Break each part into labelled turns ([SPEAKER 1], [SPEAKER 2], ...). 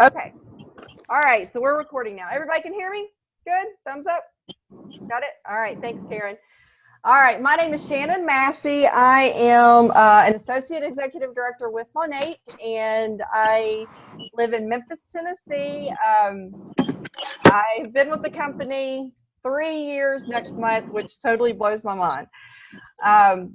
[SPEAKER 1] Okay. All right. So we're recording now. Everybody can hear me? Good? Thumbs up? Got it? All right. Thanks, Karen. All right. My name is Shannon Massey. I am an Associate Executive Director with Monat, and I live in Memphis, Tennessee. I've been with the company 3 years next month, which totally blows my mind.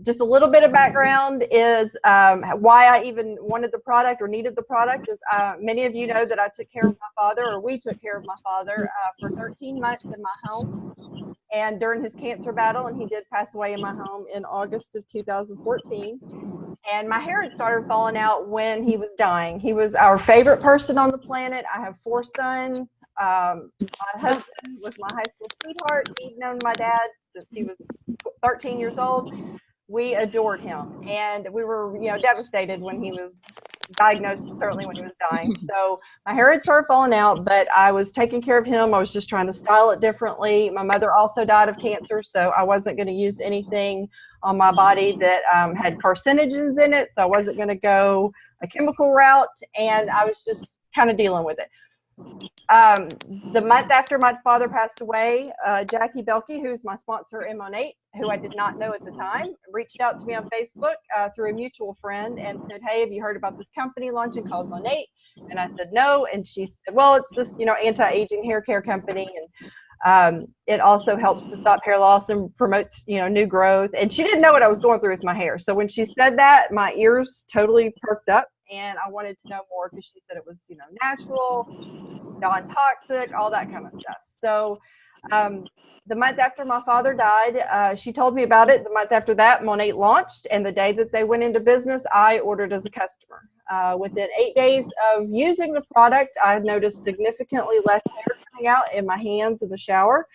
[SPEAKER 1] Just a little bit of background is why I even wanted the product or needed the product is many of you know that I took care of my father, or we took care of my father for 13 months in my home and during his cancer battle, and he did pass away in my home in August of 2014. And my hair had started falling out when he was dying. He was our favorite person on the planet. I have 4 sons. My husband was my high school sweetheart. He'd known my dad since he was 13 years old. We adored him, and we were, devastated when he was diagnosed, certainly when he was dying. So my hair had started falling out, but I was taking care of him. I was just trying to style it differently. My mother also died of cancer, so I wasn't going to use anything on my body that had carcinogens in it, so I wasn't going to go a chemical route, and I was just kind of dealing with it. The month after my father passed away, Jackie Belkey, who's my sponsor in Monat, who I did not know at the time, reached out to me on Facebook through a mutual friend and said, "Hey, have you heard about this company launching called Monat?" And I said, "No." And she said, "Well, it's this, anti-aging hair care company, and it also helps to stop hair loss and promotes, new growth." And she didn't know what I was going through with my hair. So when she said that, my ears totally perked up, and I wanted to know more because she said it was, natural, non-toxic, all that kind of stuff. So the month after my father died, she told me about it. The month after that, Monat launched, and the day that they went into business, I ordered as a customer. Within 8 days of using the product, I noticed significantly less hair coming out in my hands in the shower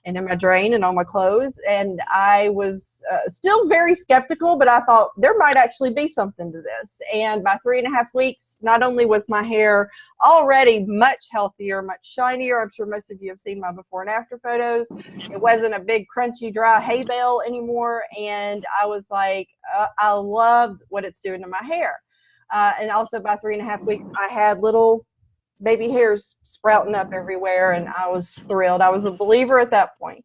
[SPEAKER 1] and in my drain and on my clothes. And I was still very skeptical, but I thought there might actually be something to this. And by 3.5 weeks, not only was my hair already much healthier, much shinier. I'm sure most of you have seen my before and after photos. It wasn't a big crunchy dry hay bale anymore. And I was like, I love what it's doing to my hair. And also by 3.5 weeks, I had little baby hairs sprouting up everywhere, and I was thrilled. I was a believer at that point.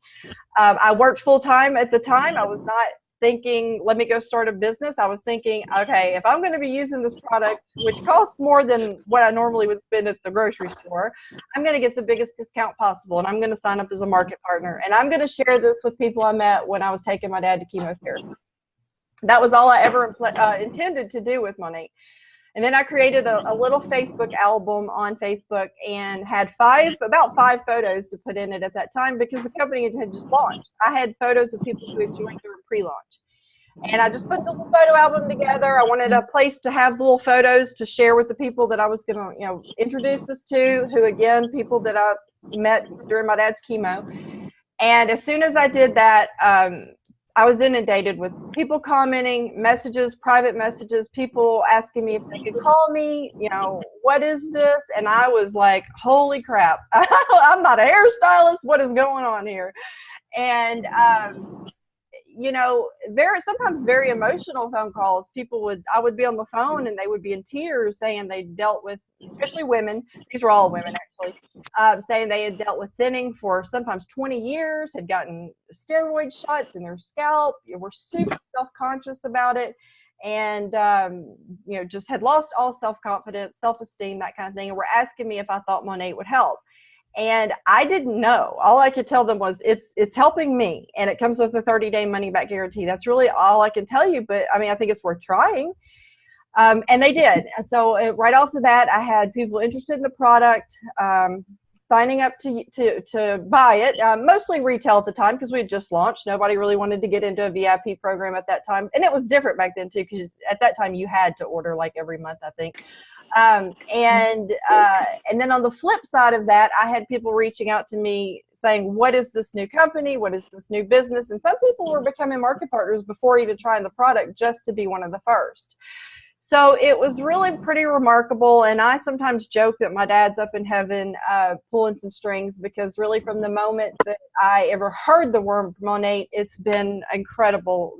[SPEAKER 1] I worked full-time at the time. I was not thinking, let me go start a business. I was thinking, okay, if I'm going to be using this product, which costs more than what I normally would spend at the grocery store, I'm going to get the biggest discount possible, and I'm going to sign up as a market partner, and I'm going to share this with people I met when I was taking my dad to chemotherapy. That was all I ever intended to do with Monat. And then I created a little Facebook album on Facebook and had about five photos to put in it at that time because the company had just launched. I had photos of people who had joined during pre-launch. And I just put the little photo album together. I wanted a place to have the little photos to share with the people that I was going to, introduce this to, who, again, people that I met during my dad's chemo. And as soon as I did that, I was inundated with people commenting, messages, private messages, people asking me if they could call me, what is this? And I was like, holy crap, I'm not a hairstylist. What is going on here? And, sometimes very emotional phone calls. I would be on the phone and they would be in tears saying they dealt with, especially women, these were all women actually, saying they had dealt with thinning for sometimes 20 years, had gotten steroid shots in their scalp, were super self-conscious about it, and, just had lost all self-confidence, self-esteem, that kind of thing, and were asking me if I thought Monat would help. And I didn't know. All I could tell them was it's helping me, and it comes with a 30-day money-back guarantee. That's really all I can tell you. But I think it's worth trying. And they did. So right off the bat, I had people interested in the product, signing up to buy it. Mostly retail at the time because we had just launched. Nobody really wanted to get into a VIP program at that time, and it was different back then too. Because at that time you had to order like every month, I think. And then on the flip side of that, I had people reaching out to me saying, what is this new company? What is this new business? And some people were becoming market partners before even trying the product just to be one of the first. So it was really pretty remarkable. And I sometimes joke that my dad's up in heaven pulling some strings, because really from the moment that I ever heard the word Monat, it's been incredible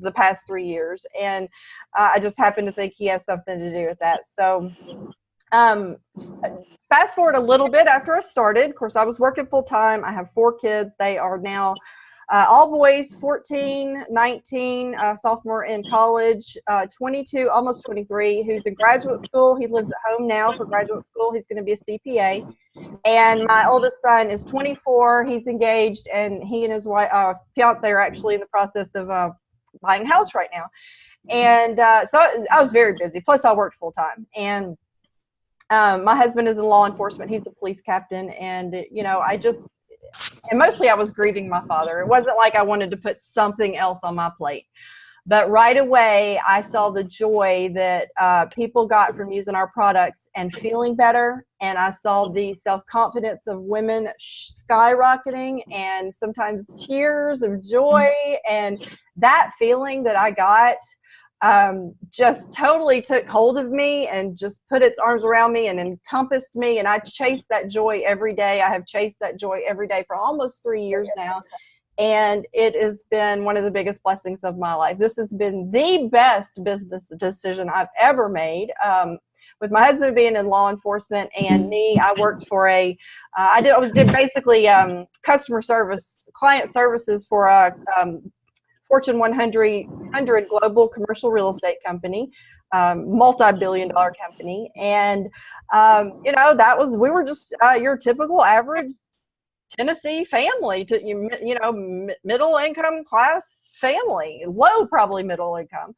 [SPEAKER 1] the past 3 years. And I just happen to think he has something to do with that. So Um, Fast forward a little bit after I started. Of course, I was working full time. I have 4 kids. They are now all boys, 14, 19, sophomore in college, 22, almost 23, who's in graduate school. He lives at home now for graduate school. He's going to be a CPA. And my oldest son is 24. He's engaged, and he and his wife, fiance are actually in the process of buying a house right now. And so I was very busy. Plus, I worked full time. And my husband is in law enforcement. He's a police captain. And, and mostly I was grieving my father. It wasn't like I wanted to put something else on my plate. But right away, I saw the joy that people got from using our products and feeling better. And I saw the self-confidence of women skyrocketing, and sometimes tears of joy. And that feeling that I got just totally took hold of me and just put its arms around me and encompassed me. And I chased that joy every day. I have chased that joy every day for almost 3 years now. And it has been one of the biggest blessings of my life. This has been the best business decision I've ever made. With my husband being in law enforcement and me, I worked for I did basically customer service, client services for a Fortune 100 global commercial real estate company, multi-billion-dollar company. And, we were just your typical average Tennessee family, middle income class family, low probably middle income.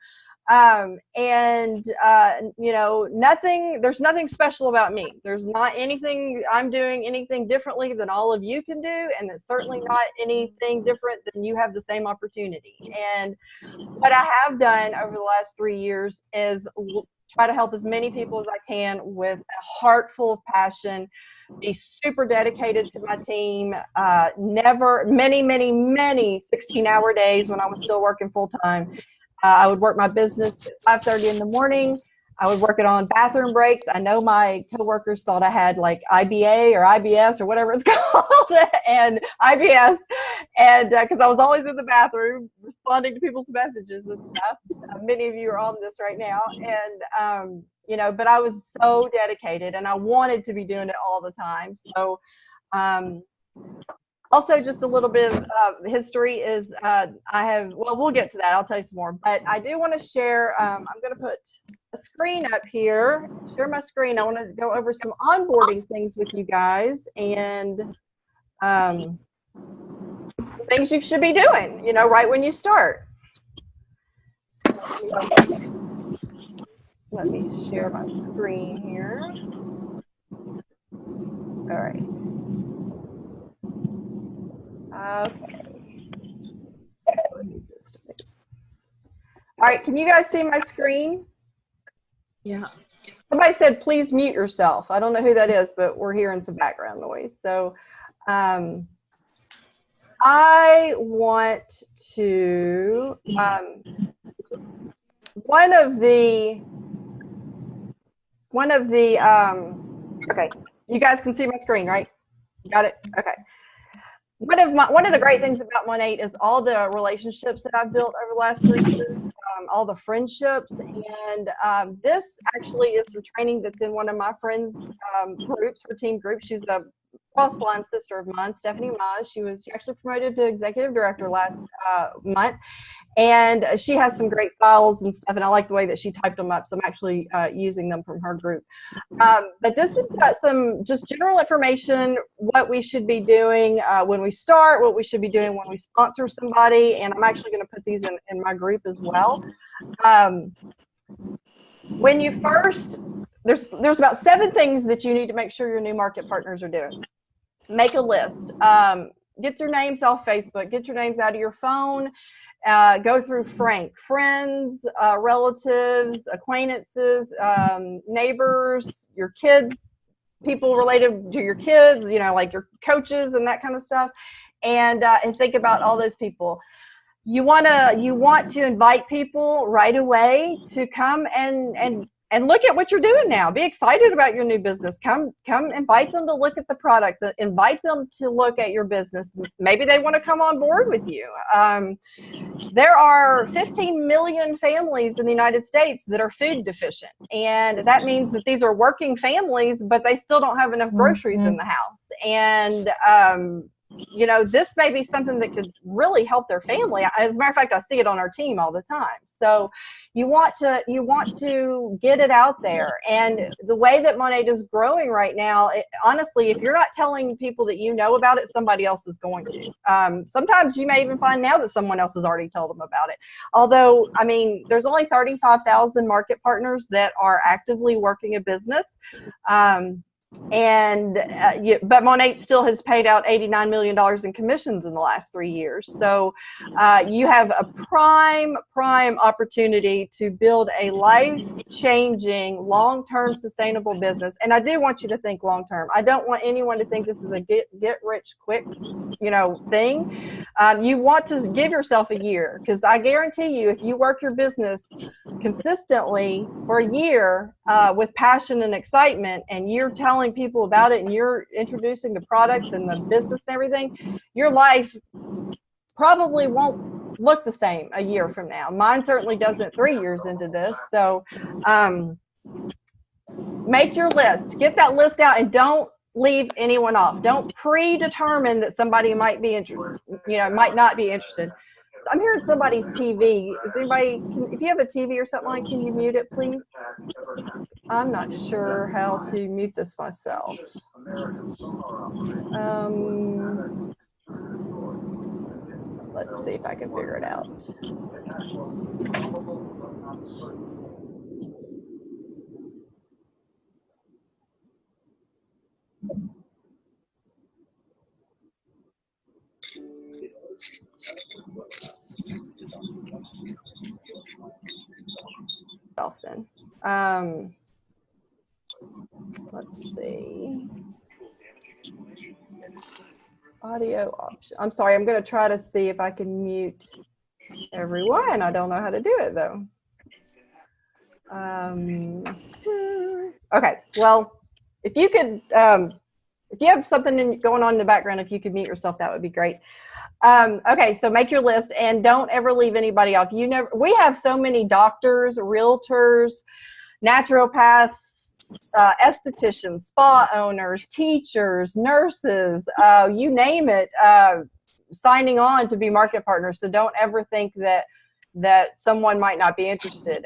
[SPEAKER 1] There's nothing special about me. There's not anything I'm doing anything differently than all of you can do. And it's certainly not anything different than you have the same opportunity. And what I have done over the last 3 years is try to help as many people as I can with a heart full of passion, be super dedicated to my team, many 16-hour days when I was still working full time. I would work my business at 5:30 in the morning. I would work it on bathroom breaks. I know my coworkers thought I had like IBA or IBS or whatever it's called, and IBS, and because I was always in the bathroom responding to people's messages and stuff. Many of you are on this right now, and but I was so dedicated, and I wanted to be doing it all the time. So. Also, just a little bit of history is we'll get to that. I'll tell you some more. But I do want to share, I'm going to put a screen up here, share my screen. I want to go over some onboarding things with you guys and things you should be doing, right when you start. So let me share my screen here. All right. Okay. All right, can you guys see my screen?
[SPEAKER 2] Yeah.
[SPEAKER 1] Somebody said, please mute yourself. I don't know who that is, but we're hearing some background noise. So I want to, okay, you guys can see my screen, right? Got it? Okay. One of the great things about Monat is all the relationships that I've built over the last 3 years, all the friendships, and this actually is some training that's in one of my friends' groups, her team group. She's a cross-line sister of mine, Stephanie Maj. She actually promoted to executive director last month, and she has some great files and stuff, and I like the way that she typed them up, so I'm actually using them from her group. But this has got some just general information, what we should be doing when we start, what we should be doing when we sponsor somebody, and I'm actually going to put these in my group as well. When you first, there's about 7 things that you need to make sure your new market partners are doing. Make a list. Get their names off Facebook. Get your names out of your phone. Go through friends, relatives, acquaintances, neighbors, your kids, people related to your kids, like your coaches and that kind of stuff. And think about all those people. You want to invite people right away to come and and look at what you're doing now. Be excited about your new business. Come invite them to look at the products. Invite them to look at your business. Maybe they want to come on board with you. There are 15 million families in the United States that are food deficient. And that means that these are working families, but they still don't have enough groceries in the house. And, you know, this may be something that could really help their family. As a matter of fact, I see it on our team all the time. So you want to get it out there. And the way that Monat is growing right now, honestly, if you're not telling people that you know about it, somebody else is going to. Sometimes you may even find now that someone else has already told them about it. Although, I mean, there's only 35,000 market partners that are actively working a business. But Monat still has paid out $89 million in commissions in the last 3 years. So you have a prime opportunity to build a life-changing, long-term sustainable business. And I do want you to think long-term. I don't want anyone to think this is a get-rich-quick, you know, thing. You want to give yourself a year, because I guarantee you, if you work your business consistently for a year with passion and excitement, and you're telling people about it and you're introducing the products and the business and everything, your life probably won't look the same a year from now. Mine certainly doesn't 3 years into this. So make your list, get that list out, and don't leave anyone off. Don't predetermine that somebody might be interested, you know, might not be interested. I'm hearing somebody's TV. Is anybody, if you have a TV or something like, can you mute it, please? I'm not sure how to mute this myself. Let's see if I can figure it out. Then. Let's see. Audio option. I'm sorry, I'm going to try to see if I can mute everyone. I don't know how to do it though. Okay, well, if you could, if you have something going on in the background, if you could mute yourself, that would be great. Okay, so make your list and don't ever leave anybody off. We have so many doctors, realtors, naturopaths, estheticians, spa owners, teachers, nurses, you name it, signing on to be market partners. So don't ever think that someone might not be interested.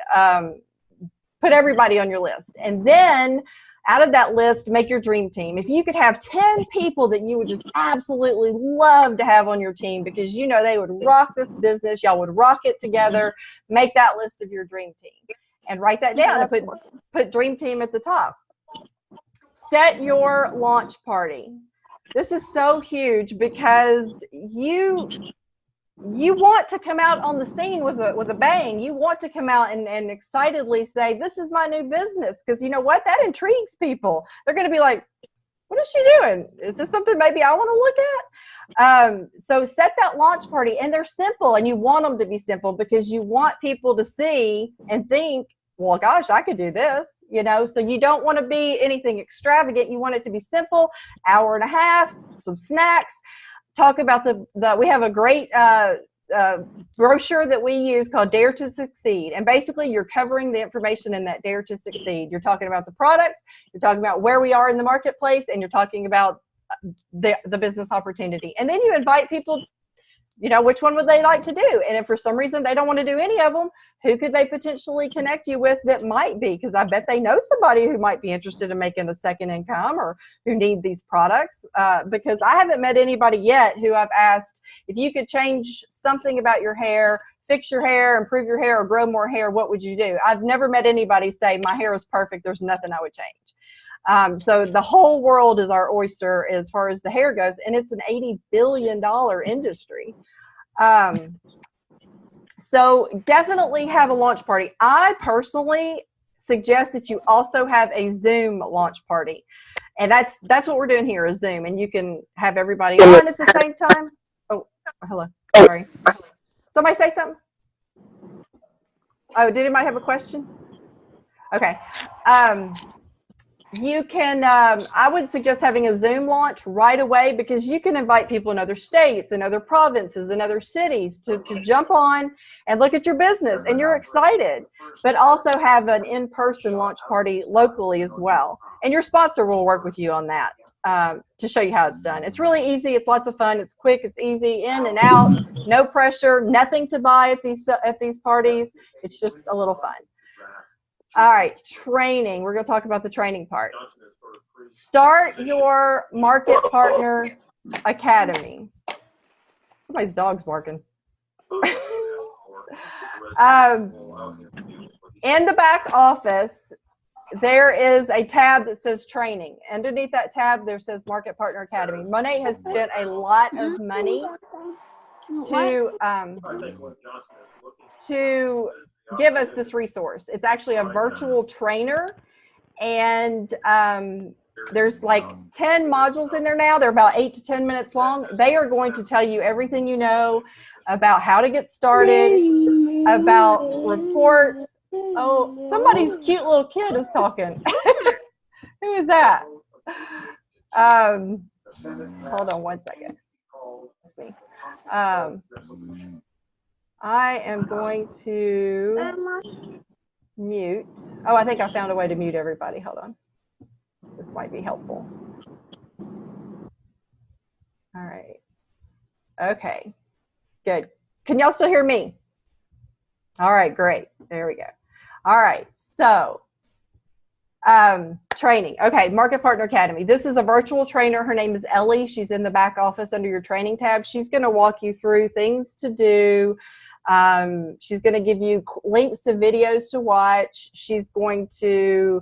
[SPEAKER 1] Put everybody on your list. And then out of that list, make your dream team. If you could have 10 people that you would just absolutely love to have on your team because you know they would rock this business, y'all would rock it together, make that list of your dream team. And write that down and put dream team at the top. Set your launch party. This is so huge because you want to come out on the scene with a bang. You want to come out and excitedly say, this is my new business. Because you know what? That intrigues people. They're going to be like, what is she doing? Is this something maybe I want to look at? So set that launch party. And they're simple. And you want them to be simple because you want people to see and think, well, gosh, I could do this. You know, so you don't want to be anything extravagant. You want it to be simple, hour and a half, some snacks. Talk about we have a great brochure that we use called Dare to Succeed. And basically you're covering the information in that Dare to Succeed. You're talking about the products, you're talking about where we are in the marketplace, and you're talking about the business opportunity. And then you invite people, you know, which one would they like to do? And if for some reason they don't want to do any of them, who could they potentially connect you with that might be? Because I bet they know somebody who might be interested in making a second income or who need these products. Because I haven't met anybody yet who I've asked, if you could change something about your hair, fix your hair, improve your hair, or grow more hair, what would you do? I've never met anybody say, my hair is perfect, there's nothing I would change. So the whole world is our oyster as far as the hair goes, and it's an $80 billion industry. So definitely have a launch party. I personally suggest that you also have a Zoom launch party. And that's what we're doing here, is Zoom. And you can have everybody on at the same time. Oh, hello. Sorry. Somebody say something? Oh, did anybody have a question? Okay. You can, I would suggest having a Zoom launch right away, because you can invite people in other states and other provinces and other cities to jump on and look at your business, and you're excited, but also have an in-person launch party locally as well. And your sponsor will work with you on that to show you how it's done. It's really easy. It's lots of fun. It's quick. It's easy, in and out, no pressure, nothing to buy at these parties. It's just a little fun. All right, training. We're going to talk about the training part. Start your Market Partner Academy. Somebody's dog's barking. In the back office, there is a tab that says training. Underneath that tab, there says Market Partner Academy. Monat has spent a lot of money to give us this resource. It's actually a virtual trainer, and there's like 10 modules in there now. They're about 8 to 10 minutes long. They are going to tell you everything you know about how to get started, about reports. Oh, somebody's cute little kid is talking. Who is that? Hold on one second. That's me. I am going to mute. Oh, I think I found a way to mute everybody. Hold on. This might be helpful. All right. Okay. Good. Can y'all still hear me? All right, great. There we go. All right. So, training. Okay, Market Partner Academy. This is a virtual trainer. Her name is Ellie. She's in the back office under your training tab. She's going to walk you through things to do. She's going to give you links to videos to watch. She's going to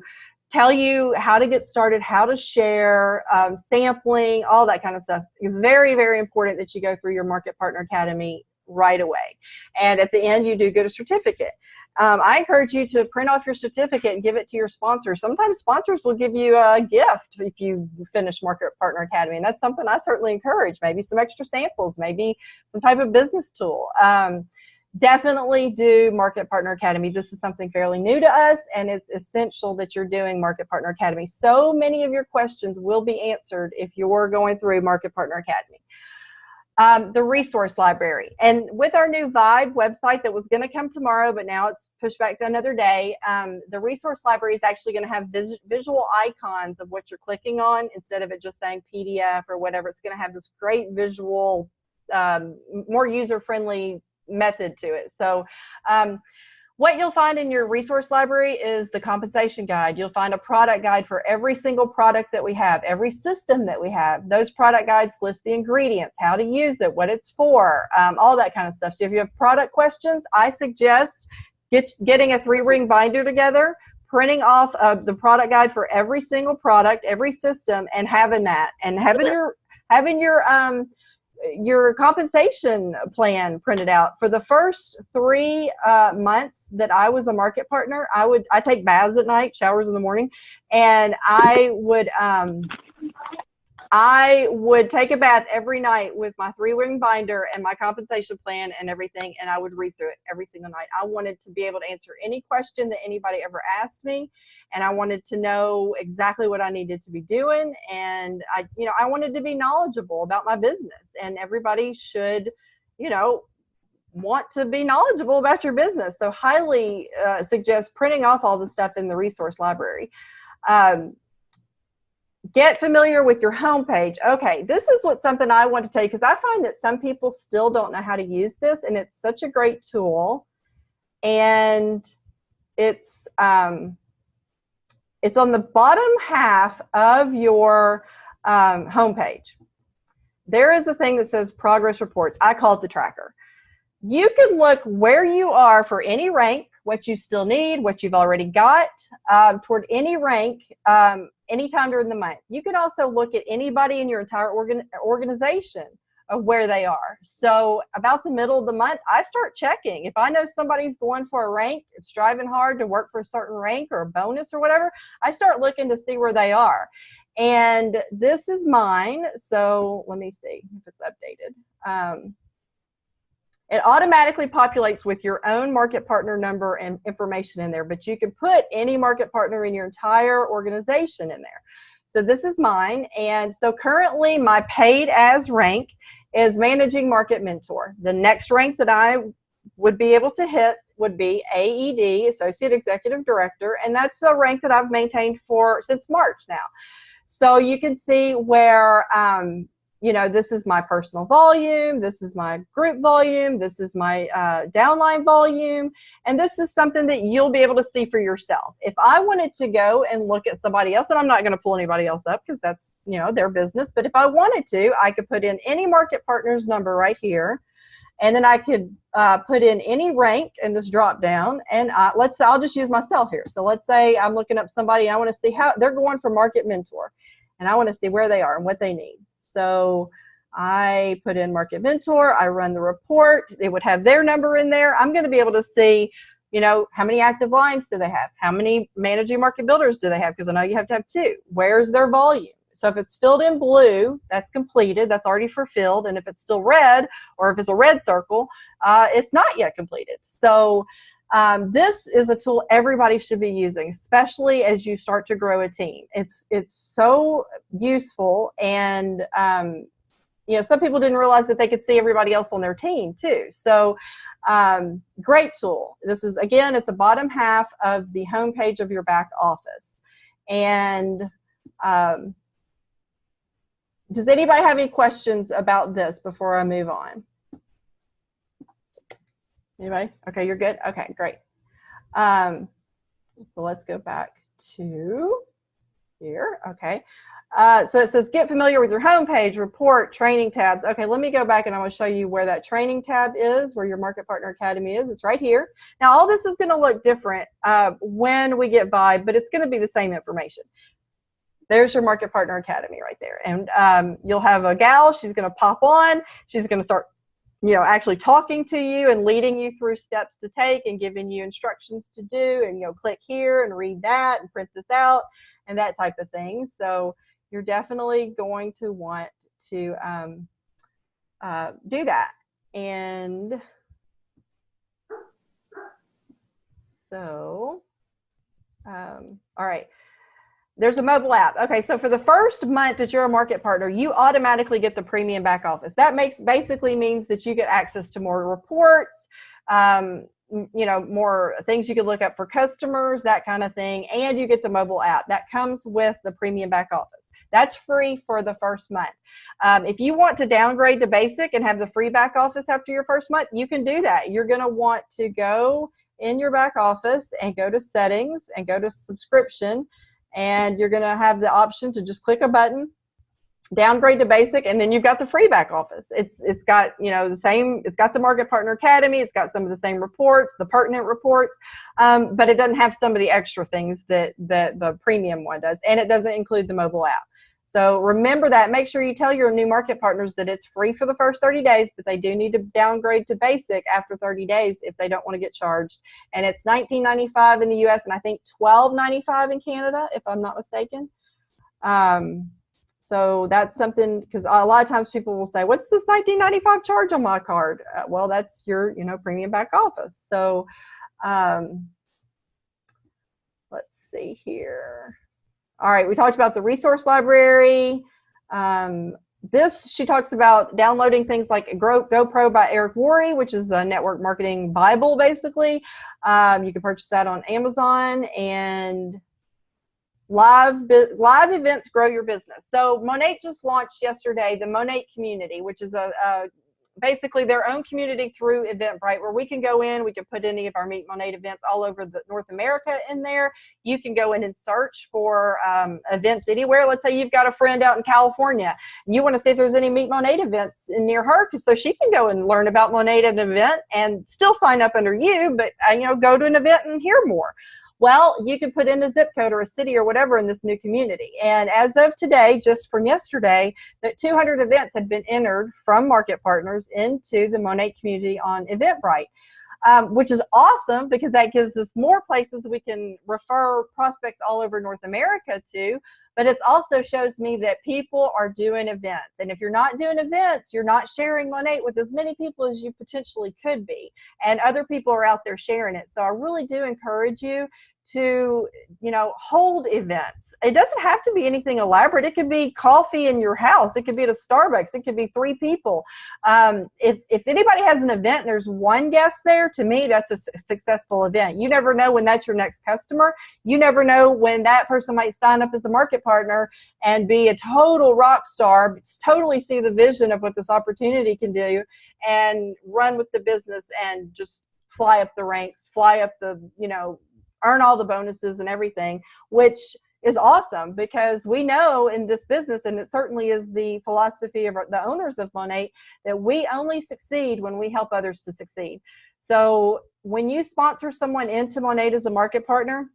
[SPEAKER 1] tell you how to get started, how to share, sampling, all that kind of stuff. It's very, very important that you go through your Market Partner Academy right away. And at the end, you do get a certificate. I encourage you to print off your certificate and give it to your sponsor. Sometimes sponsors will give you a gift if you finish Market Partner Academy, and that's something I certainly encourage. Maybe some extra samples, maybe some type of business tool. Definitely do Market Partner Academy. This is something fairly new to us, and it's essential that you're doing Market Partner Academy. So many of your questions will be answered if you're going through Market Partner Academy. The resource library. And with our new Vibe website that was going to come tomorrow, but now it's pushed back to another day, the resource library is actually going to have visual icons of what you're clicking on instead of it just saying PDF or whatever. It's going to have this great visual, more user-friendly method to it. So what you'll find in your resource library is the compensation guide. You'll find a product guide for every single product that we have, every system that we have. Those product guides list the ingredients, how to use it, what it's for, all that kind of stuff. So if you have product questions, I suggest getting a 3-ring binder together, printing off the product guide for every single product, every system, and having that, and having your compensation plan printed out. For the first 3 months that I was a market partner, I take baths at night, showers in the morning, and I would take a bath every night with my 3-ring binder and my compensation plan and everything, and I would read through it every single night. I wanted to be able to answer any question that anybody ever asked me, and I wanted to know exactly what I needed to be doing, and I wanted to be knowledgeable about my business, and everybody should, want to be knowledgeable about your business. So highly suggest printing off all the stuff in the resource library. Get familiar with your homepage. Okay, this is something I want to tell you, because I find that some people still don't know how to use this, and it's such a great tool. And it's on the bottom half of your homepage. There is a thing that says progress reports. I call it the tracker. You can look where you are for any rank, what you still need, what you've already got toward any rank anytime during the month. You can also look at anybody in your entire organization of where they are. So about the middle of the month, I start checking. If I know somebody's going for a rank, striving hard to work for a certain rank or a bonus or whatever, I start looking to see where they are. And this is mine. So let me see if it's updated. It automatically populates with your own market partner number and information in there, but you can put any market partner in your entire organization in there. So this is mine, and so currently my paid as rank is Managing Market Mentor. The next rank that I would be able to hit would be AED, Associate Executive Director, and that's a rank that I've maintained since March now. So you can see where, this is my personal volume, this is my group volume, this is my downline volume, and this is something that you'll be able to see for yourself. If I wanted to go and look at somebody else, and I'm not going to pull anybody else up because that's, their business, but if I wanted to, I could put in any market partner's number right here, and then I could put in any rank in this drop down, and let's say I'll just use myself here. So let's say I'm looking up somebody and I want to see how they're going for Market Mentor, and I want to see where they are and what they need. So I put in Market Mentor, I run the report, it would have their number in there. I'm going to be able to see, how many active lines do they have? How many managing market builders do they have? Because I know you have to have 2. Where's their volume? So if it's filled in blue, that's completed, that's already fulfilled. And if it's still red, or if it's a red circle, it's not yet completed. So this is a tool everybody should be using, especially as you start to grow a team. It's so useful, and some people didn't realize that they could see everybody else on their team too. So great tool. This is, again, at the bottom half of the home page of your back office. And does anybody have any questions about this before I move on? Anybody? Okay, you're good? Okay, great. So let's go back to here. Okay. So it says get familiar with your homepage, report, training tabs. Okay, let me go back and I'm going to show you where that training tab is, where your Market Partner Academy is. It's right here. Now, all this is going to look different when we get Vibe, but it's going to be the same information. There's your Market Partner Academy right there. And you'll have a gal. She's going to pop on. She's going to start actually talking to you and leading you through steps to take and giving you instructions to do, and click here and read that and print this out and that type of thing. So you're definitely going to want to do that. And so, all right. There's a mobile app. Okay, so for the first month that you're a market partner, you automatically get the premium back office. That basically means that you get access to more reports, more things you could look up for customers, that kind of thing, and you get the mobile app. That comes with the premium back office. That's free for the first month. If you want to downgrade to basic and have the free back office after your first month, you can do that. You're going to want to go in your back office and go to settings and go to subscription. And you're going to have the option to just click a button, downgrade to basic, and then you've got the free back office. It's got the same. It's got the Market Partner Academy. It's got some of the same reports, the pertinent reports, but it doesn't have some of the extra things that the premium one does, and it doesn't include the mobile app. So remember that. Make sure you tell your new market partners that it's free for the first 30 days, but they do need to downgrade to basic after 30 days if they don't want to get charged. And it's $19.95 in the US, and I think $12.95 in Canada, if I'm not mistaken. So that's something, because a lot of times people will say, what's this $19.95 charge on my card? Well, that's your premium back office. So let's see here. All right, we talked about the resource library. She talks about downloading things like GoPro by Eric Worre, which is a network marketing Bible, basically. You can purchase that on Amazon. And live events grow your business. So Monat just launched yesterday the Monat community, which is basically their own community through Eventbrite, where we can go in, we can put any of our Meet Monat events all over North America in there. You can go in and search for events anywhere. Let's say you've got a friend out in California and you want to see if there's any Meet Monat events near her, so she can go and learn about Monat at an event and still sign up under you, but go to an event and hear more. Well, you can put in a zip code or a city or whatever in this new community. And as of today, just from yesterday, that 200 events had been entered from market partners into the Monat community on Eventbrite. which is awesome because that gives us more places we can refer prospects all over North America to. But it also shows me that people are doing events. And if you're not doing events, you're not sharing Monat with as many people as you potentially could be. And other people are out there sharing it. So I really do encourage you to, hold events. It doesn't have to be anything elaborate. It could be coffee in your house. It could be at a Starbucks. It could be 3 people. If anybody has an event and there's one guest there, to me, that's a successful event. You never know when that's your next customer. You never know when that person might sign up as a market partner and be a total rock star, totally see the vision of what this opportunity can do and run with the business and just fly up the ranks, fly up the, earn all the bonuses and everything, which is awesome because we know in this business, and it certainly is the philosophy of the owners of Monat, that we only succeed when we help others to succeed. So when you sponsor someone into Monat as a market partner,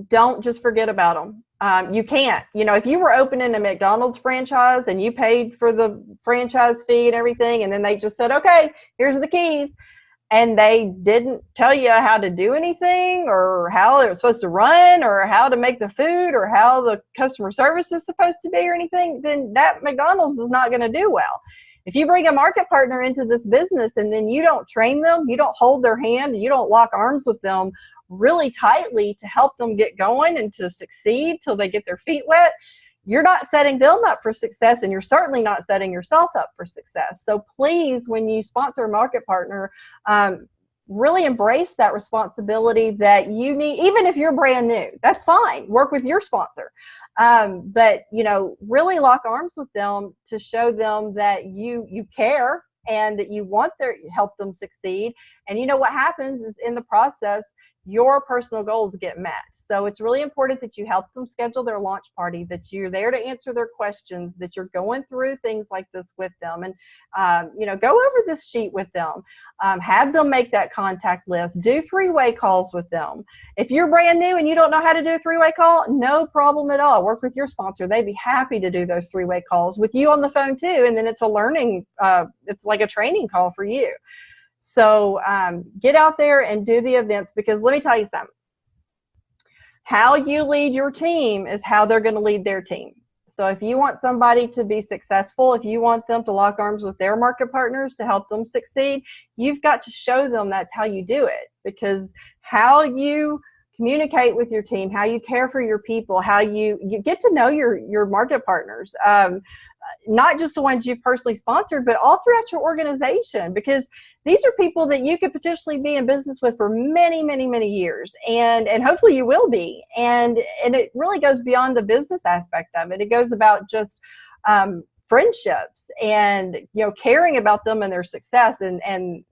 [SPEAKER 1] don't just forget about them. You can't. If you were opening a McDonald's franchise and you paid for the franchise fee and everything, and then they just said, okay, here's the keys, and they didn't tell you how to do anything or how it was supposed to run or how to make the food or how the customer service is supposed to be or anything, then that McDonald's is not going to do well. If you bring a market partner into this business and then you don't train them, you don't hold their hand, you don't lock arms with them really tightly to help them get going and to succeed till they get their feet wet, you're not setting them up for success, and you're certainly not setting yourself up for success. So please, when you sponsor a market partner, really embrace that responsibility that you need. Even if you're brand new, that's fine. Work with your sponsor. But, really lock arms with them to show them that you care and that you want to help them succeed. And what happens is in the process, your personal goals get met. So it's really important that you help them schedule their launch party, that you're there to answer their questions, that you're going through things like this with them, and go over this sheet with them. Have them make that contact list. Do 3-way calls with them. If you're brand new and you don't know how to do a 3-way call, no problem at all. Work with your sponsor. They'd be happy to do those 3-way calls with you on the phone too. And then it's a learning, it's like a training call for you. So get out there and do the events, because let me tell you something. How you lead your team is how they're going to lead their team. So if you want somebody to be successful, if you want them to lock arms with their market partners to help them succeed, you've got to show them that's how you do it. Because how you communicate with your team, how you care for your people, how you get to know your market partners, not just the ones you've personally sponsored, but all throughout your organization, because these are people that you could potentially be in business with for many, many, many years, and hopefully you will be. And it really goes beyond the business aspect of it. It goes about just friendships and caring about them and their success and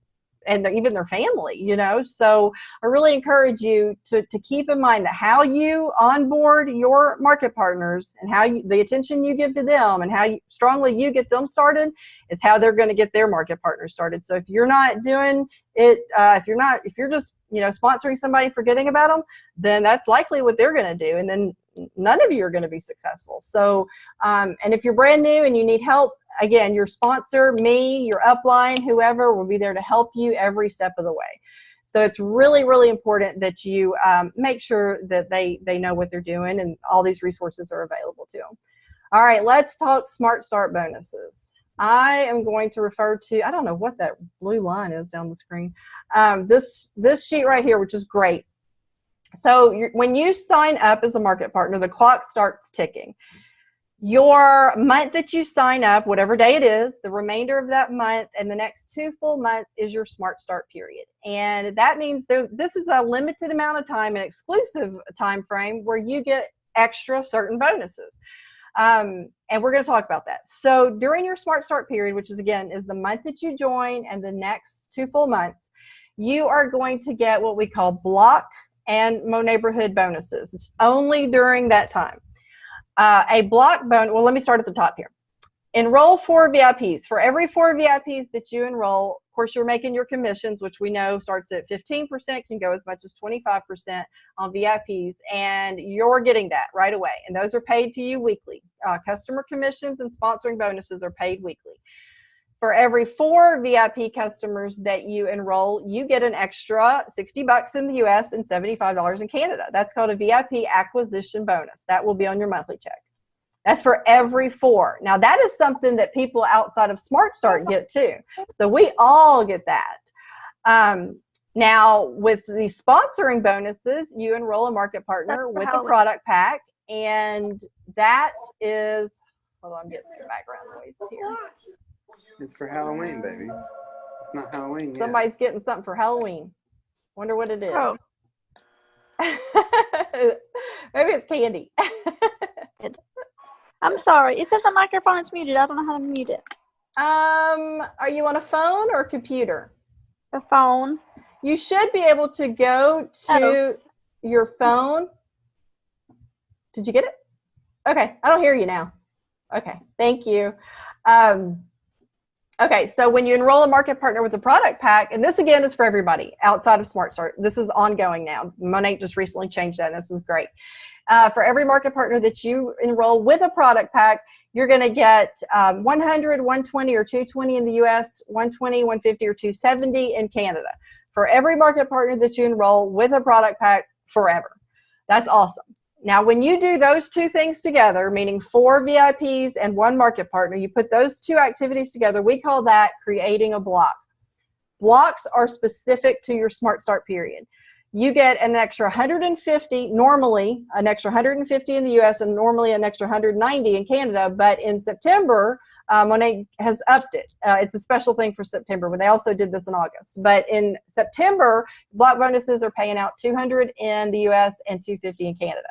[SPEAKER 1] even their family, So I really encourage you to keep in mind that how you onboard your market partners and how the attention you give to them and how strongly you get them started is how they're going to get their market partners started. So if you're not doing it, if you're just, sponsoring somebody, forgetting about them, then that's likely what they're going to do. And then none of you are going to be successful. So, and if you're brand new and you need help, again, your sponsor, me, your upline, whoever will be there to help you every step of the way. So it's really, really important that you make sure that they know what they're doing and all these resources are available to them. All right, let's talk Smart Start bonuses. I am going to refer to, I don't know what that blue line is down the screen. This sheet right here, which is great. So when you sign up as a market partner, the clock starts ticking. Your month that you sign up, whatever day it is, the remainder of that month and the next 2 full months is your Smart Start period. And that means this is a limited amount of time, an exclusive time frame where you get extra certain bonuses. And we're going to talk about that. So during your Smart Start period, which is again is the month that you join and the next 2 full months, you are going to get what we call block and neighborhood bonuses. It's only during that time. A block bonus, well, let me start at the top here. Enroll 4 VIPs. For every 4 VIPs that you enroll, of course, you're making your commissions, which we know starts at 15%, can go as much as 25% on VIPs, and you're getting that right away. And those are paid to you weekly. Customer commissions and sponsoring bonuses are paid weekly. For every 4 VIP customers that you enroll, you get an extra $60 in the US and $75 in Canada. That's called a VIP acquisition bonus. That will be on your monthly check. That's for every 4. Now, that is something that people outside of Smart Start get too. So we all get that. Now, with the sponsoring bonuses, you enroll a market partner with a product pack, and that is, hold on, I'm getting some background noise here.
[SPEAKER 2] It's for Halloween, baby. It's not Halloween yet.
[SPEAKER 1] Somebody's getting something for Halloween. Wonder what it is.
[SPEAKER 3] Oh.
[SPEAKER 1] Maybe it's candy.
[SPEAKER 3] I'm sorry. It says my microphone is muted. I don't know how to mute it.
[SPEAKER 1] Are you on a phone or a computer?
[SPEAKER 3] A phone.
[SPEAKER 1] You should be able to go to your phone. Did you get it? Okay, I don't hear you now. Okay, thank you. Okay, so when you enroll a market partner with a product pack, and this again is for everybody outside of Smart Start. This is ongoing now. Monat just recently changed that, and this is great. For every market partner that you enroll with a product pack, you're going to get 100, 120, or 220 in the US, 120, 150, or 270 in Canada. For every market partner that you enroll with a product pack forever. That's awesome. Now, when you do those 2 things together, meaning 4 VIPs and 1 market partner, you put those 2 activities together, we call that creating a block. Blocks are specific to your Smart Start period. You get an extra 150, normally an extra 150 in the US and normally an extra 190 in Canada, but in September, Monat has upped it. It's a special thing for September, but they also did this in August. But in September, block bonuses are paying out 200 in the US and 250 in Canada.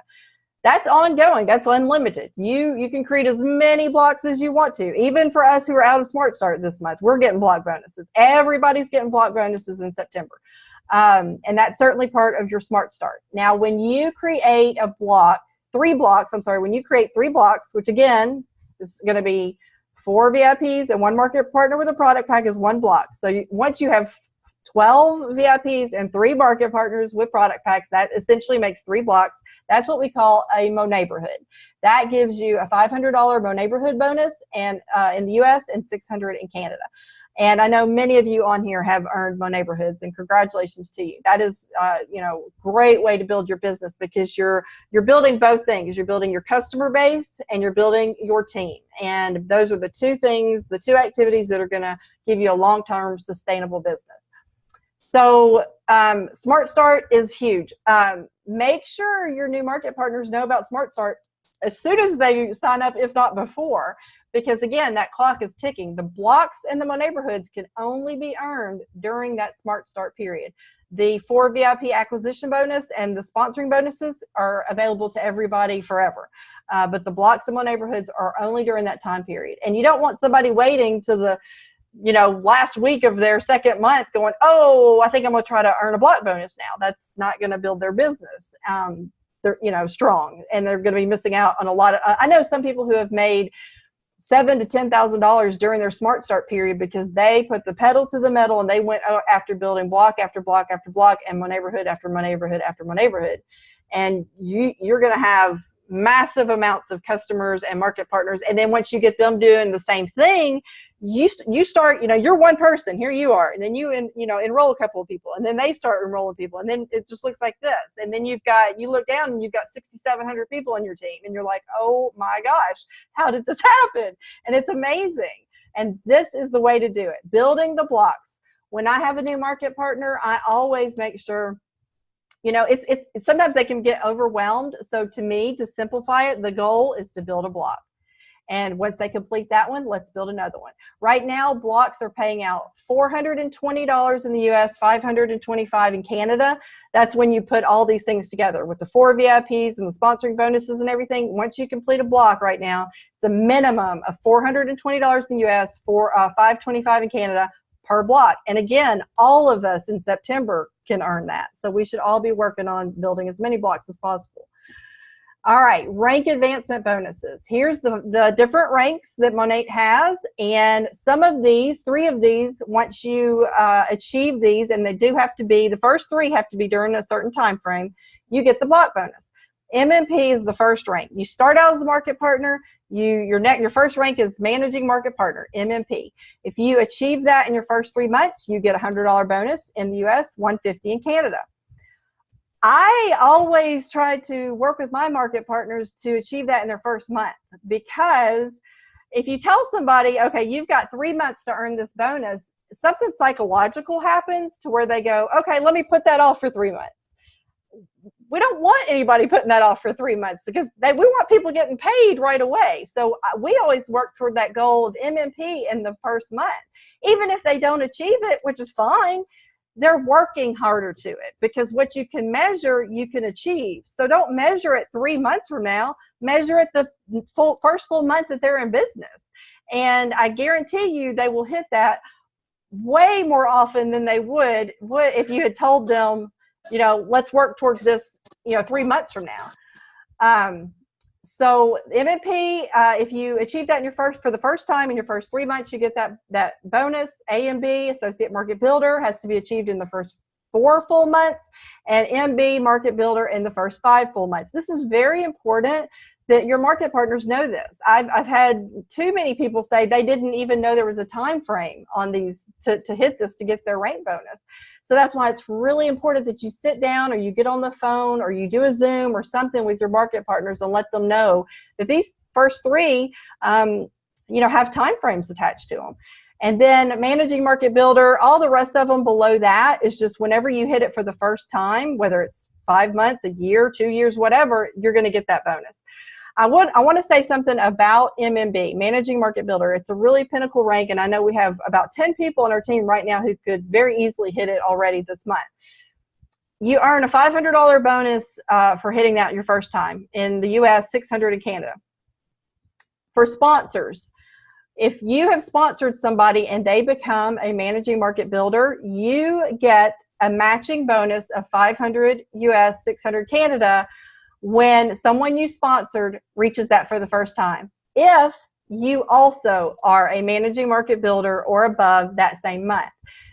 [SPEAKER 1] That's ongoing. That's unlimited. You can create as many blocks as you want to. Even for us who are out of Smart Start this month, we're getting block bonuses. Everybody's getting block bonuses in September. And that's certainly part of your Smart Start. Now, when you create a block, 3 blocks, when you create 3 blocks, which again is going to be 4 VIPs and 1 market partner with a product pack is 1 block. So once you have 12 VIPs and 3 market partners with product packs, that essentially makes 3 blocks. That's what we call a Mo Neighborhood. That gives you a $500 Mo Neighborhood bonus and in the US and $600 in Canada. And I know many of you on here have earned Mo Neighborhoods, and congratulations to you. That is, great way to build your business because you're building both things. You're building your customer base and you're building your team. And those are the 2 things, the 2 activities that are going to give you a long-term sustainable business. So Smart Start is huge. Make sure your new market partners know about Smart Start as soon as they sign up, if not before, because again, that clock is ticking. The blocks and the Mo Neighborhoods can only be earned during that Smart Start period. The 4 VIP acquisition bonus and the sponsoring bonuses are available to everybody forever. But the blocks and Mo Neighborhoods are only during that time period. And you don't want somebody waiting to the last week of their 2nd month going, oh, I think I'm going to try to earn a block bonus now. That's not going to build their business. They're, strong, and they're going to be missing out on a lot of, I know some people who have made $7,000 to $10,000 during their Smart Start period because they put the pedal to the metal and they went after building block after block after block and Mo Neighborhood after Mo Neighborhood after Mo Neighborhood. And you're going to have massive amounts of customers and market partners. And then once you get them doing the same thing, you start, you're one person, here you are, and then you enroll a couple of people, and then they start enrolling people, and then it just looks like this. And then you look down and you've got 6,700 people on your team, and you're like, oh my gosh, how did this happen? And it's amazing. And this is the way to do it, building the blocks. When I have a new market partner, I always make sure, it's sometimes they can get overwhelmed. So to me, to simplify it, the goal is to build a block. And once they complete that one, let's build another one. Right now, blocks are paying out $420 in the US, $525 in Canada. That's when you put all these things together with the 4 VIPs and the sponsoring bonuses and everything. Once you complete a block right now, it's a minimum of $420 in the US, for $525 in Canada per block. And again, all of us in September can earn that. So we should all be working on building as many blocks as possible. All right, rank advancement bonuses. Here's the different ranks that Monat has, and some of these, 3 of these, once you achieve these, and they do have to be, the first 3 have to be during a certain time frame, you get the block bonus. MMP is the first rank. You start out as a market partner. Your first rank is managing market partner, MMP. If you achieve that in your first 3 months, you get a $100 bonus in the US, $150 in Canada. I always try to work with my market partners to achieve that in their first month, because if you tell somebody, okay, you've got 3 months to earn this bonus, something psychological happens to where they go, okay, let me put that off for 3 months. We don't want anybody putting that off for 3 months, because we want people getting paid right away. So we always work toward that goal of MMP in the first month. Even if they don't achieve it, which is fine, they're working harder to it, because what you can measure, you can achieve. So don't measure it 3 months from now, measure it the first full month that they're in business. And I guarantee you they will hit that way more often than they would if you had told them, let's work towards this, 3 months from now. So MMP, if you achieve that for the first time in your first 3 months, you get that bonus. A and B, Associate Market Builder, has to be achieved in the first 4 full months, and MB, Market Builder, in the first 5 full months. This is very important that your market partners know this. I've had too many people say they didn't even know there was a time frame on these to hit this, to get their rank bonus. So that's why it's really important that you sit down, or you get on the phone, or you do a Zoom or something with your market partners and let them know that these first 3, have time frames attached to them. And then Managing Market Builder, all the rest of them below that is just whenever you hit it for the first time, whether it's 5 months, a year, 2 years, whatever, you're going to get that bonus. I want to say something about MMB, Managing Market Builder. It's a really pinnacle rank, and I know we have about 10 people on our team right now who could very easily hit it already this month. You earn a $500 bonus for hitting that your first time. In the US, $600 in Canada. For sponsors, if you have sponsored somebody and they become a Managing Market Builder, you get a matching bonus of $500 US, $600 Canada, when someone you sponsored reaches that for the first time, if you also are a Managing Market Builder or above that same month.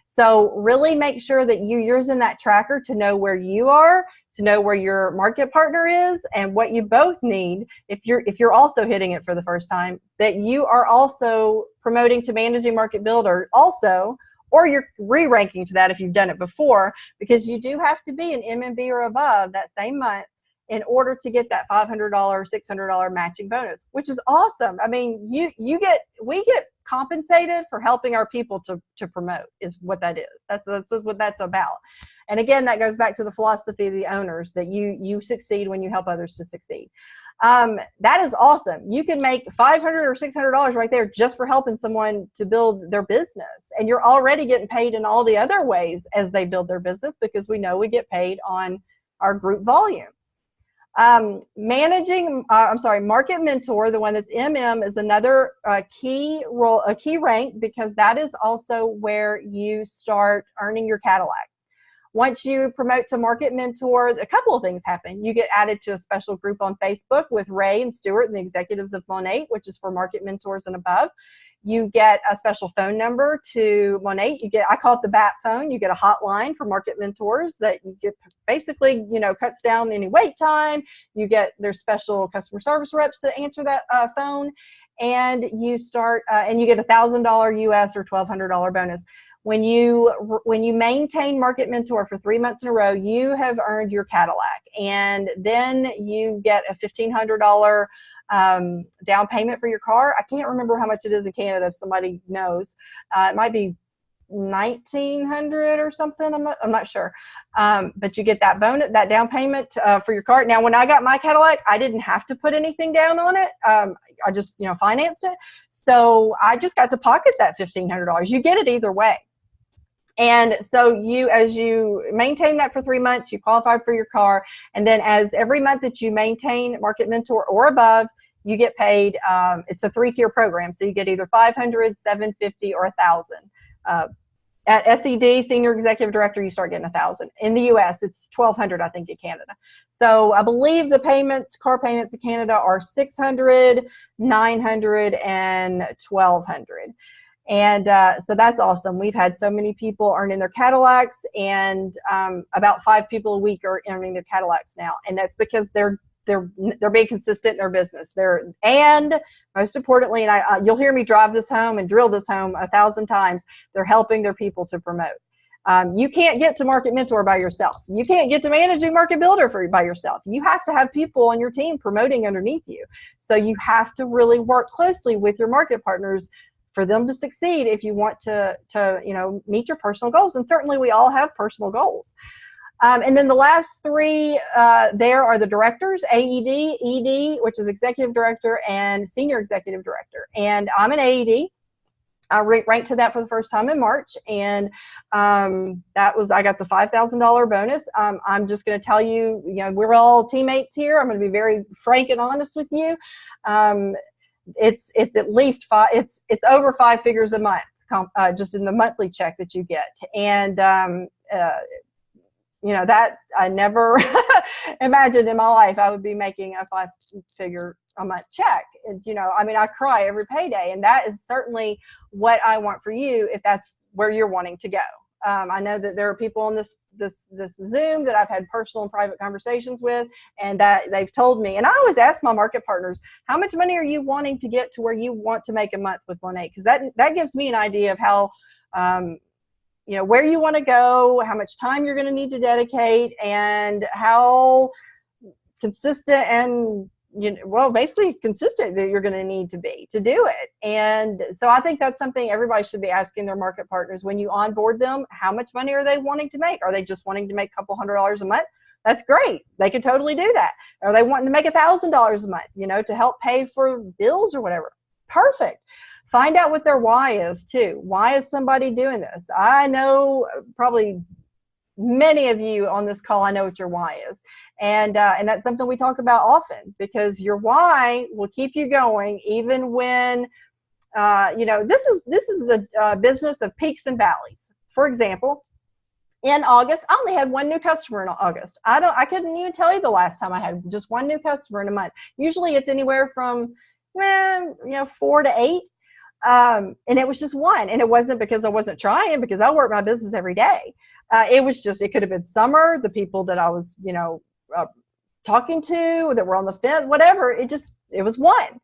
[SPEAKER 1] So really make sure that you're using that tracker to know where you are, to know where your market partner is, and what you both need. If you're also hitting it for the first time, that you are also promoting to Managing Market Builder also, or you're re-ranking to that if you've done it before, because you do have to be an MMB or above that same month in order to get that $500, $600 matching bonus, which is awesome. I mean, we get compensated for helping our people to promote, is what that is. That's what that's about. And again, that goes back to the philosophy of the owners, that you succeed when you help others to succeed. That is awesome. You can make $500 or $600 right there just for helping someone to build their business. And you're already getting paid in all the other ways as they build their business, because we know we get paid on our group volume. Market Mentor, the one that's MM, is another key rank, because that is also where you start earning your Cadillac. Once you promote to Market Mentor, a couple of things happen. You get added to a special group on Facebook with Ray and Stuart and the executives of Monat, which is for Market Mentors and above. You get a special phone number to Monat. I call it the BAT phone. You get a hotline for Market Mentors that you get, basically, cuts down any wait time. There's special customer service reps that answer that phone, and you start and you get a $1,000 US or $1,200 bonus. When you maintain Market Mentor for 3 months in a row, you have earned your Cadillac, and then you get a $1,500 down payment for your car. I can't remember how much it is in Canada, if somebody knows. It might be $1,900 or something. I'm not sure. But you get that bonus, that down payment for your car. Now, when I got my Cadillac, I didn't have to put anything down on it. I just financed it. So I just got to pocket that $1,500. You get it either way. And so as you maintain that for 3 months, you qualify for your car. And then as every month that you maintain Market Mentor or above, you get paid. It's a 3-tier program. So you get either $500, $750, or $1,000. At SED, Senior Executive Director, you start getting $1,000. In the US, it's $1,200, I think, in Canada. So I believe the car payments in Canada are $600, $900, and $1,200. And so that's awesome. We've had so many people earning their Cadillacs, and about 5 people a week are earning their Cadillacs now. And that's because they're they're being consistent in their business. And most importantly, and you'll hear me drive this home and drill this home 1,000 times, they're helping their people to promote. You can't get to Market Mentor by yourself. You can't get to Managing Market Builder by yourself. You have to have people on your team promoting underneath you. So you have to really work closely with your market partners for them to succeed if you want to meet your personal goals. And certainly we all have personal goals. And then the last three there are the directors, AED, ED, which is Executive Director, and Senior Executive Director. And I'm an AED. I ranked to that for the first time in March, and I got the $5,000 bonus. I'm just going to tell you, we're all teammates here. I'm going to be very frank and honest with you. It's at least it's over 5 figures a month, just in the monthly check that you get. And that I never imagined in my life I would be making a 5-figure a month check. And, I cry every payday, and that is certainly what I want for you if that's where you're wanting to go. I know that there are people on this Zoom that I've had personal and private conversations with, and that they've told me, and I always ask my market partners, how much money are you wanting to get to where you want to make a month with Monat? Because that gives me an idea of how, where you want to go, how much time you're going to need to dedicate, and how consistent and basically consistent that you're going to need to be to do it. And so I think that's something everybody should be asking their market partners when you onboard them. How much money are they wanting to make? Are they just wanting to make a couple $100 a month? That's great. They can totally do that. Are they wanting to make $1,000 a month, to help pay for bills or whatever? Perfect. Find out what their why is too. Why is somebody doing this? I know probably many of you on this call, I know what your why is. And that's something we talk about often, because your why will keep you going even when, this is a business of peaks and valleys. For example, in August, I only had one new customer in August. I couldn't even tell you the last time I had just one new customer in a month. Usually it's anywhere from, 4 to 8. And it was just one, and it wasn't because I wasn't trying, because I work my business every day. It was just, it could have been summer, the people that I was, talking to that were on the fence, whatever. It was one.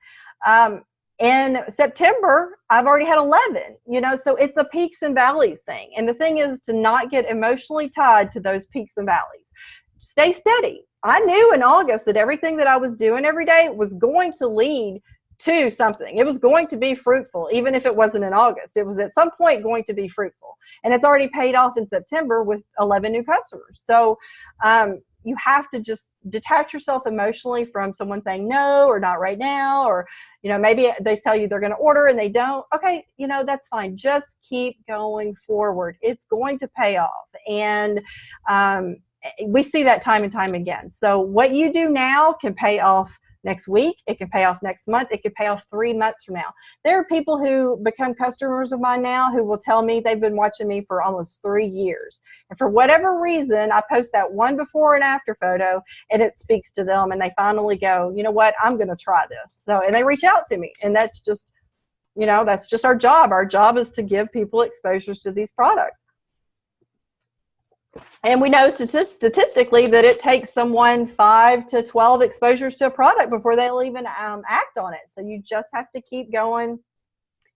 [SPEAKER 1] In September, I've already had 11, so it's a peaks and valleys thing. And the thing is to not get emotionally tied to those peaks and valleys. Stay steady. I knew in August that everything that I was doing every day was going to lead to something. It was going to be fruitful, even if it wasn't in August. It was at some point going to be fruitful. And it's already paid off in September with 11 new customers. So you have to just detach yourself emotionally from someone saying no, or not right now, or, maybe they tell you they're going to order and they don't. Okay, that's fine. Just keep going forward. It's going to pay off. And we see that time and time again. So what you do now can pay off next week. It can pay off next month. It could pay off 3 months from now. There are people who become customers of mine now who will tell me they've been watching me for almost 3 years. And for whatever reason, I post that one before and after photo, and it speaks to them, and they finally go, you know what, I'm going to try this. So, and they reach out to me, and that's just, that's just our job. Our job is to give people exposures to these products. And we know statistically that it takes someone 5 to 12 exposures to a product before they'll even act on it. So you just have to keep going,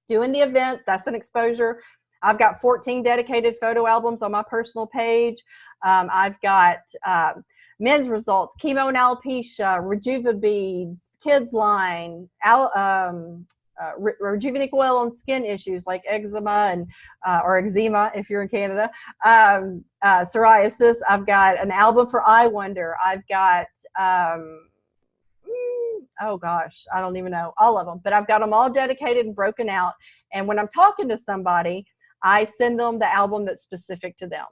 [SPEAKER 1] doing the events. That's an exposure. I've got 14 dedicated photo albums on my personal page. I've got men's results, chemo and alopecia, Rejuva beads, kids line, Rejuvenic oil on skin issues like eczema and or eczema if you're in Canada, psoriasis. I've got an album for eye wonder. I've got oh gosh, I don't even know all of them, but I've got them all dedicated and broken out. And when I'm talking to somebody, I send them the album that's specific to them.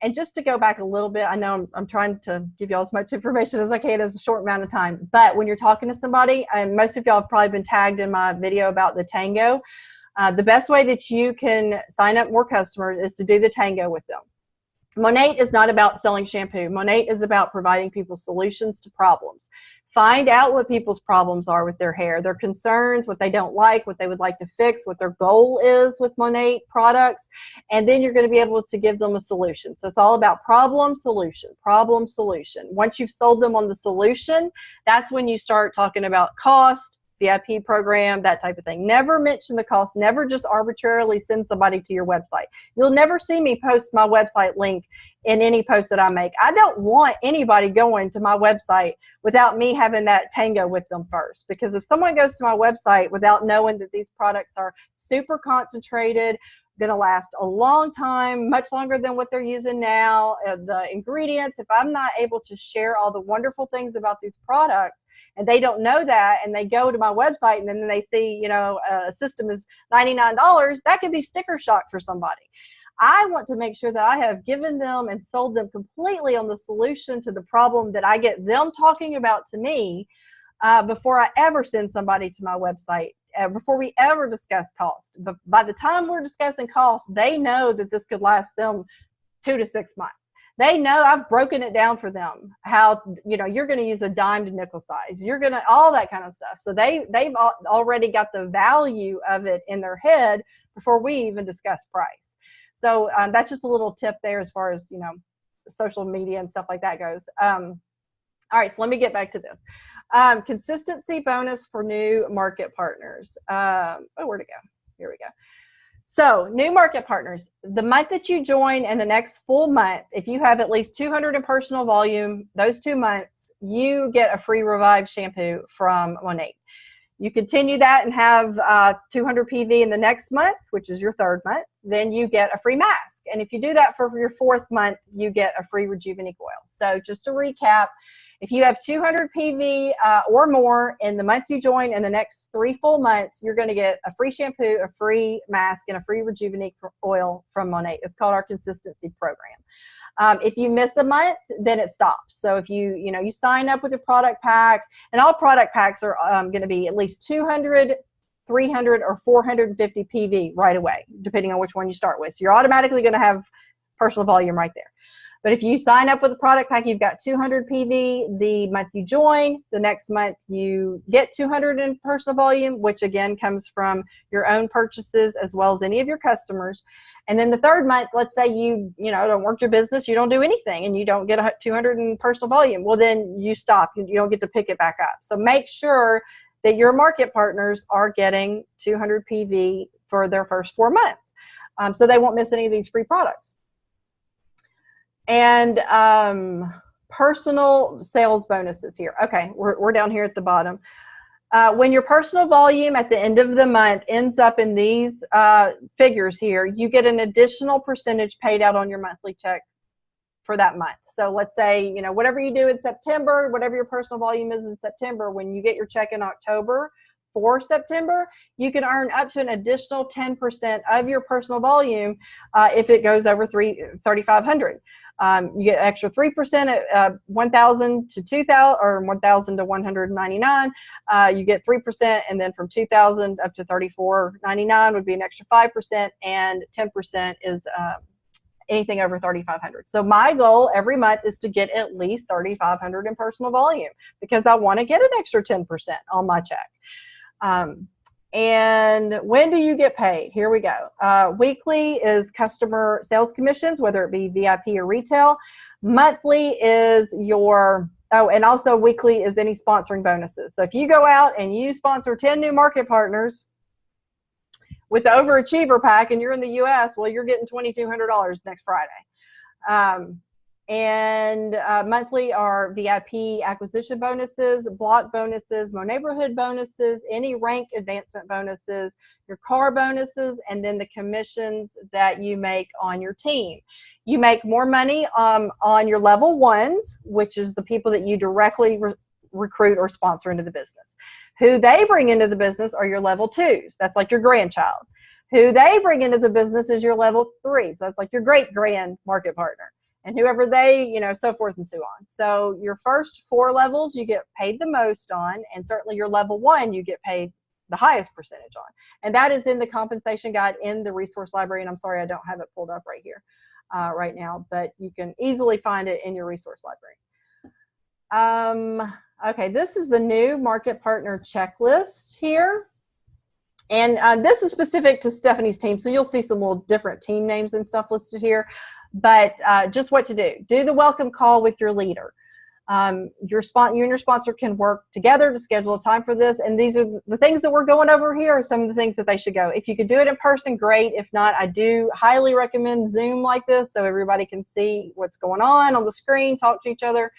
[SPEAKER 1] And just to go back a little bit, I know I'm trying to give y'all as much information as I can in a short amount of time, but when you're talking to somebody, and most of y'all have probably been tagged in my video about the tango, the best way that you can sign up more customers is to do the tango with them. Monat is not about selling shampoo. Monat is about providing people solutions to problems. Find out what people's problems are with their hair, their concerns, what they don't like, what they would like to fix, what their goal is with Monat products, and then you're going to be able to give them a solution. So it's all about problem, solution, problem, solution. Once you've sold them on the solution, that's when you start talking about cost, VIP program, that type of thing. Never mention the cost. Never just arbitrarily send somebody to your website. You'll never see me post my website link in any post that I make. I don't want anybody going to my website without me having that tango with them first. Because if someone goes to my website without knowing that these products are super concentrated, going to last a long time, much longer than what they're using now, the ingredients, if I'm not able to share all the wonderful things about these products, and they don't know that, and they go to my website and then they see, you know, a system is $99, that could be sticker shock for somebody. I want to make sure that I have given them and sold them completely on the solution to the problem that I get them talking about to me before I ever send somebody to my website, before we ever discuss cost. But by the time we're discussing cost, they know that this could last them 2 to 6 months. They know I've broken it down for them, how, you know, you're going to use a dime to nickel size. You're going to, all that kind of stuff. So they've already got the value of it in their head before we even discuss price. So that's just a little tip there as far as, you know, social media and stuff like that goes. All right, so let me get back to this. Consistency bonus for new market partners. Oh, where'd it go? Here we go. So new market partners, the month that you join and the next full month, if you have at least 200 in personal volume, those 2 months, you get a free Revive shampoo from Monat. You continue that and have 200 PV in the next month, which is your 3rd month, then you get a free mask. And if you do that for your 4th month, you get a free Rejuvenate oil. So just to recap, if you have 200 PV or more in the month you join and the next 3 full months, you're going to get a free shampoo, a free mask, and a free Rejuvenate oil from Monat. It's called our consistency program. If you miss a month, then it stops. So if you sign up with a product pack, and all product packs are going to be at least 200, 300, or 450 PV right away, depending on which one you start with. So you're automatically going to have personal volume right there. But if you sign up with a product pack, you've got 200 PV. The month you join, the next month you get 200 in personal volume, which again comes from your own purchases as well as any of your customers. And then the 3rd month, let's say you don't work your business, you don't do anything, and you don't get 200 in personal volume. Well, then you stop. You don't get to pick it back up. So make sure that your market partners are getting 200 PV for their first 4 months, so they won't miss any of these free products. And personal sales bonuses here. Okay, we're down here at the bottom. When your personal volume at the end of the month ends up in these figures here, you get an additional percentage paid out on your monthly check for that month. So let's say, whatever you do in September, whatever your personal volume is in September, when you get your check in October for September, you can earn up to an additional 10% of your personal volume if it goes over $3,500. You get extra 3% at 1,000 to 2,000 or 1,000 to 199. You get 3%, and then from 2,000 up to 3,499 would be an extra 5%, and 10% is anything over 3,500. So my goal every month is to get at least 3,500 in personal volume because I want to get an extra 10% on my check. And when do you get paid? Here we go. Weekly is customer sales commissions, whether it be VIP or retail. Monthly is your, and also weekly is any sponsoring bonuses. So if you go out and you sponsor 10 new market partners with the Overachiever pack and you're in the US, well, you're getting $2,200 next Friday. And monthly are VIP acquisition bonuses, block bonuses, more neighborhood bonuses, any rank advancement bonuses, your car bonuses, and then the commissions that you make on your team. You make more money on your level 1s, which is the people that you directly recruit or sponsor into the business. Who they bring into the business are your level 2s. That's like your grandchild. Who they bring into the business is your level 3. So that's like your great-grand market partner. And whoever they, so forth and so on. So your first 4 levels you get paid the most on, and certainly your level 1 you get paid the highest percentage on. And that is in the compensation guide in the resource library, and I'm sorry I don't have it pulled up right here. right now, but you can easily find it in your resource library. Okay, this is the new market partner checklist here. And this is specific to Stephanie's team, so you'll see some little different team names and stuff listed here. But just what to do. Do the welcome call with your leader. You and your sponsor can work together to schedule a time for this. And these are the things that we're going over here are some of the things that they should go. If you could do it in person, great. If not, I do highly recommend Zoom like this so everybody can see what's going on the screen, talk to each other.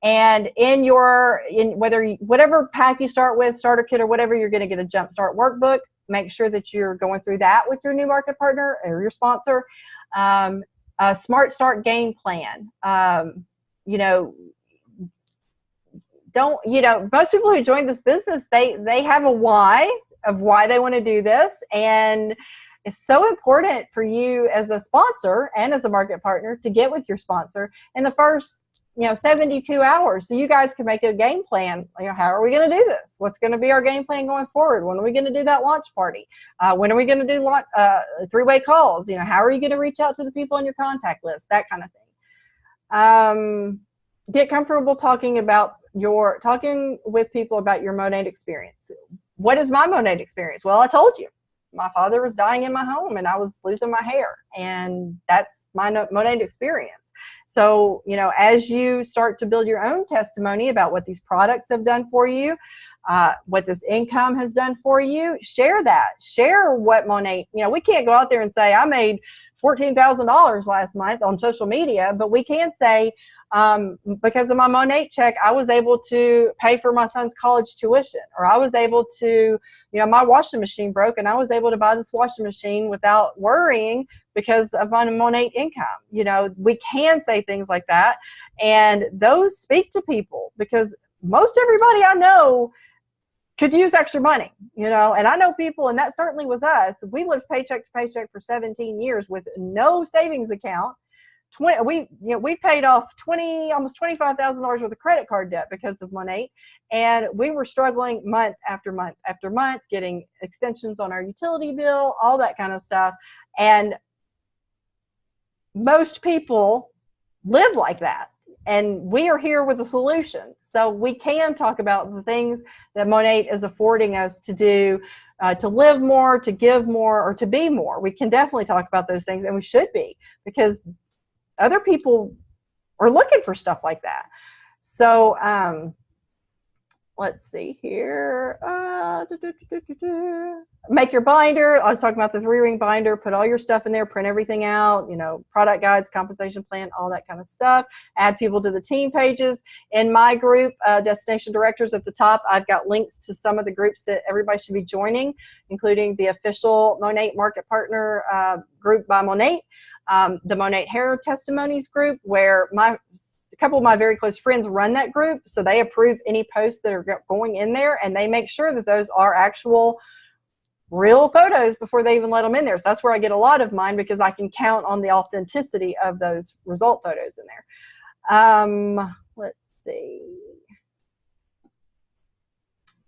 [SPEAKER 1] And whatever pack you start with, starter kit or whatever, you're going to get a jumpstart workbook. Make sure that you're going through that with your new market partner or your sponsor. A smart start game plan. Most people who join this business, they have a why of why they want to do this. And it's so important for you as a sponsor and as a market partner to get with your sponsor in the first 72 hours, so you guys can make a game plan. How are we going to do this? What's going to be our game plan going forward? When are we going to do that launch party? When are we going to do three-way calls? How are you going to reach out to the people on your contact list? That kind of thing. Get comfortable talking with people about your Monat experience. What is my Monat experience? Well, I told you. My father was dying in my home, and I was losing my hair, and that's my Monat experience. So, as you start to build your own testimony about what these products have done for you, what this income has done for you, share that. Share what Monat, we can't go out there and say, I made $14,000 last month on social media, but we can say, because of my Monat check, I was able to pay for my son's college tuition, or I was able to, my washing machine broke and I was able to buy this washing machine without worrying because of my Monat income. We can say things like that, and those speak to people because most everybody I know could use extra money, and I know people, and that certainly was us. We lived paycheck to paycheck for 17 years with no savings account. We paid off almost $25,000 worth of credit card debt because of Monat, and we were struggling month after month after month, getting extensions on our utility bill, all that kind of stuff. And most people live like that, and we are here with a solution. So we can talk about the things that Monat is affording us to do, to live more, to give more, or to be more. We can definitely talk about those things, and we should be, because other people are looking for stuff like that. So let's see here. Make your binder. I was talking about the 3-ring binder. Put all your stuff in there. Print everything out. Product guides, compensation plan, all that kind of stuff. Add people to the team pages. In my group, Destination Directors, at the top, I've got links to some of the groups that everybody should be joining, including the official Monat Market Partner group by Monat. The Monat Hair Testimonies group, where a couple of my very close friends run that group, so they approve any posts that are going in there, and they make sure that those are actual real photos before they even let them in there. So that's where I get a lot of mine, because I can count on the authenticity of those result photos in there. Let's see.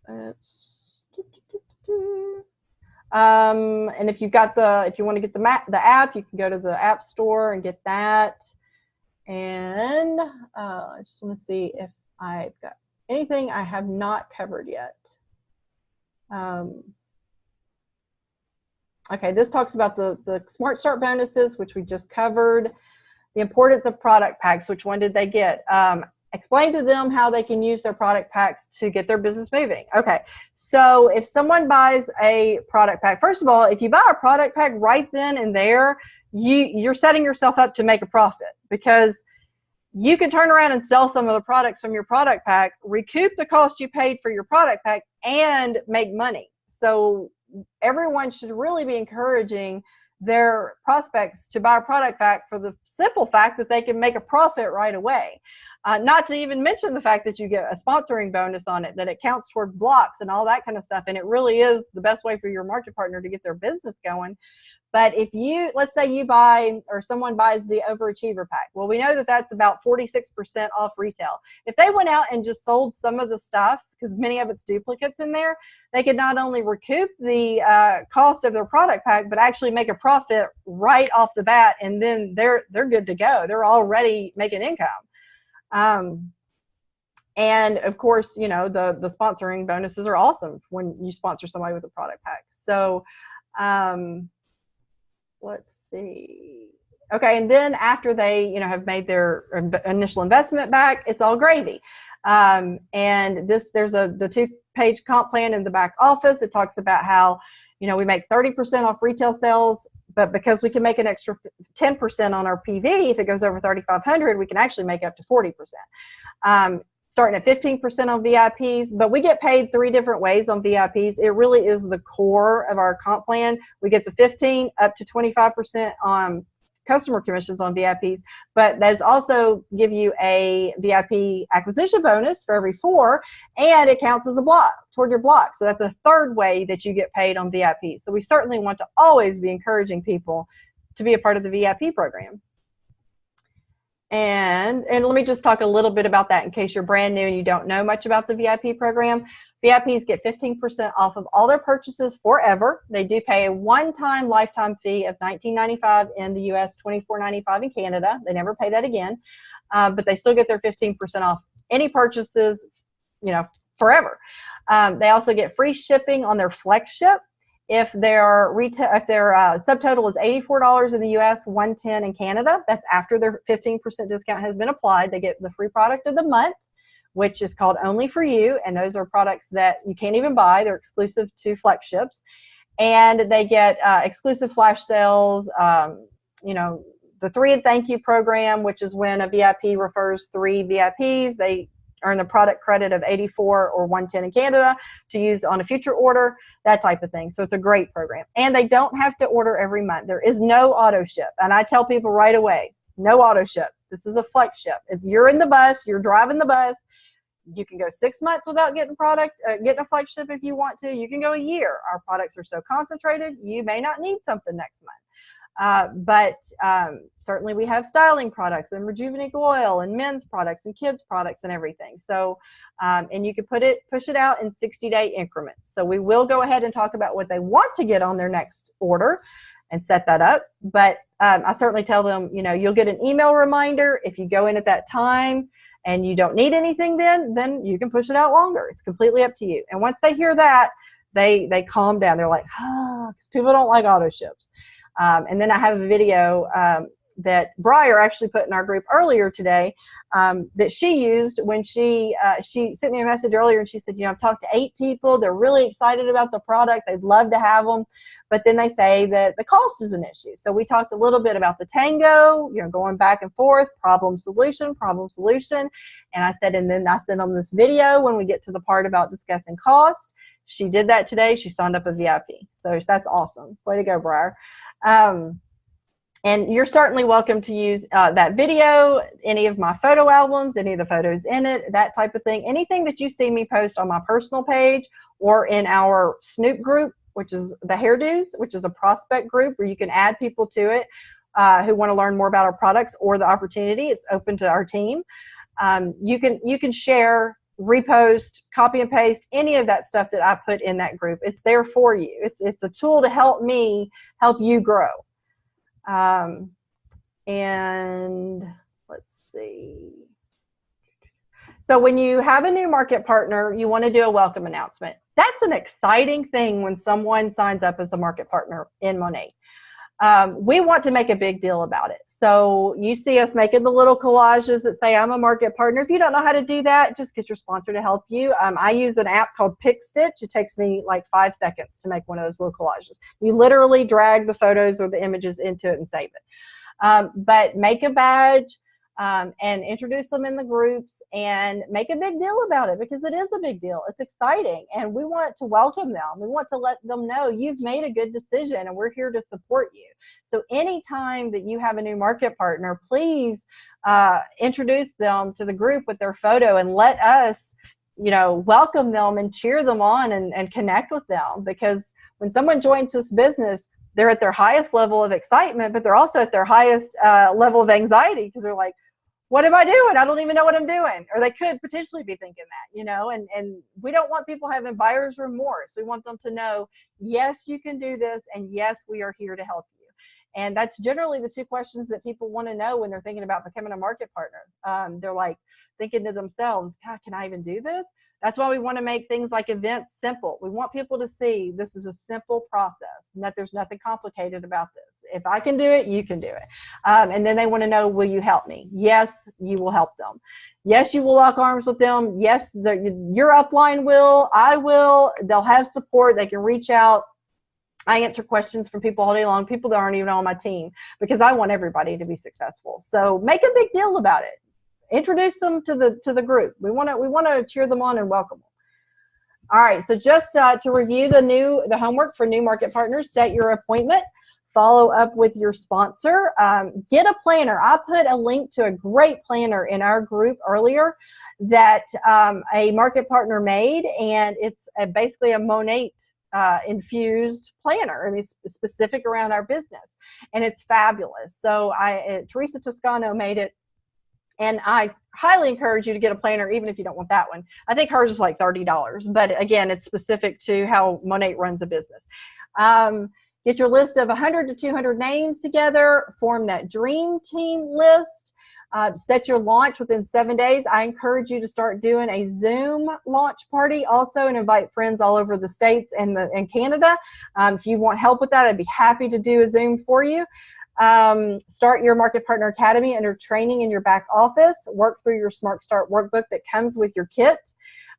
[SPEAKER 1] And if you want to get the app, you can go to the App Store and get that. And I just want to see if I've got anything I have not covered yet. Okay, this talks about the Smart Start bonuses, which we just covered. The importance of product packs, which one did they get? Explain to them how they can use their product packs to get their business moving. Okay, so if someone buys a product pack, first of all, if you buy a product pack right then and there, you're setting yourself up to make a profit, because you can turn around and sell some of the products from your product pack, recoup the cost you paid for your product pack, and make money. So everyone should really be encouraging their prospects to buy a product pack for the simple fact that they can make a profit right away. Not to even mention the fact that you get a sponsoring bonus on it, that it counts toward blocks and all that kind of stuff. And it really is the best way for your market partner to get their business going. But if you, let's say you buy, or someone buys the Overachiever pack, well, we know that that's about 46% off retail. If they went out and just sold some of the stuff, because many of it's duplicates in there, they could not only recoup the cost of their product pack, but actually make a profit right off the bat, and then they're good to go. They're already making income. And of course, you know, the sponsoring bonuses are awesome when you sponsor somebody with a product pack. So let's see. Okay, and then after they, you know, have made their initial investment back, it's all gravy. And there's the 2-page comp plan in the back office. It talks about how, you know, we make 30% off retail sales, but because we can make an extra 10% on our PV, if it goes over 3,500, we can actually make up to 40%. Starting at 15% on VIPs, but we get paid 3 different ways on VIPs. It really is the core of our comp plan. We get the 15 up to 25% on customer commissions on VIPs, but those also give you a VIP acquisition bonus for every 4, and it counts as a block toward your block. So that's a 3rd way that you get paid on VIPs. So we certainly want to always be encouraging people to be a part of the VIP program. And let me just talk a little bit about that in case you're brand new and you don't know much about the VIP program. VIPs get 15% off of all their purchases forever. They do pay a one-time lifetime fee of $19.95 in the US, $24.95 in Canada. They never pay that again, but they still get their 15% off any purchases, you know, forever. They also get free shipping on their Flex Ship. If their subtotal is $84 in the US, $110 in Canada, that's after their 15% discount has been applied. They get the free product of the month, which is called Only For You, and those are products that you can't even buy. They're exclusive to Flex Ships. And they get exclusive flash sales, you know, the 3 and Thank You program, which is when a VIP refers 3 VIPs. They earn the product credit of $84 or $110 in Canada to use on a future order, that type of thing. So it's a great program. And they don't have to order every month. There is no auto ship. And I tell people right away, no auto ship. This is a Flex Ship. If you're in the bus, you're driving the bus, you can go 6 months without getting getting a Flex Ship if you want to. You can go a year. Our products are so concentrated, you may not need something next month. But certainly we have styling products and rejuvenating oil and men's products and kids products and everything. So, and you can push it out in 60-day increments. So we will go ahead and talk about what they want to get on their next order and set that up. But I certainly tell them, you know, you'll get an email reminder if you go in at that time and you don't need anything then you can push it out longer. It's completely up to you. And once they hear that, they calm down. They're like, because people don't like auto ships. And then I have a video that Briar actually put in our group earlier today that she used when she sent me a message earlier, and she said, you know, I've talked to 8 people. They're really excited about the product. They'd love to have them. But then they say that the cost is an issue. So we talked a little bit about the tango, you know, going back and forth, problem, solution. And I said, and then I sent them this video when we get to the part about discussing cost. She did that today. She signed up a VIP. So that's awesome. Way to go, Briar. And you're certainly welcome to use that video, any of my photo albums, any of the photos in it, that type of thing. Anything that you see me post on my personal page or in our Snoop group, which is the hairdos, which is a prospect group where you can add people to it who want to learn more about our products or the opportunity. It's open to our team. You can share, repost, copy and paste any of that stuff that I put in that group. It's there for you. It's a tool to help me help you grow. And let's see. So when you have a new market partner, you want to do a welcome announcement. That's an exciting thing when someone signs up as a market partner in Monat. We want to make a big deal about it. So you see us making the little collages that say I'm a market partner. If you don't know how to do that, just get your sponsor to help you. I use an app called PicStitch. It takes me like 5 seconds to make one of those little collages. You literally drag the photos or the images into it and save it. But make a badge and introduce them in the groups and make a big deal about it, because it is a big deal. It's exciting, and we want to welcome them. We want to let them know you've made a good decision and we're here to support you. So anytime that you have a new market partner, please introduce them to the group with their photo and let us, you know, welcome them and cheer them on and connect with them, because when someone joins this business, they're at their highest level of excitement, but they're also at their highest level of anxiety because they're like, what am I doing? I don't even know what I'm doing. Or they could potentially be thinking that, you know, and we don't want people having buyer's remorse. We want them to know, yes, you can do this. And yes, we are here to help you. And that's generally the two questions that people want to know when they're thinking about becoming a market partner. They're like thinking to themselves, God, can I even do this? That's why we want to make things like events simple. We want people to see this is a simple process and that there's nothing complicated about this. If I can do it, you can do it. And then they want to know, will you help me? Yes, you will help them. Yes, you will lock arms with them. Yes, your upline will. I will. They'll have support. They can reach out. I answer questions from people all day long, people that aren't even on my team, because I want everybody to be successful. So make a big deal about it. Introduce them to the group. We want to cheer them on and welcome them. All right. So just to review the homework for new market partners, set your appointment, follow up with your sponsor, get a planner. I put a link to a great planner in our group earlier that a market partner made, and it's basically a Monat infused planner. I mean, it's specific around our business, and it's fabulous. So Teresa Toscano made it. And I highly encourage you to get a planner, even if you don't want that one. I think hers is like $30. But again, it's specific to how Monat runs a business. Get your list of 100 to 200 names together. Form that dream team list. Set your launch within 7 days. I encourage you to start doing a Zoom launch party also, and invite friends all over the States and Canada. If you want help with that, I'd be happy to do a Zoom for you. Start your Market Partner Academy under training in your back office. Work through your Smart Start workbook that comes with your kit.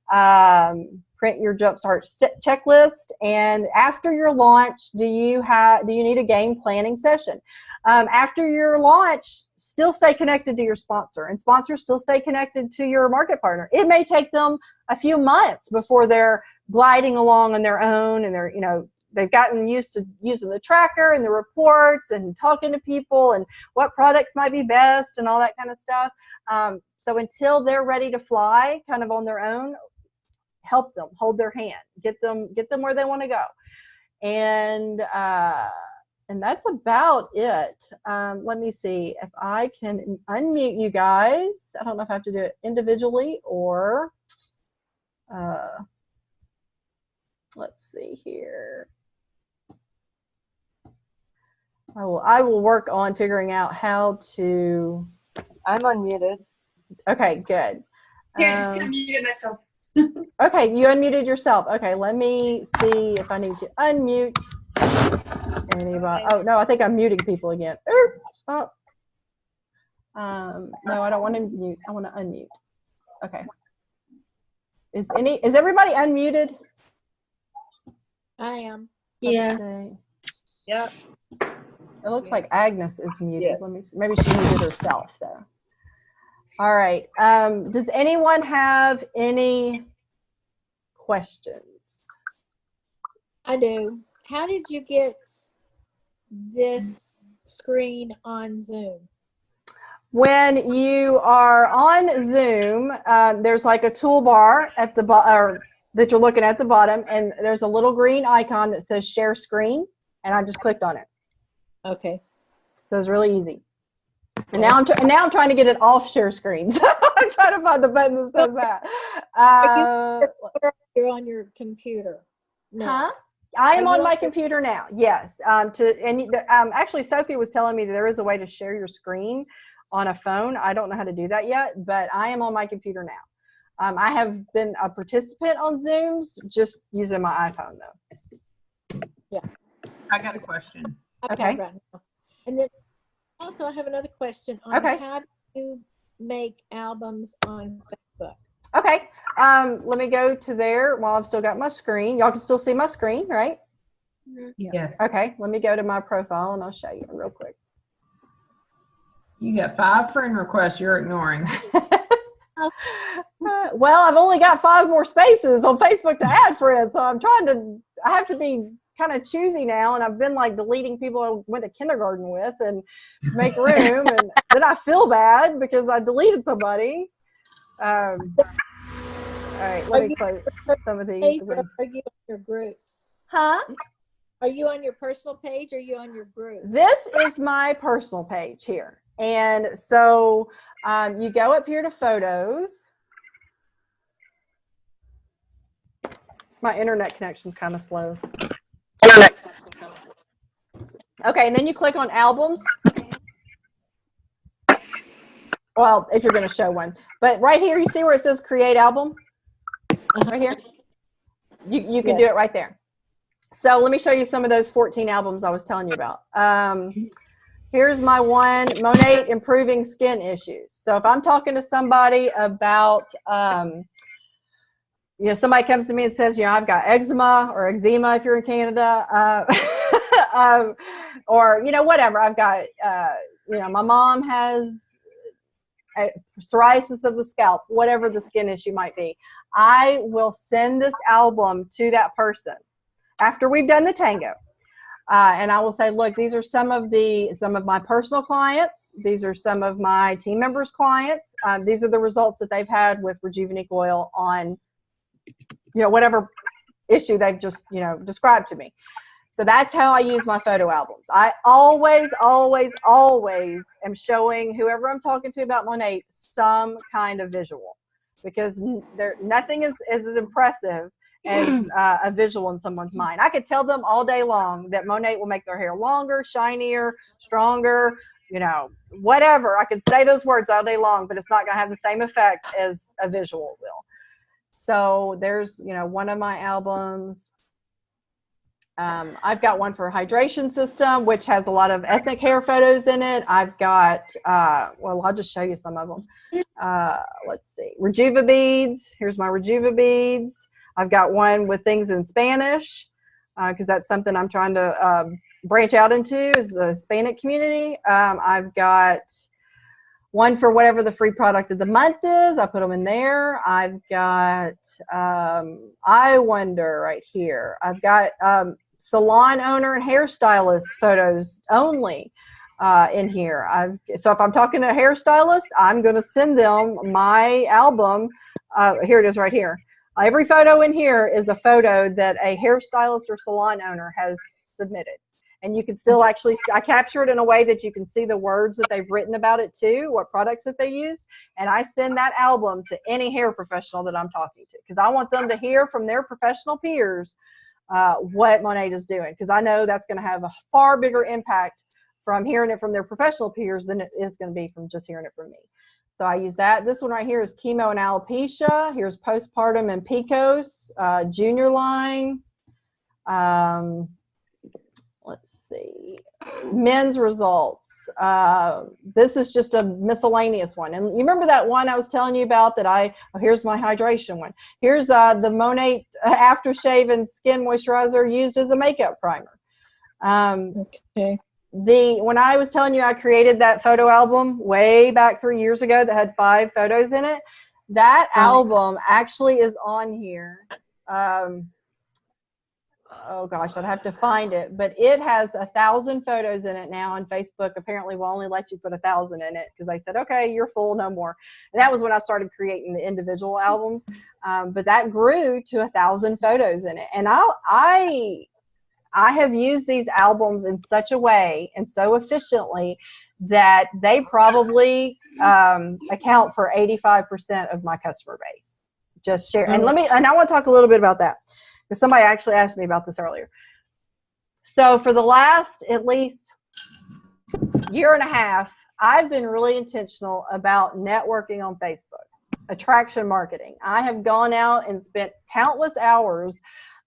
[SPEAKER 1] Print your Jumpstart checklist. And after your launch, do you need a game planning session? After your launch, still stay connected to your sponsor, and sponsors still stay connected to your market partner. It may take them a few months before they're gliding along on their own, and they've gotten used to using the tracker and the reports and talking to people and what products might be best and all that kind of stuff. So until they're ready to fly kind of on their own, help them, hold their hand, get them where they want to go. And that's about it. Let me see if I can unmute you guys. I don't know if I have to do it individually or let's see here. I will work on figuring out how to.
[SPEAKER 4] I'm unmuted.
[SPEAKER 1] Okay, good.
[SPEAKER 5] Here, just unmuted myself.
[SPEAKER 1] Okay, you unmuted yourself. Okay, let me see if I need to unmute anybody. Oh, no, I think I'm muting people again. Stop. No, I don't want to mute. I want to unmute. Okay. Is everybody unmuted?
[SPEAKER 3] I am.
[SPEAKER 4] Yeah.
[SPEAKER 3] Yep.
[SPEAKER 1] It looks like Agnes is muted.
[SPEAKER 4] Yes.
[SPEAKER 1] Let me see. Maybe she muted herself though. All right. Does anyone have any questions?
[SPEAKER 6] I do. How did you get this screen on Zoom?
[SPEAKER 1] When you are on Zoom, there's like a toolbar at the bottom that you're looking at the bottom, and there's a little green icon that says share screen, and I just clicked on it.
[SPEAKER 6] Okay.
[SPEAKER 1] So it's really easy. And now I'm trying to get it off share screen. So I'm trying to find the button that says that.
[SPEAKER 6] You're on your computer. No.
[SPEAKER 1] Huh? I am on my computer now. Yes. Actually, Sophie was telling me that there is a way to share your screen on a phone. I don't know how to do that yet, but I am on my computer now. I have been a participant on Zooms, just using my iPhone though.
[SPEAKER 6] Yeah.
[SPEAKER 7] I got a question.
[SPEAKER 1] Okay.
[SPEAKER 6] Right now. And then also I have another question on how do you make albums on Facebook?
[SPEAKER 1] Okay. Let me go to there while I've still got my screen. Y'all can still see my screen, right?
[SPEAKER 7] Yes.
[SPEAKER 1] Okay. Let me go to my profile and I'll show you real quick.
[SPEAKER 7] You got 5 friend requests you're ignoring.
[SPEAKER 1] Well, I've only got 5 more spaces on Facebook to add friends, so I have to be kind of choosy now, and I've been like deleting people I went to kindergarten with and make room, and then I feel bad because I deleted somebody. All right, let me close some of these.
[SPEAKER 6] Are you on your groups?
[SPEAKER 1] Huh?
[SPEAKER 6] Are you on your personal page or are you on your group?
[SPEAKER 1] This is my personal page here. And so you go up here to photos. My internet connection's kind of slow. Okay, and then you click on albums. Well, if you're going to show one. But right here, you see where it says create album? Right here? You can do it right there. So let me show you some of those 14 albums I was telling you about. Here's my one, Monat Improving Skin Issues. So if I'm talking to somebody about, you know, somebody comes to me and says, you know, I've got eczema or eczema if you're in Canada, or, you know, whatever. I've got, you know, my mom has psoriasis of the scalp, whatever the skin issue might be. I will send this album to that person after we've done the tango. And I will say, look, these are some of my personal clients. These are some of my team members' clients. These are the results that they've had with Rejuvenique oil on, you know, whatever issue they've just, you know, described to me. So that's how I use my photo albums. I always, always, always am showing whoever I'm talking to about Monat some kind of visual, because nothing is as impressive as a visual in someone's mind. I could tell them all day long that Monat will make their hair longer, shinier, stronger, you know, whatever. I could say those words all day long, but it's not going to have the same effect as a visual will. So there's, you know, one of my albums. I've got one for hydration system, which has a lot of ethnic hair photos in it. I've got, well, I'll just show you some of them. Let's see, Rejuva beads. Here's my Rejuva beads. I've got one with things in Spanish, because that's something I'm trying to branch out into, is the Hispanic community. I've got one for whatever the free product of the month is. I put them in there. I've got I Wonder right here. I've got salon owner and hairstylist photos only in here. So if I'm talking to a hairstylist, I'm going to send them my album. Here it is right here. Every photo in here is a photo that a hairstylist or salon owner has submitted. And you can still actually, I capture it in a way that you can see the words that they've written about it too, what products that they use. And I send that album to any hair professional that I'm talking to, because I want them to hear from their professional peers what Monat is doing, because I know that's going to have a far bigger impact from hearing it from their professional peers than it is going to be from just hearing it from me. So I use that. This one right here is chemo and alopecia. Here's postpartum and PCOS, junior line. Let's see, men's results. This is just a miscellaneous one. And you remember that one I was telling you about that here's my hydration one. Here's the Monat aftershave and skin moisturizer used as a makeup primer.
[SPEAKER 6] Okay.
[SPEAKER 1] When I was telling you I created that photo album way back 3 years ago that had 5 photos in it, that album actually is on here. Oh gosh, I'd have to find it, but it has 1,000 photos in it now, and Facebook apparently will only let you put 1,000 in it because they said, okay, you're full, no more. And that was when I started creating the individual albums, but that grew to 1,000 photos in it. And I have used these albums in such a way and so efficiently that they probably account for 85% of my customer base. Just share. And I want to talk a little bit about that, because somebody actually asked me about this earlier. So for the last at least year and a half, I've been really intentional about networking on Facebook, attraction marketing. I have gone out and spent countless hours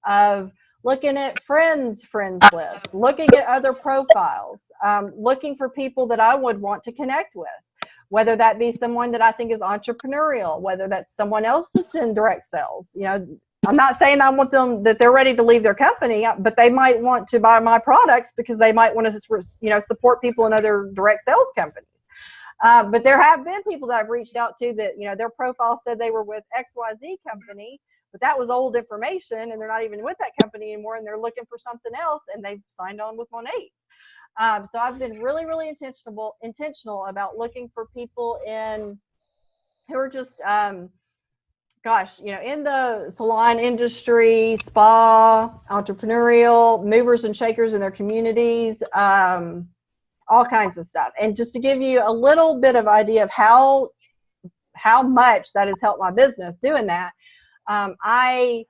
[SPEAKER 1] of looking at friends lists, looking at other profiles, looking for people that I would want to connect with, whether that be someone that I think is entrepreneurial, whether that's someone else that's in direct sales. You know, I'm not saying I want them that they're ready to leave their company, but they might want to buy my products because they might want to, you know, support people in other direct sales companies. But there have been people that I've reached out to that, you know, their profile said they were with XYZ company, but that was old information and they're not even with that company anymore, and they're looking for something else, and they've signed on with Monat. So I've been really, really intentional about looking for people who are just gosh, in the salon industry, spa, entrepreneurial, movers and shakers in their communities, all kinds of stuff. And just to give you a little bit of idea of how much that has helped my business doing that, I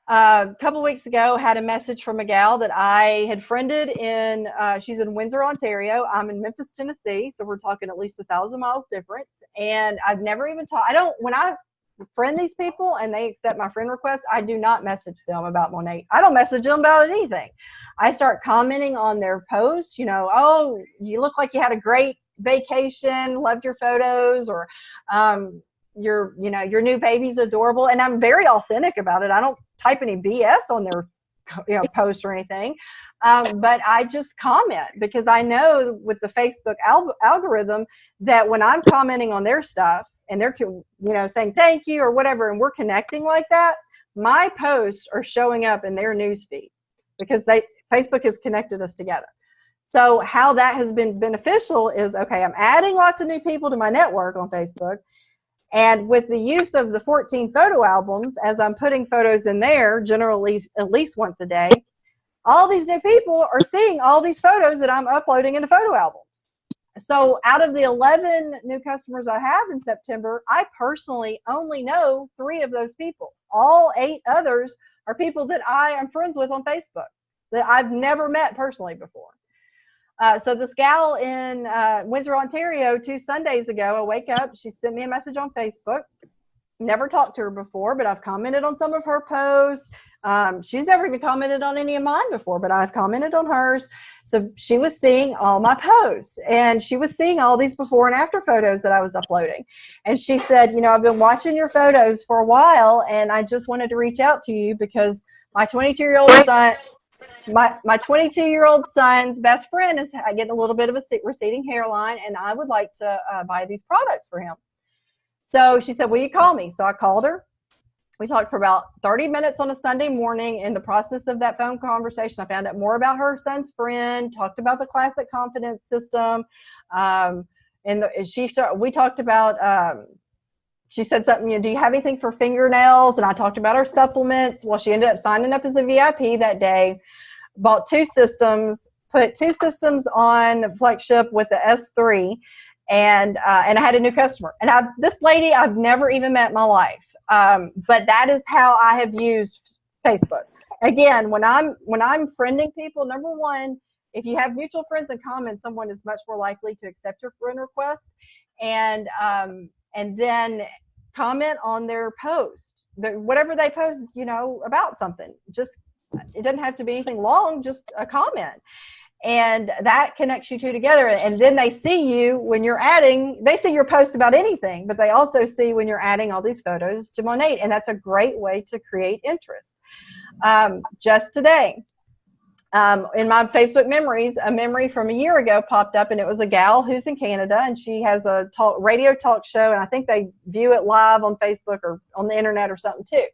[SPEAKER 1] a couple weeks ago had a message from a gal that I had friended in, she's in Windsor, Ontario. I'm in Memphis, Tennessee. So we're talking at least 1,000 miles difference. And I've never even when I friend these people and they accept my friend request, I do not message them about Monat. I don't message them about anything. I start commenting on their posts, oh, you look like you had a great vacation, loved your photos, or your new baby's adorable. And I'm very authentic about it. I don't type any BS on their post or anything, but I just comment because I know with the Facebook algorithm that when I'm commenting on their stuff and they're saying thank you or whatever, and we're connecting like that, my posts are showing up in their news feed because Facebook has connected us together. So how that has been beneficial is, okay, I'm adding lots of new people to my network on Facebook. And with the use of the 14 photo albums, as I'm putting photos in there, generally at least once a day, all these new people are seeing all these photos that I'm uploading into photo albums. So out of the 11 new customers I have in September, I personally only know 3 of those people. All 8 others are people that I am friends with on Facebook that I've never met personally before. So this gal in Windsor, Ontario, 2 Sundays ago, I wake up, she sent me a message on Facebook. Never talked to her before, but I've commented on some of her posts. She's never even commented on any of mine before, but I've commented on hers. So she was seeing all my posts, and she was seeing all these before and after photos that I was uploading. And she said, I've been watching your photos for a while, and I just wanted to reach out to you because my 22-year-old son... My 22-year-old son's best friend is getting a little bit of a receding hairline, and I would like to buy these products for him. So she said, will you call me? So I called her. We talked for about 30 minutes on a Sunday morning. In the process of that phone conversation, I found out more about her son's friend, talked about the Classic Confidence System. We talked about, she said something, do you have anything for fingernails? And I talked about our supplements. Well, she ended up signing up as a VIP that day. Bought 2 systems, put 2 systems on Flexship with the S3, and I had a new customer. And this lady I've never even met in my life, but that is how I have used Facebook. Again, when I'm friending people, number one, if you have mutual friends in common, someone is much more likely to accept your friend request, and then comment on their post, whatever they post, about something. Just it doesn't have to be anything long, just a comment. And that connects you 2 together. And then they see you when you're they see your post about anything, but they also see when you're adding all these photos to Monat. And that's a great way to create interest. Just today, in my Facebook memories, a memory from a year ago popped up, and it was a gal who's in Canada, and she has a radio talk show, and I think they view it live on Facebook or on the internet or something too.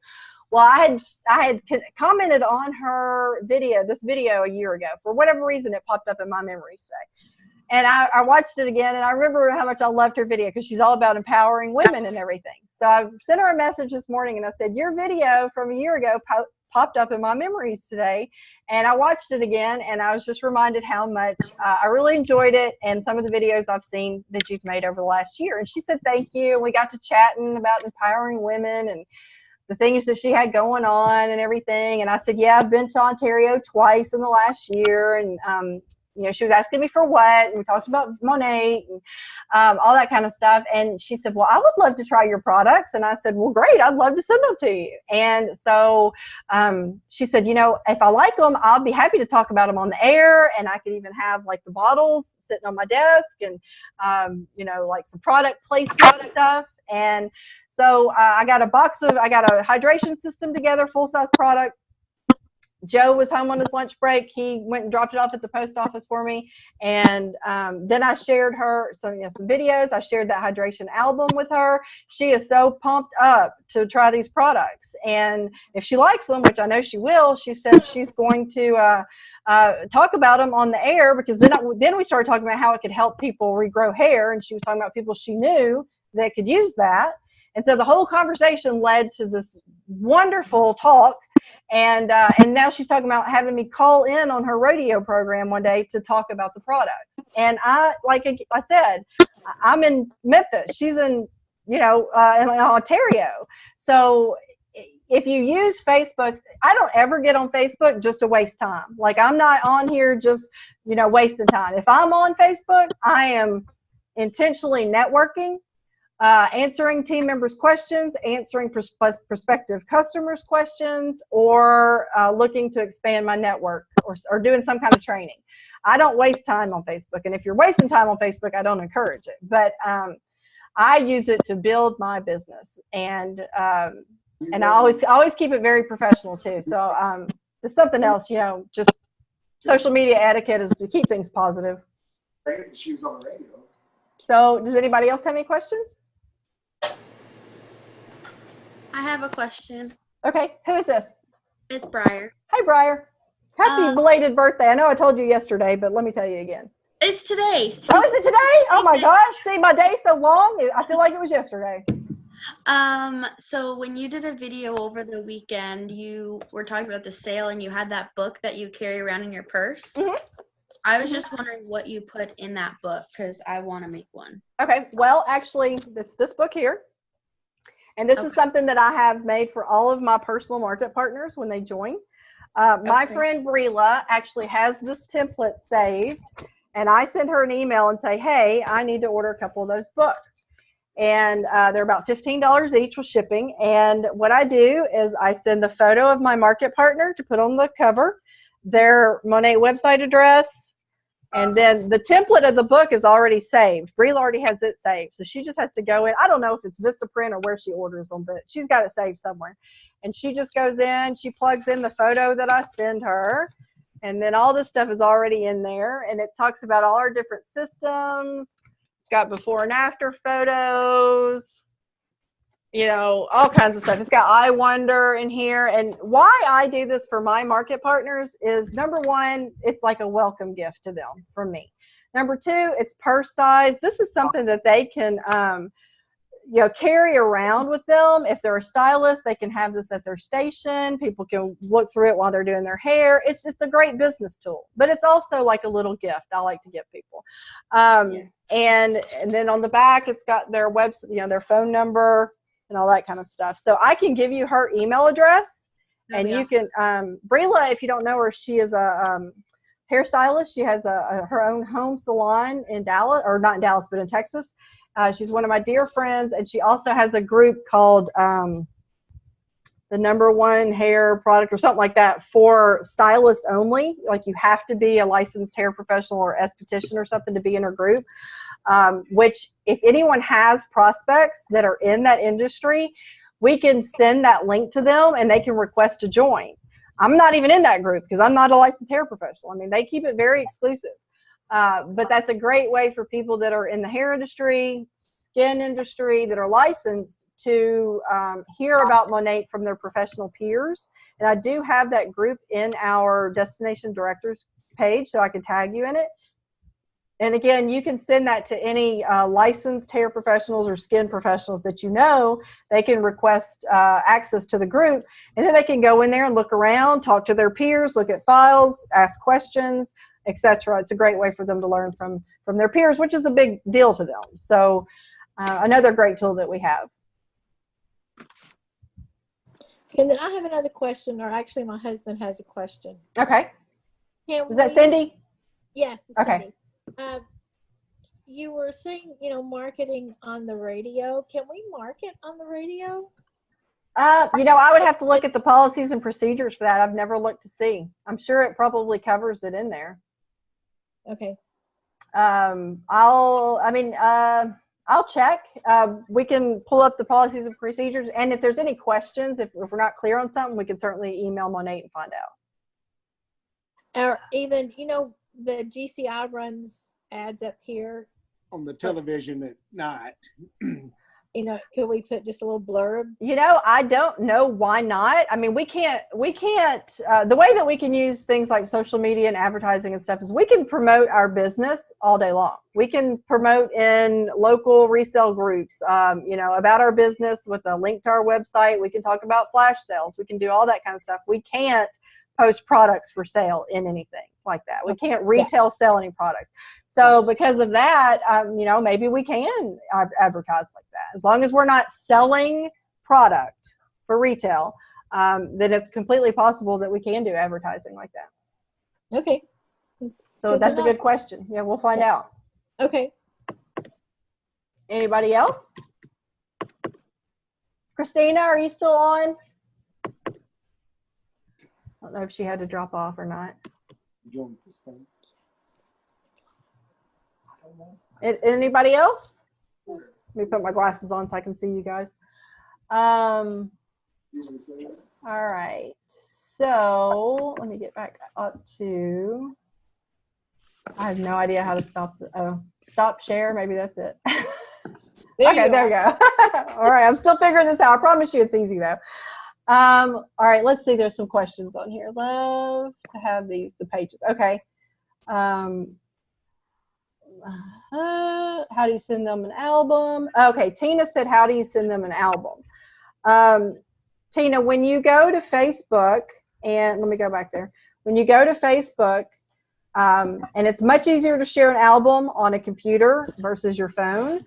[SPEAKER 1] Well, I had commented on her this video a year ago. For whatever reason, it popped up in my memories today. And I watched it again, and I remember how much I loved her video because she's all about empowering women and everything. So I sent her a message this morning, and I said, your video from a year ago popped up in my memories today. And I watched it again, and I was just reminded how much I really enjoyed it and some of the videos I've seen that you've made over the last year. And she said, thank you. And we got to chatting about empowering women and the things that she had going on and everything. And I said, yeah, I've been to Ontario twice in the last year. And, she was asking me for what, and we talked about Monat and all that kind of stuff. And she said, well, I would love to try your products. And I said, well, great, I'd love to send them to you. And so she said, if I like them, I'll be happy to talk about them on the air. And I could even have like the bottles sitting on my desk and, like some product placement stuff. And so I got a hydration system together, full-size product. Joe was home on his lunch break. He went and dropped it off at the post office for me. And then I shared her some videos. I shared that hydration album with her. She is so pumped up to try these products. And if she likes them, which I know she will, she said she's going to talk about them on the air, because then we started talking about how it could help people regrow hair. And she was talking about people she knew that could use that. And so the whole conversation led to this wonderful talk. And now she's talking about having me call in on her radio program one day to talk about the products. And like I said, I'm in Memphis. She's in, in Ontario. So if you use Facebook, I don't ever get on Facebook just to waste time. Like, I'm not on here just, wasting time. If I'm on Facebook, I am intentionally networking, answering team members' questions, answering prospective customers' questions, or looking to expand my network or doing some kind of training. I don't waste time on Facebook. And if you're wasting time on Facebook, I don't encourage it. But I use it to build my business. And I always keep it very professional too. So there's something else, just social media etiquette is to keep things positive.
[SPEAKER 2] She was on the radio.
[SPEAKER 1] So does anybody else have any questions?
[SPEAKER 8] I have a question.
[SPEAKER 1] Okay, who is this?
[SPEAKER 8] It's Briar.
[SPEAKER 1] Hi, Briar. Happy belated birthday. I know I told you yesterday, but let me tell you again.
[SPEAKER 8] It's today.
[SPEAKER 1] Oh, is it today? Oh my gosh. See, my day's so long. I feel like it was yesterday.
[SPEAKER 8] So when you did a video over the weekend, you were talking about the sale and you had that book that you carry around in your purse. Mm-hmm. I was just wondering what you put in that book because I want to make one.
[SPEAKER 1] Okay. Well, actually, it's this book here. And this is something that I have made for all of my personal market partners when they join. My friend Brila actually has this template saved, and I send her an email and say, hey, I need to order a couple of those books. And they're about $15 each with shipping. And what I do is I send the photo of my market partner to put on the cover, their Monat website address, and then the template of the book is already saved. Brila already has it saved. So she just has to go in. I don't know if it's Vistaprint or where she orders them, but she's got it saved somewhere. And she just goes in, she plugs in the photo that I send her, and then all this stuff is already in there. And it talks about all our different systems. It's got before and after photos, all kinds of stuff. It's got I Wonder in here. And why I do this for my market partners is, number one, it's like a welcome gift to them from me. Number two, it's purse size. This is something that they can, carry around with them. If they're a stylist, they can have this at their station. People can look through it while they're doing their hair. It's a great business tool, but it's also like a little gift I like to give people. And then on the back, it's got their website, their phone number and all that kind of stuff. So I can give you her email address, and you can, Brila, if you don't know her, she is a hairstylist. She has her own home salon in Dallas, or not in Dallas, but in Texas. She's one of my dear friends, and she also has a group called the number one hair product or something like that for stylists only. Like, you have to be a licensed hair professional or esthetician or something to be in her group, which if anyone has prospects that are in that industry, we can send that link to them and they can request to join. I'm not even in that group because I'm not a licensed hair professional. I mean, they keep it very exclusive. But that's a great way for people that are in the hair industry, skin industry, that are licensed to hear about Monat from their professional peers. And I do have that group in our Destination Directors page, so I can tag you in it. And again, you can send that to any licensed hair professionals or skin professionals that you know. They can request access to the group, and then they can go in there and look around, talk to their peers, look at files, ask questions, etc. It's a great way for them to learn from their peers, which is a big deal to them. So another great tool that we have.
[SPEAKER 6] And then I have another question, or actually my husband has a question.
[SPEAKER 1] Okay. Is that Cindy?
[SPEAKER 6] Yes.
[SPEAKER 1] Okay.
[SPEAKER 6] Cindy. You were saying, marketing on the radio. Can we market on the radio?
[SPEAKER 1] I would have to look at the policies and procedures for that. I've never looked to see. I'm sure it probably covers it in there.
[SPEAKER 6] Okay.
[SPEAKER 1] I'll check. We can pull up the policies and procedures. And if there's any questions, if we're not clear on something, we can certainly email Monat and find out.
[SPEAKER 6] Or even, the GCI runs ads up here
[SPEAKER 9] on the television at night.
[SPEAKER 6] could we put just a little blurb?
[SPEAKER 1] I don't know why not. I mean, we can't, the way that we can use things like social media and advertising and stuff is we can promote our business all day long. We can promote in local resale groups, about our business with a link to our website. We can talk about flash sales. We can do all that kind of stuff. We can't post products for sale in anything like that. We can't retail sell any products. So because of that, maybe we can advertise like that. As long as we're not selling product for retail, then it's completely possible that we can do advertising like that.
[SPEAKER 6] Okay.
[SPEAKER 1] So that's a good question. Yeah, we'll find out.
[SPEAKER 6] Okay.
[SPEAKER 1] Anybody else? Christina, are you still on? I don't know if she had to drop off or not. Anybody else? Let me put my glasses on so I can see you guys. All right. So let me get back up to. I have no idea how to stop. Stop share. Maybe that's it. Okay, there we go. All right, I'm still figuring this out. I promise you, it's easy though. All right, let's see. There's some questions on here. Love to have the pages. Okay. How do you send them an album? Okay, Tina said, how do you send them an album? Tina, when you go to Facebook, and let me go back there. When you go to Facebook, and it's much easier to share an album on a computer versus your phone,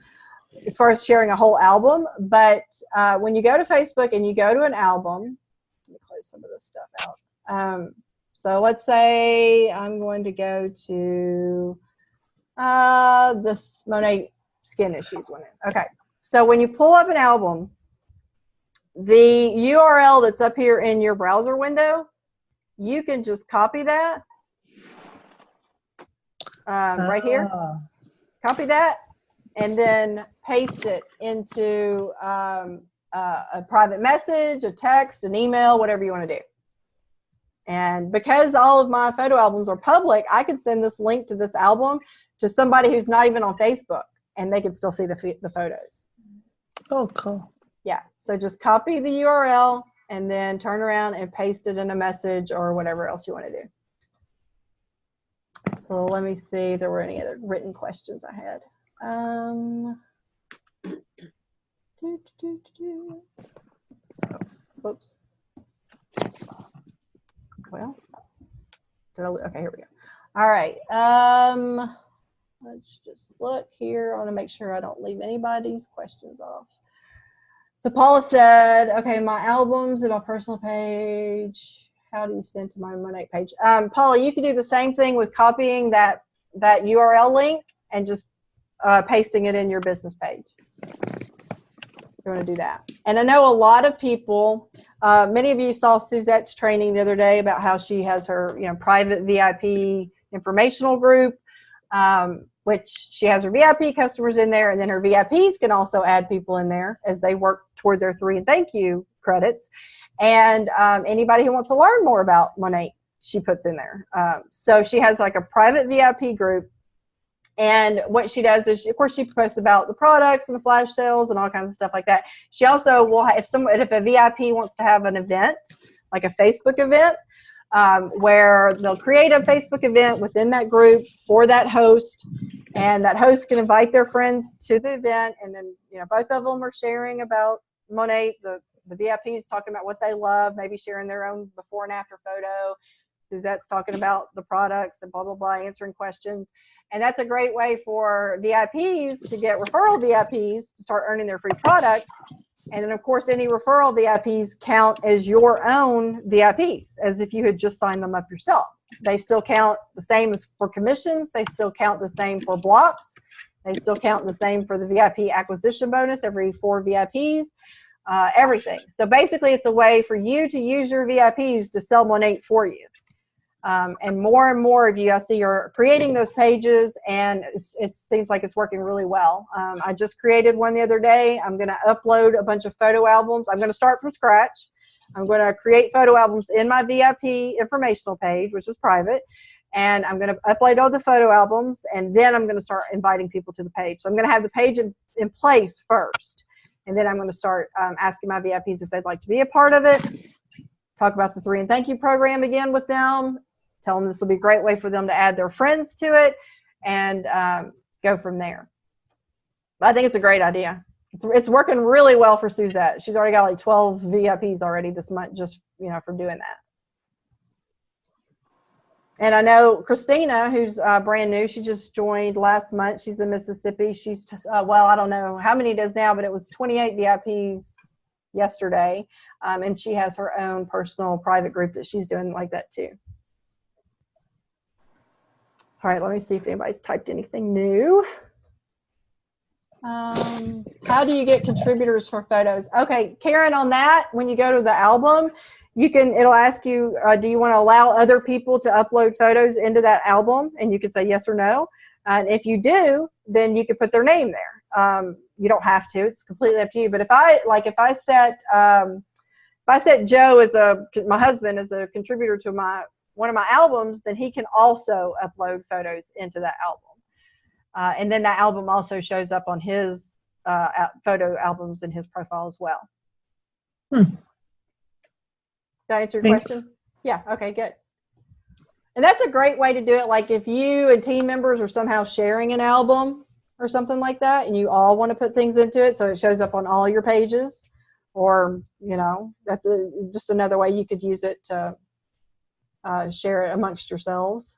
[SPEAKER 1] as far as sharing a whole album. But when you go to Facebook and you go to an album, let me close some of this stuff out. So let's say I'm going to go to this Monat Skin Issues one. Okay, so when you pull up an album, the URL that's up here in your browser window, you can just copy that right here. Copy that and then paste it into a private message, a text, an email, whatever you want to do. And because all of my photo albums are public, I could send this link to this album to somebody who's not even on Facebook, and they could still see the photos.
[SPEAKER 3] Oh, cool.
[SPEAKER 1] Yeah, so just copy the URL and then turn around and paste it in a message or whatever else you want to do. So let me see if there were any other written questions I had. Whoops. Well, okay, here we go. All right. Let's just look here. I want to make sure I don't leave anybody's questions off. So Paula said, okay, my albums and my personal page. How do you send to my Monat page? Paula, you can do the same thing with copying that URL link and just pasting it in your business page. You want to do that. And I know a lot of people, many of you saw Suzette's training the other day about how she has her private VIP informational group, which she has her VIP customers in there, and then her VIPs can also add people in there as they work toward their 3 and thank you credits. And anybody who wants to learn more about Monat, she puts in there. So she has like a private VIP group. And what she does is, of course, she posts about the products and the flash sales and all kinds of stuff like that. She also will, if a VIP wants to have an event, like a Facebook event, where they'll create a Facebook event within that group for that host, and that host can invite their friends to the event, and then both of them are sharing about Monat. The VIPs talking about what they love, maybe sharing their own before and after photo. Suzette's talking about the products and blah, blah, blah, answering questions. And that's a great way for VIPs to get referral VIPs to start earning their free product. And then, of course, any referral VIPs count as your own VIPs, as if you had just signed them up yourself. They still count the same as for commissions. They still count the same for blocks. They still count the same for the VIP acquisition bonus every 4 VIPs, everything. So basically, it's a way for you to use your VIPs to sell Monat for you. And more of you, I see you're creating those pages, and it seems like it's working really well. I just created one the other day. I'm going to upload a bunch of photo albums. I'm going to start from scratch. I'm going to create photo albums in my VIP informational page, which is private, and I'm going to upload all the photo albums, and then I'm going to start inviting people to the page. So I'm going to have the page in place first, And then I'm going to start asking my VIPs if they'd like to be a part of it. Talk about the 3 and Thank You program again with them. Tell them this will be a great way for them to add their friends to it and go from there. I think it's a great idea. It's working really well for Suzette. She's already got like 12 VIPs already this month just, from doing that. And I know Christina, who's brand new, she just joined last month. She's in Mississippi. She's, well, I don't know how many it is now, but it was 28 VIPs yesterday. And she has her own personal private group that she's doing like that too. All right, let me see if anybody's typed anything new. How do you get contributors for photos? Okay, Karen, on that, when you go to the album, it'll ask you, do you want to allow other people to upload photos into that album? And you can say yes or no. And if you do, then you can put their name there. You don't have to, it's completely up to you. But if I set Joe as my husband as a contributor to one of my albums, then he can also upload photos into that album. And then that album also shows up on his photo albums in his profile as well. Did I answer your question? Yeah, okay, good. And that's a great way to do it. Like if you and team members are somehow sharing an album or something like that, and you all want to put things into it so it shows up on all your pages, or, that's just another way you could use it to share it amongst yourselves.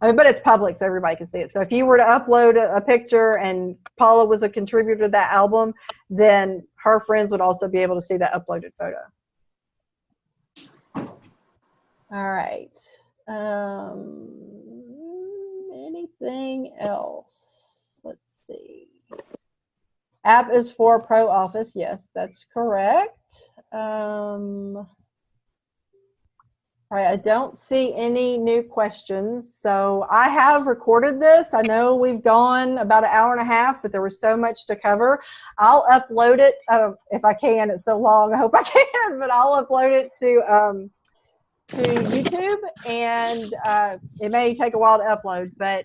[SPEAKER 1] But it's public, so everybody can see it. So if you were to upload a picture and Paula was a contributor to that album, then her friends would also be able to see that uploaded photo. All right. Anything else? Let's see. App is for Pro Office. Yes, that's correct. All right, I don't see any new questions. So I have recorded this. I know we've gone about an hour and a half, but there was so much to cover. I'll upload it if I can. It's so long. I hope I can, but I'll upload it to YouTube, and it may take a while to upload, but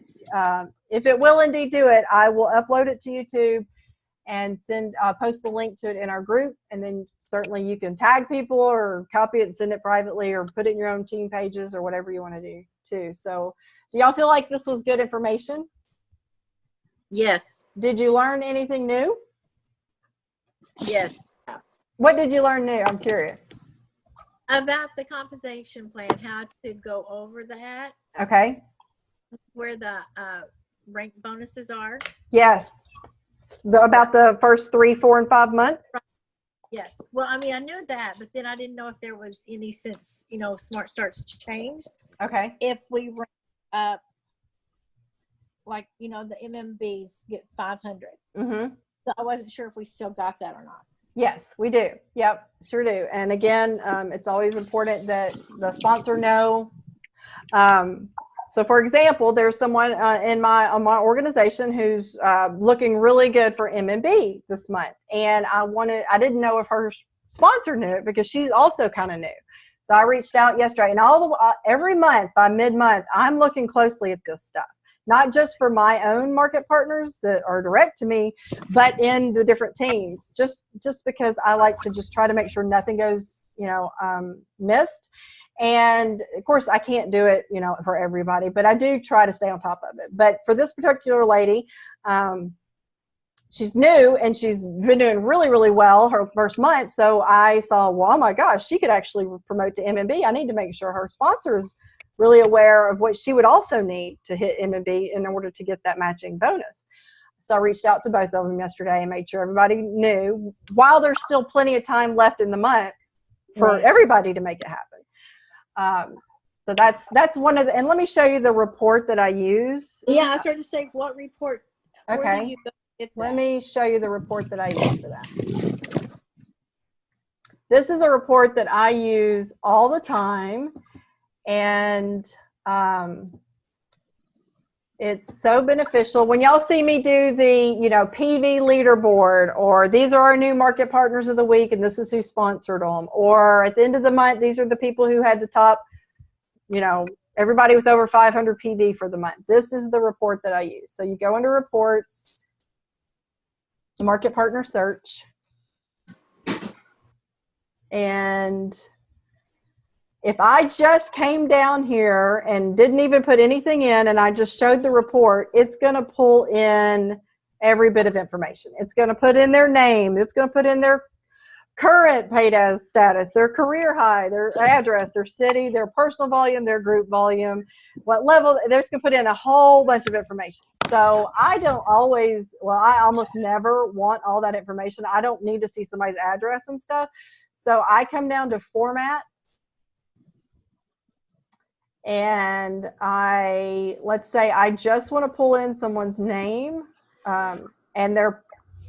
[SPEAKER 1] if it will indeed do it, I will upload it to YouTube and post the link to it in our group, and then certainly you can tag people or copy it and send it privately or put it in your own team pages or whatever you want to do too. So do y'all feel like this was good information?
[SPEAKER 6] Yes.
[SPEAKER 1] Did you learn anything new?
[SPEAKER 6] Yes.
[SPEAKER 1] What did you learn new? I'm curious.
[SPEAKER 6] About the compensation plan, how to go over that.
[SPEAKER 1] Okay.
[SPEAKER 6] Where the rank bonuses are.
[SPEAKER 1] Yes. About the first 3, 4, and 5 months?
[SPEAKER 6] Yes. Well, I mean, I knew that, but then I didn't know if there was any since, Smart Start's changed.
[SPEAKER 1] Okay.
[SPEAKER 6] If we rank up, like, the MMBs get 500.
[SPEAKER 1] Mm-hmm.
[SPEAKER 6] So I wasn't sure if we still got that or not.
[SPEAKER 1] Yes, we do. Yep, sure do. And again, it's always important that the sponsor know. So for example, there's someone in my organization who's looking really good for MMB this month. And I didn't know if her sponsor knew it because she's also kind of new. So I reached out yesterday, and every month by mid-month, I'm looking closely at this stuff. Not just for my own market partners that are direct to me, but in the different teams, just because I like to just try to make sure nothing goes, missed. And of course I can't do it, for everybody, but I do try to stay on top of it. But for this particular lady, she's new and she's been doing really, really well her first month. So I saw, well, oh my gosh, she could actually promote to MMB. I need to make sure her sponsors really aware of what she would also need to hit MMB in order to get that matching bonus. So I reached out to both of them yesterday and made sure everybody knew, while there's still plenty of time left in the month for everybody to make it happen. So that's one of the, and let me show you the report that I use.
[SPEAKER 6] Yeah, I started to say, what report?
[SPEAKER 1] Okay. Let me show you the report that I use for that. This is a report that I use all the time. And it's so beneficial when y'all see me do the PV leaderboard, or these are our new market partners of the week and this is who sponsored them, or at the end of the month these are the people who had the top, everybody with over 500 PV for the month. This is the report that I use. So you go under reports, market partner search, And if I just came down here and didn't even put anything in and I just showed the report, it's going to pull in every bit of information. It's going to put in their name. It's going to put in their current paid as status, their career high, their address, their city, their personal volume, their group volume, what level. They're just going to put in a whole bunch of information. So I don't always, well, I almost never want all that information. I don't need to see somebody's address and stuff. So I come down to format, and let's say I just want to pull in someone's name, and their,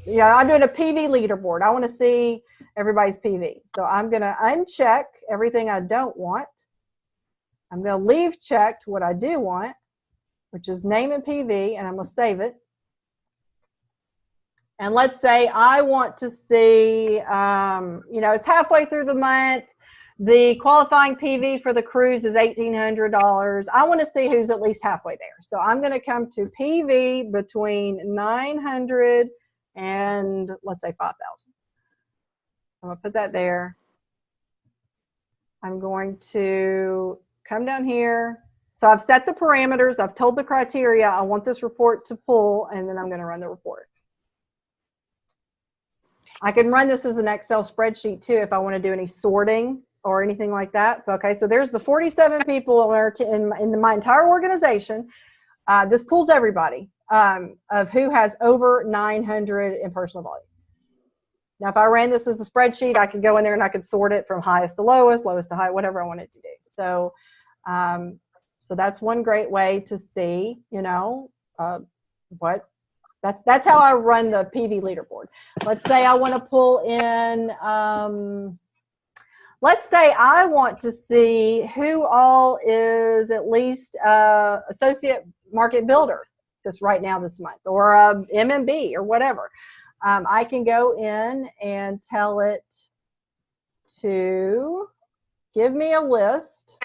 [SPEAKER 1] I'm doing a PV leaderboard. I want to see everybody's PV. So I'm going to uncheck everything I don't want. I'm going to leave checked what I do want, which is name and PV, and I'm going to save it. And let's say I want to see, it's halfway through the month. The qualifying PV for the cruise is $1,800. I want to see who's at least halfway there. So I'm going to come to PV between 900 and let's say 5,000. I'm going to put that there. I'm going to come down here. So I've set the parameters. I've told the criteria I want this report to pull, and then I'm going to run the report. I can run this as an Excel spreadsheet too if I want to do any sorting or anything like that. Okay, so there's the 47 people in my entire organization. This pulls everybody of who has over 900 in personal volume. Now, if I ran this as a spreadsheet, I could go in there and I could sort it from highest to lowest, lowest to high, whatever I wanted to do. So, so that's one great way to see, that's how I run the PV leaderboard. Let's say I want to pull in, let's say I want to see who all is at least associate market builder this month, or MMB or whatever. I can go in and tell it to give me a list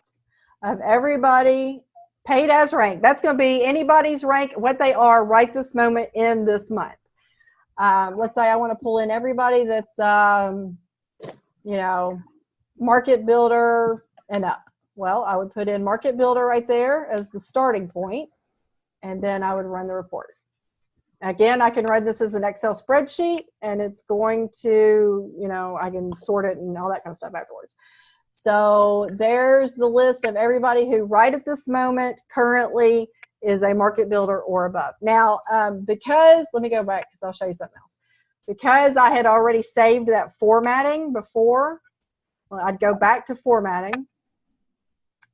[SPEAKER 1] of everybody paid as rank. That's going to be anybody's rank, what they are right this moment in this month. Let's say I want to pull in everybody that's, market builder and up. Well, I would put in market builder right there as the starting point, and then I would run the report. Again, I can run this as an Excel spreadsheet, and it's going to, I can sort it and all that kind of stuff afterwards. So there's the list of everybody who right at this moment currently is a market builder or above. Now, because, let me go back because I'll show you something else. Because I had already saved that formatting before, well, I'd go back to formatting,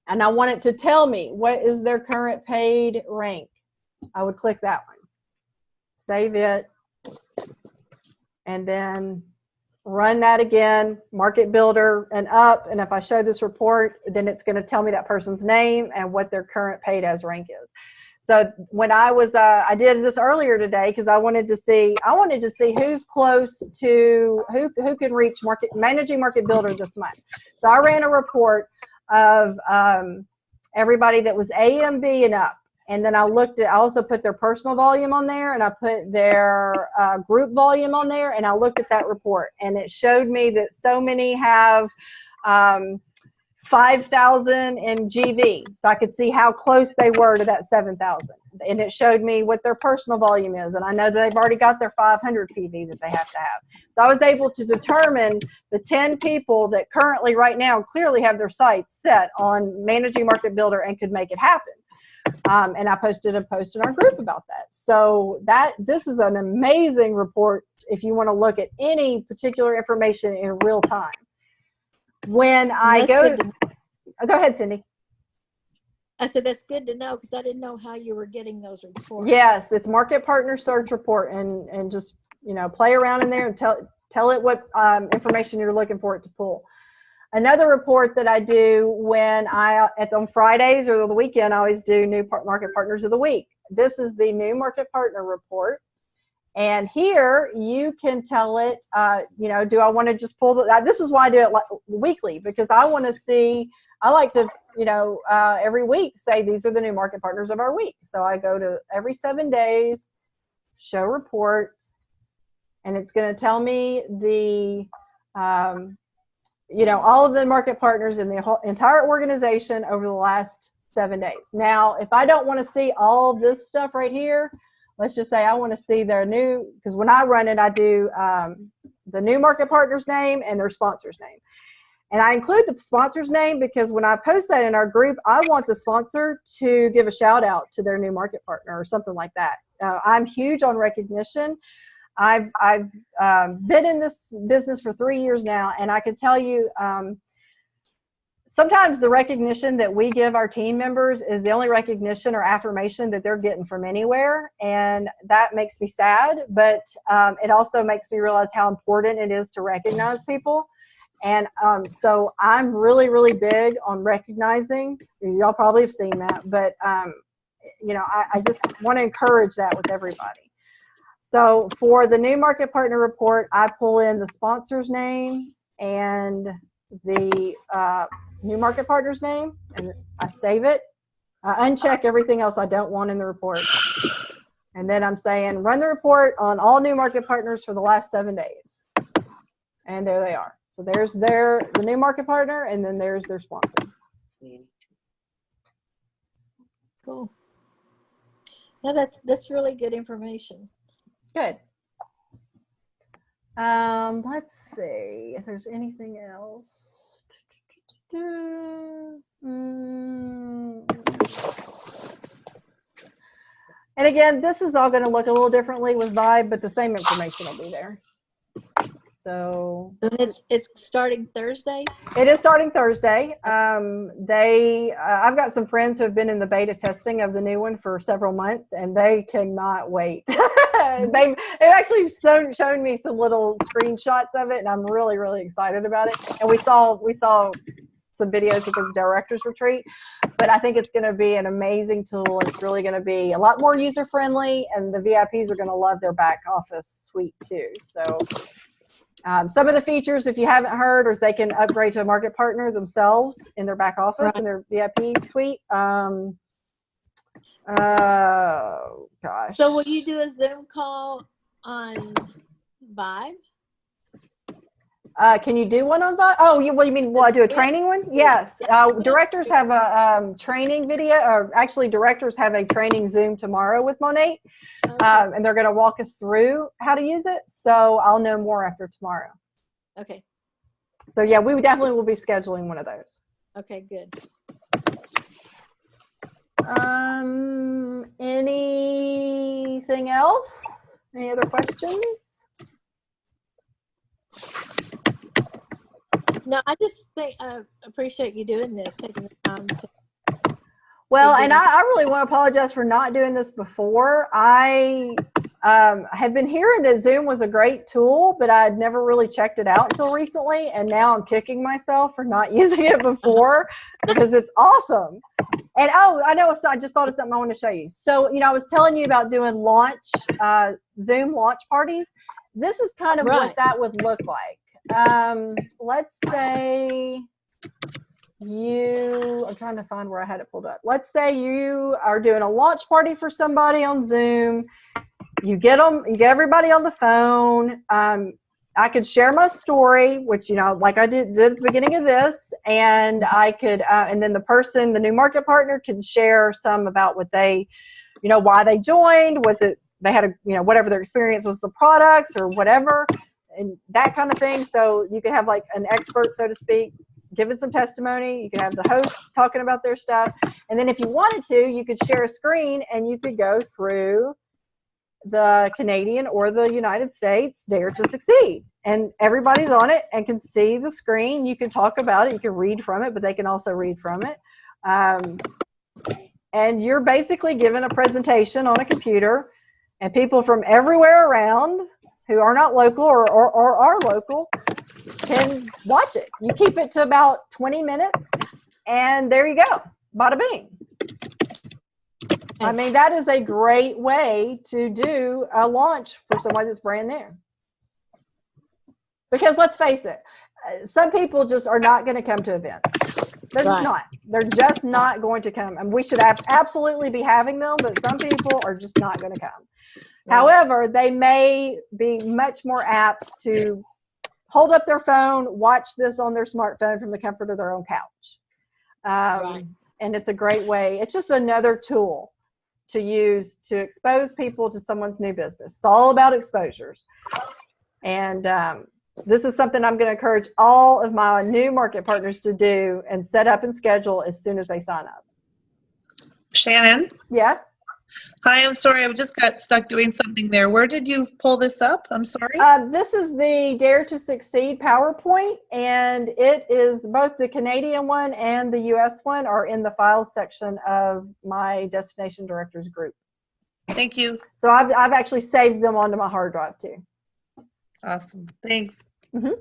[SPEAKER 1] and I want it to tell me what is their current paid rank. I would click that one. Save it, and then run that again, market builder and up. And if I show this report, then it's going to tell me that person's name and what their current paid as rank is. So when I was, I did this earlier today because I wanted to see who's close to, who can reach managing market builder this month. So I ran a report of everybody that was A and B and up. And then I also put their personal volume on there, and I put their group volume on there, and I looked at that report, and it showed me that so many have 5,000 in GV. So I could see how close they were to that 7,000. And it showed me what their personal volume is. And I know that they've already got their 500 PV that they have to have. So I was able to determine the 10 people that currently right now clearly have their sights set on managing market builder and could make it happen. And I posted a post in our group about that. So this is an amazing report if you want to look at any particular information in real time. When I go ahead, Cindy.
[SPEAKER 6] I said that's good to know because I didn't know how you were getting those reports.
[SPEAKER 1] Yes, it's Market Partner Search Report, and just play around in there and tell it what information you're looking for it to pull. Another report that I do when on Fridays or the weekend, I always do new Market Partners of the Week. This is the new Market Partner Report. And here you can tell it, do I want to just pull this is why I do it weekly, because I want to see, I like to, every week say these are the new market partners of our week. So I go to every 7 days, show reports, and it's going to tell me the you know, all of the market partners in the whole entire organization over the last 7 days. Now, if I don't want to see all of this stuff right here, let's just say I want to see their new, because when I run it, I do the new market partner's name and their sponsor's name. And I include the sponsor's name because when I post that in our group, I want the sponsor to give a shout out to their new market partner or something like that. I'm huge on recognition. I've been in this business for 3 years now, and I can tell you sometimes the recognition that we give our team members is the only recognition or affirmation that they're getting from anywhere, and that makes me sad, but it also makes me realize how important it is to recognize people. And so I'm really, really big on recognizing. Y'all probably have seen that, but you know, I just want to encourage that with everybody. So for the new market partner report, I pull in the sponsor's name and the new market partner's name, and I save it. I uncheck everything else I don't want in the report. And then I'm saying, run the report on all new market partners for the last 7 days. And there they are. So there's the new market partner, and then there's their sponsor.
[SPEAKER 6] Cool. No, that's really good information.
[SPEAKER 1] Good. Let's see if there's anything else. And again, this is all going to look a little differently with Vibe, but the same information will be there. So
[SPEAKER 6] And it's starting Thursday?
[SPEAKER 1] it is starting Thursday. I've got some friends who have been in the beta testing of the new one for several months, and they cannot wait. They've actually shown me some little screenshots of it, and I'm really, really excited about it. And we saw some videos at the director's retreat, but I think it's going to be an amazing tool. It's really going to be a lot more user friendly, and the VIPs are going to love their back office suite too. So some of the features, if you haven't heard, is they can upgrade to a market partner themselves in their back office, in their VIP suite. Oh gosh.
[SPEAKER 6] So will you do a Zoom call on Vibe?
[SPEAKER 1] Can you do one on Vibe? Oh, what do you mean? Will I do a training one? Yes. Directors have a training video, or actually directors have a training Zoom tomorrow with Monat.
[SPEAKER 6] Okay.
[SPEAKER 1] And they're going to walk us through how to use it. So I'll know more after tomorrow.
[SPEAKER 6] Okay.
[SPEAKER 1] So yeah, we definitely will be scheduling one of those.
[SPEAKER 6] Okay, good.
[SPEAKER 1] Anything else? Any other questions?
[SPEAKER 6] No, I just think I appreciate you doing this, taking the time to.
[SPEAKER 1] Well, and I really want to apologize for not doing this before. I had been hearing that Zoom was a great tool, but I'd never really checked it out until recently, and now I'm kicking myself for not using it before because it's awesome. And oh, I know, I just thought of something I want to show you. So, you know, I was telling you about doing Zoom launch parties. This is kind of what that would look like. Let's say I'm trying to find where I had it pulled up. Let's say you are doing a launch party for somebody on Zoom. You get everybody on the phone. I could share my story, which, you know, like I did at the beginning of this, and I could, and then the new market partner could share some about what they, you know, why they joined. Was it, they had whatever their experience was, the products or whatever, and that kind of thing. So you could have like an expert, so to speak, giving some testimony. You could have the host talking about their stuff. And then if you wanted to, you could share a screen and you could go through the Canadian or the United States Dare to Succeed. And everybody's on it and can see the screen. You can talk about it. You can read from it, but they can also read from it. And you're basically given a presentation on a computer, and people from everywhere around who are not local or are local can watch it. You keep it to about 20 minutes, and there you go. Bada bing. I mean, that is a great way to do a launch for somebody that's brand new. Because let's face it, some people just are not going to come to events. They're just not. They're just not going to come. And we should absolutely be having them, but some people are just not going to come. However, they may be much more apt to hold up their phone, watch this on their smartphone from the comfort of their own couch.
[SPEAKER 6] Right.
[SPEAKER 1] And it's a great way. It's just another tool to use to expose people to someone's new business. It's all about exposures. And this is something I'm going to encourage all of my new market partners to do and set up and schedule as soon as they sign up.
[SPEAKER 3] Shannon?
[SPEAKER 1] Yeah.
[SPEAKER 3] Hi, I'm sorry. I just got stuck doing something there. Where did you pull this up? I'm sorry.
[SPEAKER 1] This is the Dare to Succeed PowerPoint, and it is both the Canadian one and the US one are in the files section of my Destination Directors group.
[SPEAKER 3] Thank you.
[SPEAKER 1] So I've actually saved them onto my hard drive too.
[SPEAKER 3] Awesome. Thanks.
[SPEAKER 1] And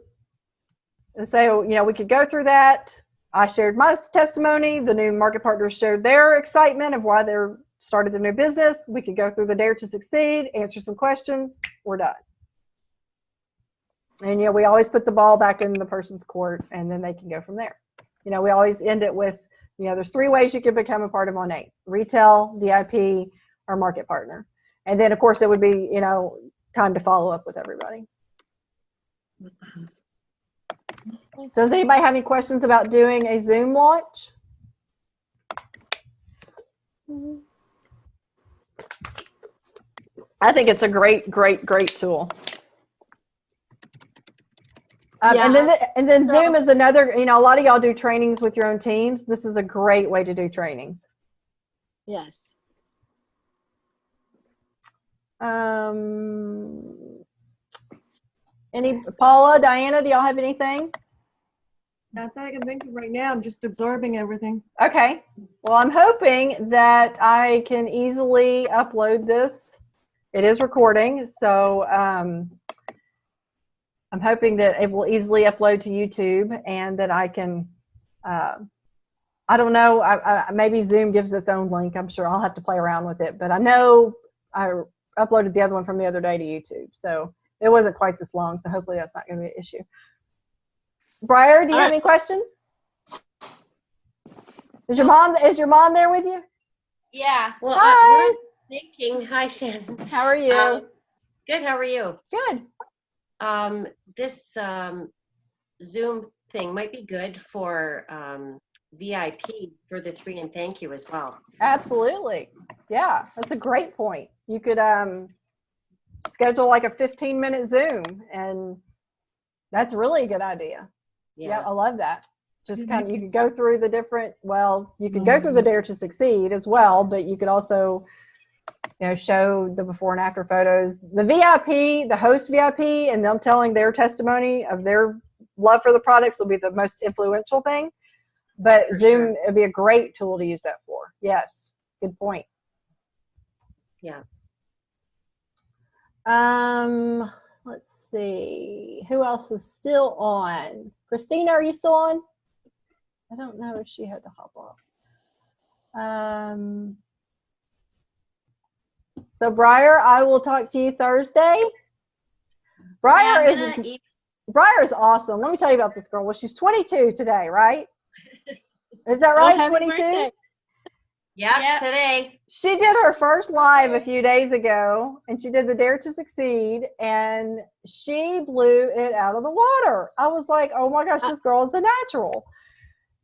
[SPEAKER 1] so, we could go through that. I shared my testimony. The new market partners shared their excitement of why they're started the new business. We could go through the Dare to Succeed, answer some questions. We're done. And, we always put the ball back in the person's court, and then they can go from there. We always end it with, there's 3 ways you can become a part of Monat: retail, VIP, or market partner. And then, of course, it would be, time to follow up with everybody. Does anybody have any questions about doing a Zoom launch? I think it's a great, great, great tool. And then Zoom is another, a lot of y'all do trainings with your own teams. This is a great way to do trainings.
[SPEAKER 6] Yes.
[SPEAKER 1] Paula, Diana, do y'all have anything?
[SPEAKER 9] Not that I can think of right now. I'm just absorbing everything.
[SPEAKER 1] Okay. Well, I'm hoping that I can easily upload this. It is recording, so I'm hoping that it will easily upload to YouTube, and that I can, I don't know, maybe Zoom gives its own link. I'm sure I'll have to play around with it, but I know I uploaded the other one from the other day to YouTube, so it wasn't quite this long, so hopefully that's not going to be an issue. Briar, do you have any questions? Is your mom there with you?
[SPEAKER 10] Yeah. Well,
[SPEAKER 1] Hi.
[SPEAKER 10] we're thinking. Hi, Shannon.
[SPEAKER 1] How are you?
[SPEAKER 10] Good. How are you?
[SPEAKER 1] Good.
[SPEAKER 10] This Zoom thing might be good for VIP for the 3 and thank you as well.
[SPEAKER 1] Absolutely. Yeah, that's a great point. You could schedule like a 15-minute Zoom, and that's really a good idea. Yeah, I love that. Just kind of, you could go through the different, you could go through the Dare to Succeed as well, but you could also, show the before and after photos. The VIP, the host VIP, and them telling their testimony of their love for the products will be the most influential thing. But for Zoom, it'd be a great tool to use that for. Yes, good point.
[SPEAKER 10] Yeah.
[SPEAKER 1] Let's see. Who else is still on? Christina, are you still on? I don't know if she had to hop off. So Briar, I will talk to you Thursday. Briar is awesome. Let me tell you about this girl. Well, she's 22 today, right? Is that right? 22?
[SPEAKER 10] Yeah, today.
[SPEAKER 1] She did her first live a few days ago, and she did the Dare to Succeed, and she blew it out of the water. I was like, oh my gosh, this girl is a natural.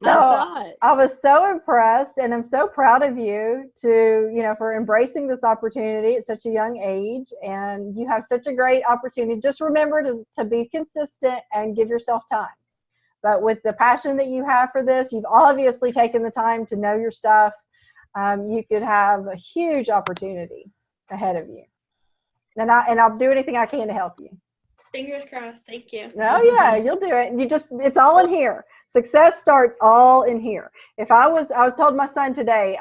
[SPEAKER 1] So
[SPEAKER 6] I saw it.
[SPEAKER 1] I was so impressed, and I'm so proud of you for embracing this opportunity at such a young age. And you have such a great opportunity. Just remember to be consistent and give yourself time. But with the passion that you have for this, you've obviously taken the time to know your stuff. You could have a huge opportunity ahead of you. And I'll do anything I can to help you.
[SPEAKER 8] Fingers crossed. Thank you.
[SPEAKER 1] Oh yeah, you'll do it. It's all in here. Success starts all in here. I was told my son today,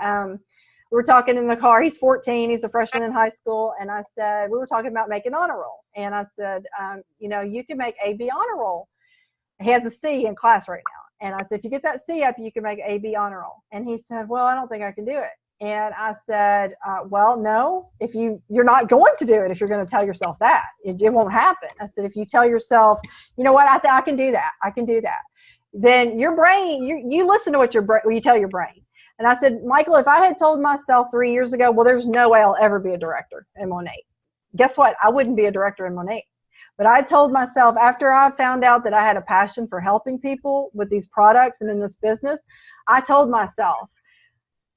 [SPEAKER 1] we were talking in the car. He's 14. He's a freshman in high school. And I said, we were talking about making honor roll. And I said, you can make AB honor roll. He has a C in class right now. And I said, if you get that C up, you can make AB honor roll. And he said, well, I don't think I can do it. And I said, well, no, you're not going to do it if you're going to tell yourself that. It won't happen. I said, if you tell yourself, you know what, I can do that. I can do that. Then your brain, you listen to what you tell your brain. And I said, Michael, if I had told myself 3 years ago, well, there's no way I'll ever be a director in Monat. Guess what? I wouldn't be a director in Monat. But I told myself after I found out that I had a passion for helping people with these products and in this business, I told myself,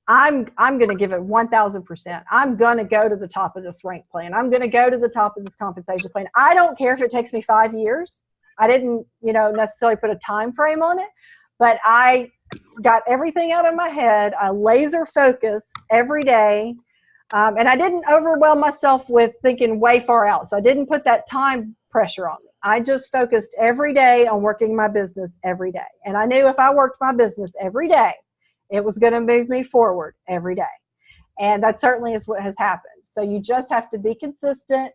[SPEAKER 1] I'm going to give it 1,000%. I'm going to go to the top of this rank plan. I'm going to go to the top of this compensation plan. I don't care if it takes me 5 years. I didn't, necessarily put a time frame on it, but I got everything out of my head. I laser focused every day. And I didn't overwhelm myself with thinking way far out. So I didn't put that time pressure on me. I just focused every day on working my business every day. And I knew if I worked my business every day, it was going to move me forward every day. And that certainly is what has happened. So you just have to be consistent,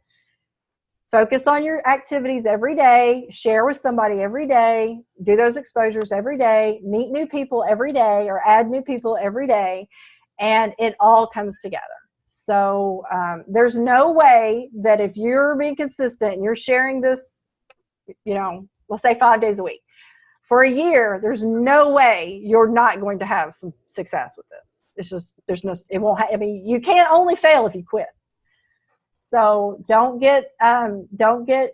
[SPEAKER 1] focus on your activities every day, share with somebody every day, do those exposures every day, meet new people every day or add new people every day, and it all comes together. So there's no way that if you're being consistent and you're sharing this, we'll say 5 days a week, for a year, there's no way you're not going to have some success with it. It's just, it won't, you can't only fail if you quit. So don't get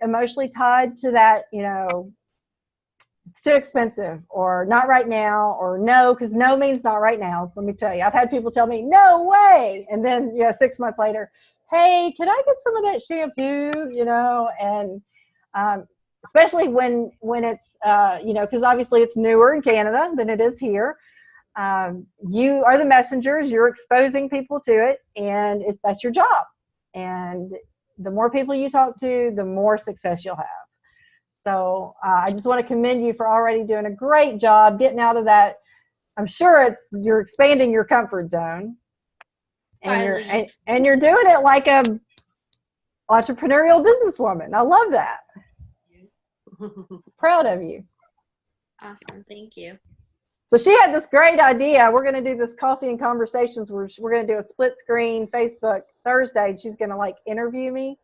[SPEAKER 1] emotionally tied to that, it's too expensive or not right now or no, because no means not right now. Let me tell you, I've had people tell me, no way. And then, 6 months later, hey, can I get some of that shampoo, and especially when it's, because obviously it's newer in Canada than it is here. You are the messengers, you're exposing people to it, and that's your job. And the more people you talk to, the more success you'll have. So I just want to commend you for already doing a great job getting out of that. I'm sure you're expanding your comfort zone, and you're doing it like a entrepreneurial businesswoman. I love that. Proud of you.
[SPEAKER 8] Awesome. Thank you.
[SPEAKER 1] So she had this great idea. We're going to do this coffee and conversations where we're going to do a split screen Facebook Thursday. And she's going to interview me.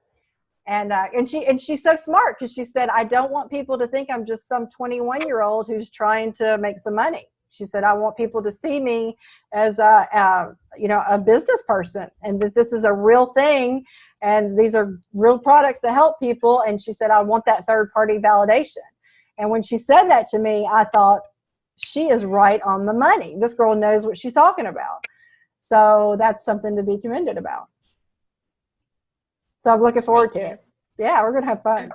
[SPEAKER 1] And she's so smart because she said, I don't want people to think I'm just some 21-year-old who's trying to make some money. She said, I want people to see me as a business person, and that this is a real thing. And these are real products that help people. And she said, I want that third party validation. And when she said that to me, I thought, she is right on the money. This girl knows what she's talking about. So that's something to be commended about. So I'm looking forward to it. Yeah, we're going to have fun.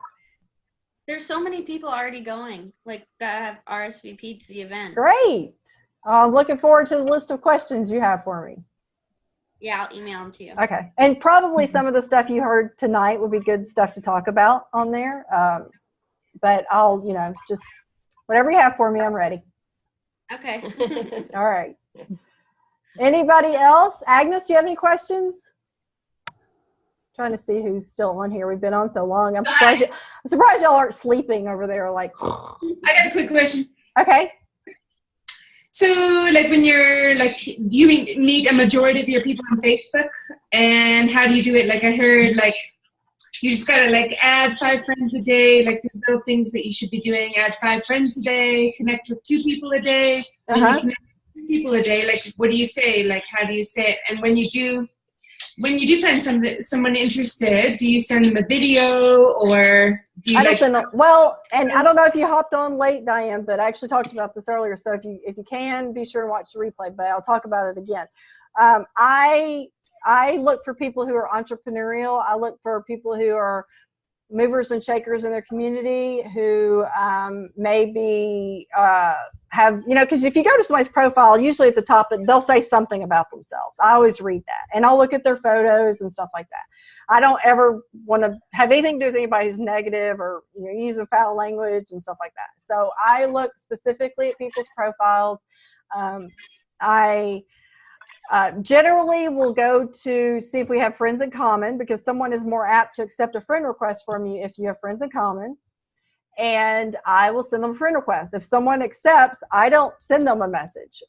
[SPEAKER 8] There's so many people already going, that have RSVP'd to the event.
[SPEAKER 1] Great. I'm looking forward to the list of questions you have for me.
[SPEAKER 8] Yeah, I'll email them to you.
[SPEAKER 1] Okay. And probably some of the stuff you heard tonight would be good stuff to talk about on there. But I'll, just whatever you have for me, I'm ready.
[SPEAKER 8] Okay.
[SPEAKER 1] All right. Anybody else? Agnes, do you have any questions? Trying to see who's still on here. We've been on so long. I'm surprised y'all aren't sleeping over there.
[SPEAKER 5] I got a quick question.
[SPEAKER 1] Okay.
[SPEAKER 5] So, when you're do you meet a majority of your people on Facebook, and how do you do it? I heard you just gotta add 5 friends a day. There's little things that you should be doing. Add 5 friends a day. Connect with 2 people a day. When you connect with 2 people a day, what do you say? How do you say it? And when you do find someone interested, do you send them a video, or do you
[SPEAKER 1] well, and I don't know if you hopped on late, Diane, but I actually talked about this earlier. So if you can, be sure and watch the replay, but I'll talk about it again. I look for people who are entrepreneurial. I look for people who are movers and shakers in their community, who maybe have, because if you go to somebody's profile, usually at the top, they'll say something about themselves. I always read that, and I'll look at their photos and stuff like that. I don't ever want to have anything to do with anybody who's negative or using foul language and stuff like that. So I look specifically at people's profiles. I generally will go to see if we have friends in common, because someone is more apt to accept a friend request from you if you have friends in common. And I will send them a friend request. If someone accepts, I don't send them a message.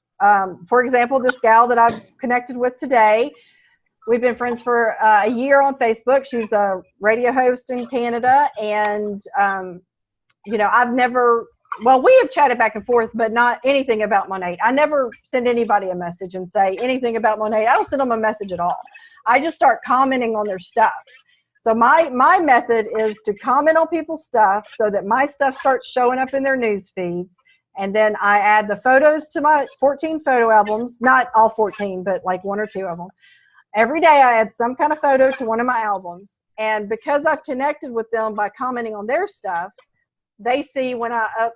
[SPEAKER 1] For example, this gal that I've connected with today, we've been friends for a year on Facebook. She's a radio host in Canada. And, I've never, we have chatted back and forth, but not anything about Monat. I never send anybody a message and say anything about Monat. I don't send them a message at all. I just start commenting on their stuff. So my method is to comment on people's stuff so that my stuff starts showing up in their news feed. And then I add the photos to my 14 photo albums, not all 14, but like 1 or 2 of them. Every day I add some kind of photo to one of my albums. And because I've connected with them by commenting on their stuff, they see when I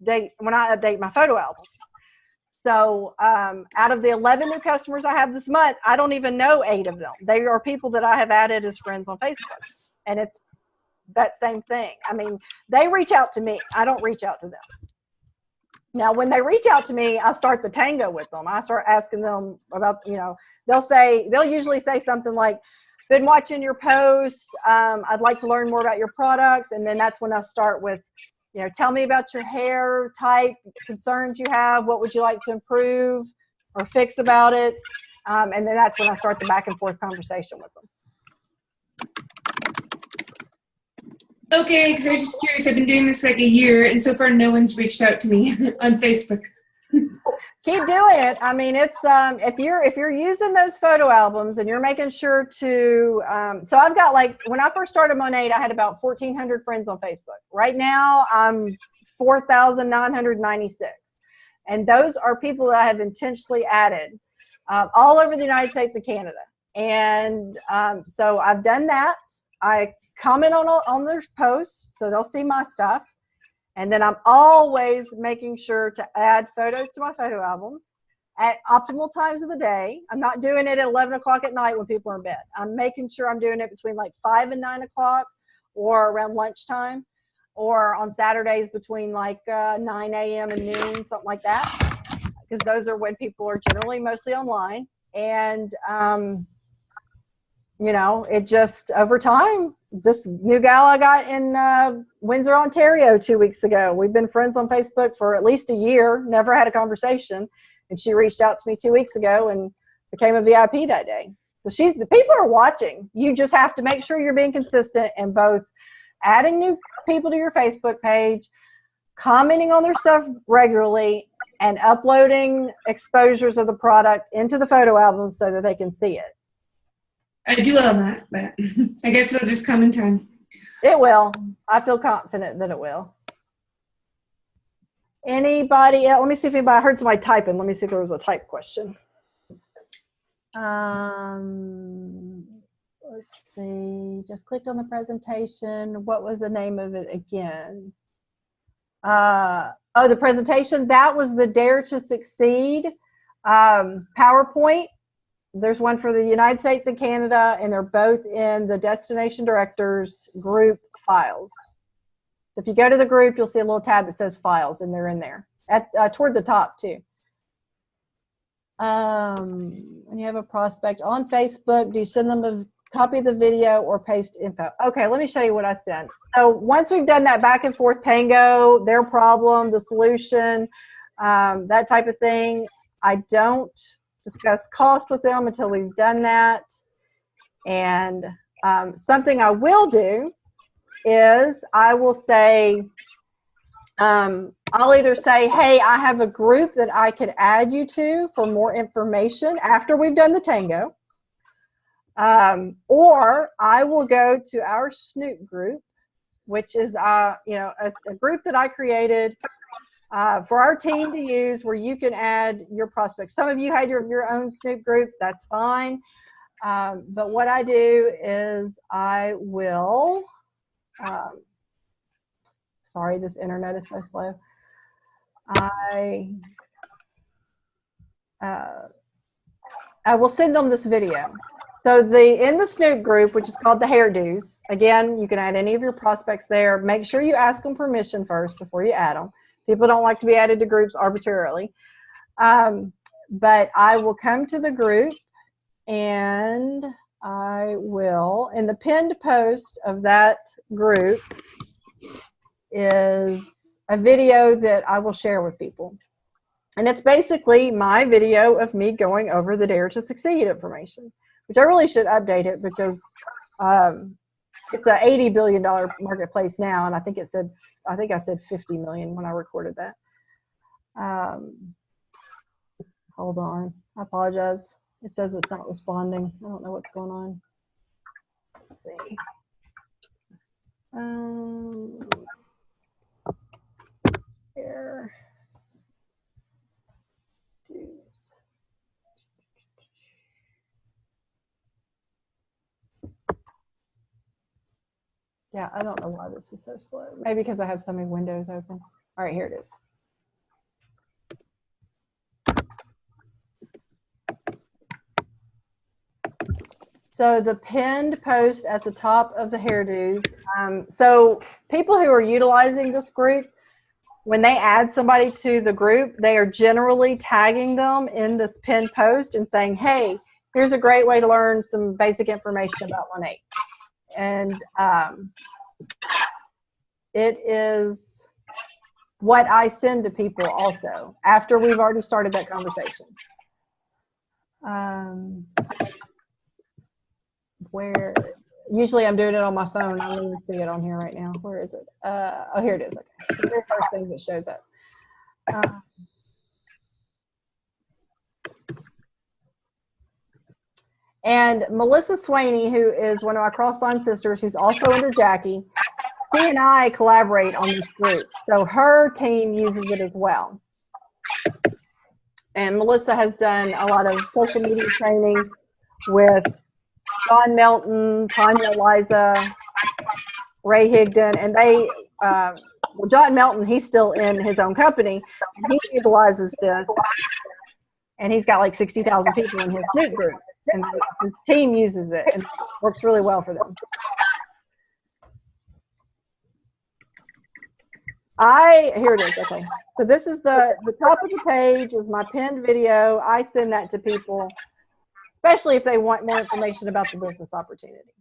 [SPEAKER 1] update my photo album. So out of the 11 new customers I have this month, I don't even know 8 of them. They are people that I have added as friends on Facebook. And it's that same thing. I mean, they reach out to me. I don't reach out to them. Now, when they reach out to me, I start the tango with them. I start asking them about, they'll usually say something like, been watching your post. I'd like to learn more about your products. And then that's when I start with, tell me about your hair type, concerns you have. What would you like to improve or fix about it? And then that's when I start the back and forth conversation with them.
[SPEAKER 5] Okay, because I was just curious. I've been doing this like a year, and so far no one's reached out to me on Facebook.
[SPEAKER 1] Keep doing it. I mean, it's if you're using those photo albums and you're making sure to so I've got, like, when I first started Monat, I had about 1,400 friends on Facebook. Right now I'm 4,996, and those are people that I have intentionally added all over the United States and Canada. And so I've done that. I comment on their posts so they'll see my stuff. And then I'm always making sure to add photos to my photo albums at optimal times of the day. I'm not doing it at 11 o'clock at night when people are in bed. I'm making sure I'm doing it between like 5 and 9 o'clock, or around lunchtime, or on Saturdays between like 9 a.m. and noon, something like that, because those are when people are generally mostly online. And it just, over time, this new gal I got in Windsor, Ontario 2 weeks ago, we've been friends on Facebook for at least a year, never had a conversation. And she reached out to me 2 weeks ago and became a VIP that day. So the people are watching. You just have to make sure you're being consistent in both adding new people to your Facebook page, commenting on their stuff regularly, and uploading exposures of the product into the photo album so that they can see it.
[SPEAKER 5] I do all that, but I guess it'll just come in time.
[SPEAKER 1] It will. I feel confident that it will. Anybody else? Let me see if anybody, I heard somebody typing. Let me see if there was a type question. Let's see. Just clicked on the presentation. What was the name of it again? The presentation. That was the Dare to Succeed PowerPoint. There's one for the United States and Canada, and they're both in the Destination Directors group files. So if you go to the group, you'll see a little tab that says files, and they're in there toward the top too. When you have a prospect on Facebook, do you send them a copy of the video or paste info? Okay, let me show you what I sent. So once we've done that back and forth tango, their problem, the solution, that type of thing, I don't discuss cost with them until we've done that. And something I will do is I will say, I'll either say, hey, I have a group that I could add you to for more information after we've done the tango. Or I will go to our Snoop group, which is a group that I created for our team to use, where you can add your prospects. Some of you had your own Snoop group, that's fine. But what I do is I will, sorry, this internet is so slow. I will send them this video. So in the Snoop group, which is called the Hairdos, again, you can add any of your prospects there. Make sure you ask them permission first before you add them. People don't like to be added to groups arbitrarily. But I will come to the group, and I will, in the pinned post of that group is a video that I will share with people. And it's basically my video of me going over the Dare to Succeed information, which I really should update it because it's an $80 billion marketplace now. And I think I said 50 million when I recorded that. Hold on. I apologize. It says it's not responding. I don't know what's going on. Let's see. Here. Yeah, I don't know why this is so slow. Maybe because I have so many windows open. All right, here it is. So the pinned post at the top of the hairdos. So people who are utilizing this group, when they add somebody to the group, they are generally tagging them in this pinned post and saying, hey, here's a great way to learn some basic information about Monat. And it is what I send to people also after we've already started that conversation. Where usually I'm doing it on my phone. I don't even see it on here right now. Where is it? Oh, here it is. Okay. It's the very first thing that shows up. And Melissa Swaney, who is one of my cross-line sisters, who's also under Jackie, she and I collaborate on this group. So her team uses it as well. And Melissa has done a lot of social media training with John Melton, Tanya Liza, Ray Higdon, and they, well, John Melton, he's still in his own company, and he utilizes this, and he's got like 60,000 people in his Snoop group, and his team uses it, and it works really well for them. Here it is, okay. So this is the top of the page is my pinned video. I send that to people, especially if they want more information about the business opportunity.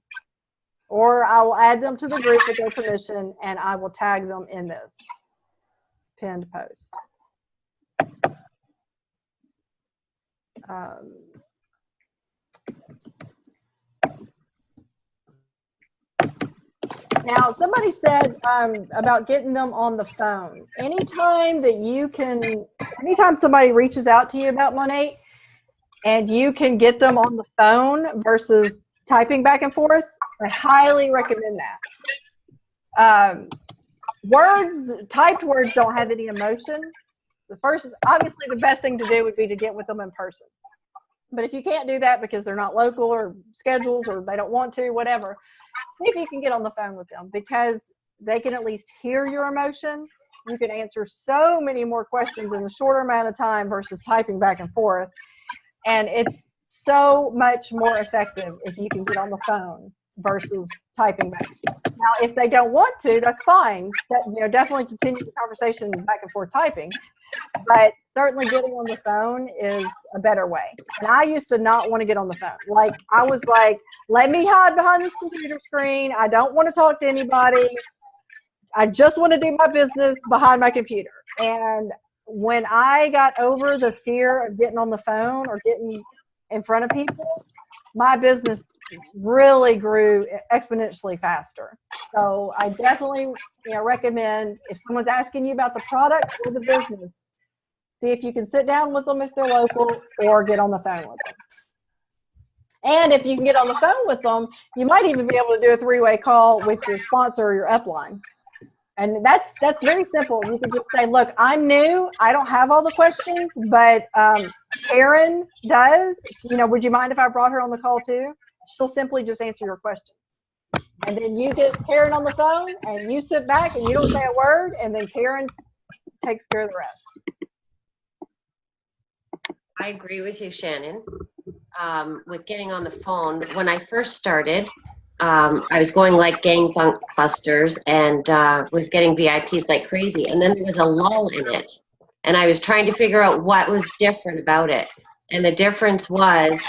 [SPEAKER 1] Or I will add them to the group with their permission, and I will tag them in this pinned post. Now, somebody said about getting them on the phone. Anytime somebody reaches out to you about Monat and you can get them on the phone versus typing back and forth, I highly recommend that. Typed words don't have any emotion. Obviously the best thing to do would be to get with them in person. But if you can't do that because they're not local or scheduled or they don't want to, whatever, see if you can get on the phone with them because they can at least hear your emotion. You can answer so many more questions in a shorter amount of time versus typing back and forth. And it's so much more effective if you can get on the phone versus typing back. Now, if they don't want to, that's fine. Definitely continue the conversation back and forth typing. But certainly getting on the phone is a better way. And I used to not want to get on the phone. Like, I was like, let me hide behind this computer screen. I don't want to talk to anybody. I just want to do my business behind my computer. And when I got over the fear of getting on the phone or getting in front of people, my business really grew exponentially faster. So I definitely recommend if someone's asking you about the product or the business, see if you can sit down with them if they're local or get on the phone with them. And if you can get on the phone with them, you might even be able to do a three-way call with your sponsor or your upline. And that's very simple. You can just say, look, I'm new. I don't have all the questions, but Karen does. Would you mind if I brought her on the call too? She'll simply just answer your question. And then you get Karen on the phone and you sit back and you don't say a word, and then Karen takes care of the rest.
[SPEAKER 10] I agree with you, Shannon. With getting on the phone, when I first started, I was going like gangbusters and was getting VIPs like crazy. And then there was a lull in it. And I was trying to figure out what was different about it. And the difference was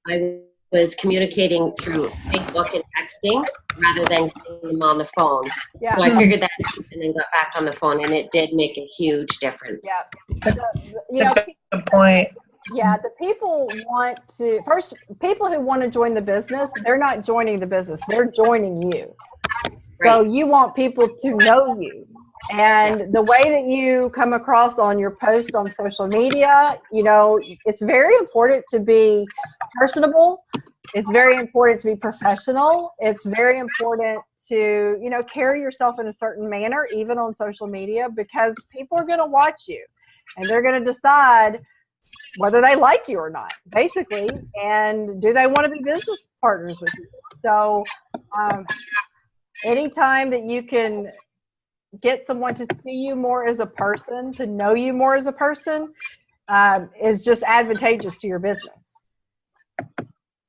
[SPEAKER 10] I was communicating through Facebook and texting rather than getting them on the phone.
[SPEAKER 1] Yeah.
[SPEAKER 10] So I figured that out and then got back on the phone, and it did make a huge difference.
[SPEAKER 1] Yeah.
[SPEAKER 3] Good point.
[SPEAKER 1] Yeah, the people people who want to join the business, they're not joining the business, they're joining you. Right. So you want people to know you. And the way that you come across on your post on social media, it's very important to be personable, It's very important to be professional. It's very important to, carry yourself in a certain manner, even on social media, because people are going to watch you and they're going to decide whether they like you or not, basically, and do they want to be business partners with you. So anytime that you can get someone to see you more as a person, to know you more as a person, is just advantageous to your business,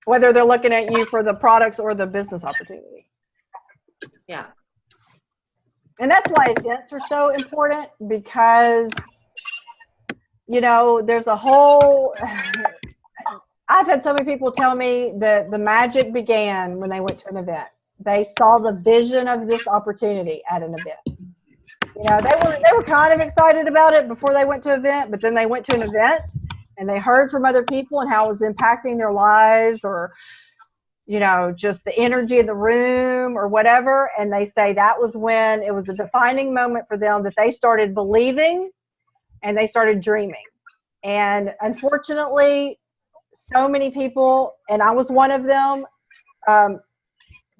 [SPEAKER 1] whether they're looking at you for the products or the business opportunity.
[SPEAKER 10] Yeah.
[SPEAKER 1] And that's why events are so important, because, there's a whole, I've had so many people tell me that the magic began when they went to an event. They saw the vision of this opportunity at an event. They were kind of excited about it before they went to an event, but then they went to an event and they heard from other people and how it was impacting their lives, or, just the energy in the room or whatever. And they say that was when it was a defining moment for them, that they started believing and they started dreaming. And unfortunately, so many people, and I was one of them,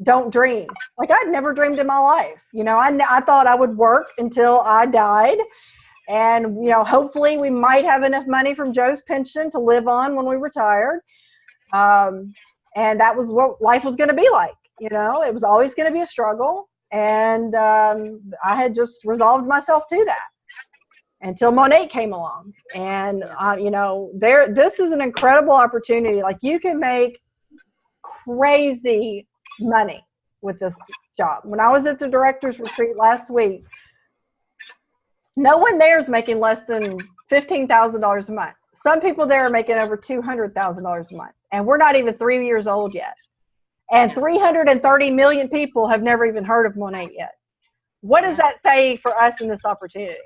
[SPEAKER 1] don't dream. Like, I'd never dreamed in my life. I thought I would work until I died. And, hopefully we might have enough money from Joe's pension to live on when we retired. And that was what life was going to be like. It was always going to be a struggle. And I had just resolved myself to that until Monat came along. And, this is an incredible opportunity. Like, you can make crazy money with this job. When I was at the director's retreat last week, no one there is making less than $15,000 a month. Some people there are making over $200,000 a month, and we're not even 3 years old yet. And 330 million people have never even heard of Monat yet. What does that say for us in this opportunity?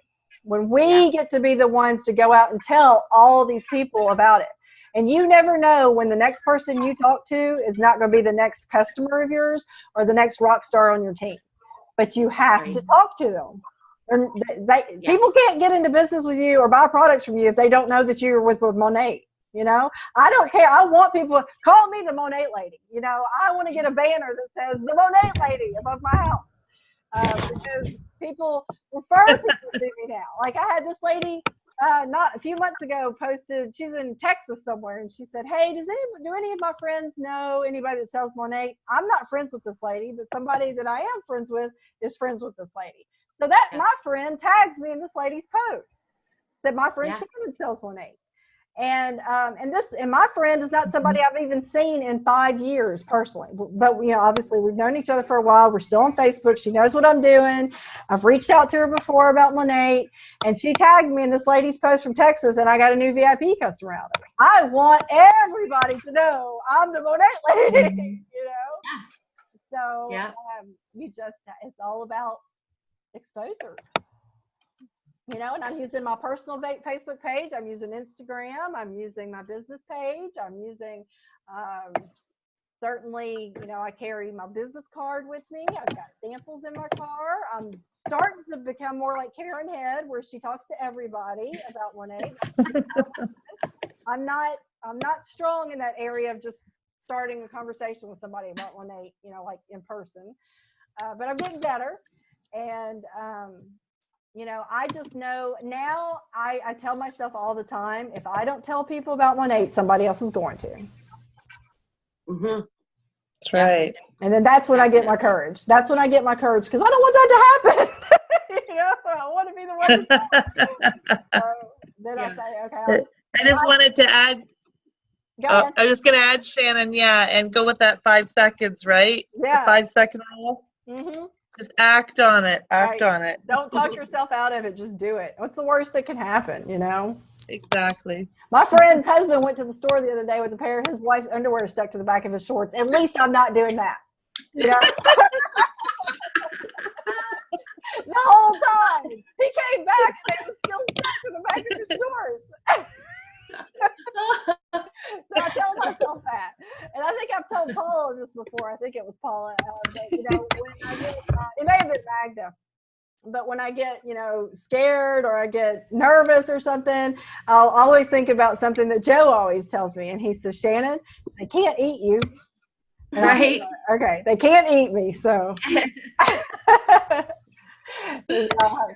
[SPEAKER 1] When we get to be the ones to go out and tell all these people about it. And you never know when the next person you talk to is not going to be the next customer of yours or the next rock star on your team. But you have to talk to them. People can't get into business with you or buy products from you if they don't know that you're with Monat. I don't care. I want people to call me the Monat lady. I want to get a banner that says the Monat lady above my house, because people refer people to me now. Like, I had this lady not a few months ago posted, she's in Texas somewhere, and she said, hey, do any of my friends know anybody that sells Monat? I'm not friends with this lady, but somebody that I am friends with is friends with this lady. So that my friend tags me in this lady's post that my friend Shannon sells Monat. And my friend is not somebody I've even seen in 5 years personally, but obviously we've known each other for a while. We're still on Facebook. She knows what I'm doing. I've reached out to her before about Monat, and she tagged me in this lady's post from Texas, and I got a new VIP customer out of it. I want everybody to know I'm the Monat lady, So it's all about exposure. And I'm using my personal Facebook page. I'm using Instagram. I'm using my business page. I'm using, certainly, I carry my business card with me. I've got samples in my car. I'm starting to become more like Karen Head, where she talks to everybody about Monat. I'm not strong in that area of just starting a conversation with somebody about Monat, like in person. But I'm getting better. And, I just know now, I tell myself all the time, if I don't tell people about Monat, somebody else is going to.
[SPEAKER 3] Mm-hmm. That's right.
[SPEAKER 1] And then that's when I get my courage. That's when I get my courage, because I don't want that to happen. I want to be the one to so then I say, okay.
[SPEAKER 3] I just wanted to add. I was just going to add, Shannon, and go with that 5 seconds, right?
[SPEAKER 1] Yeah.
[SPEAKER 3] The 5-second rule.
[SPEAKER 1] Mm-hmm.
[SPEAKER 3] Just act on it. Act on it.
[SPEAKER 1] Don't talk yourself out of it. Just do it. What's the worst that can happen,
[SPEAKER 3] Exactly.
[SPEAKER 1] My friend's husband went to the store the other day with a pair of his wife's underwear stuck to the back of his shorts. At least I'm not doing that. The whole time. He came back and they were still stuck to the back of his shorts. So I tell myself that. And I think I've told Paula this before. I think it was Paula. But, when I get, it may have been Magda. But when I get, scared or I get nervous or something, I'll always think about something that Joe always tells me. And he says, Shannon, they can't eat you. And
[SPEAKER 10] Right.
[SPEAKER 1] Okay, they can't eat me. So I'll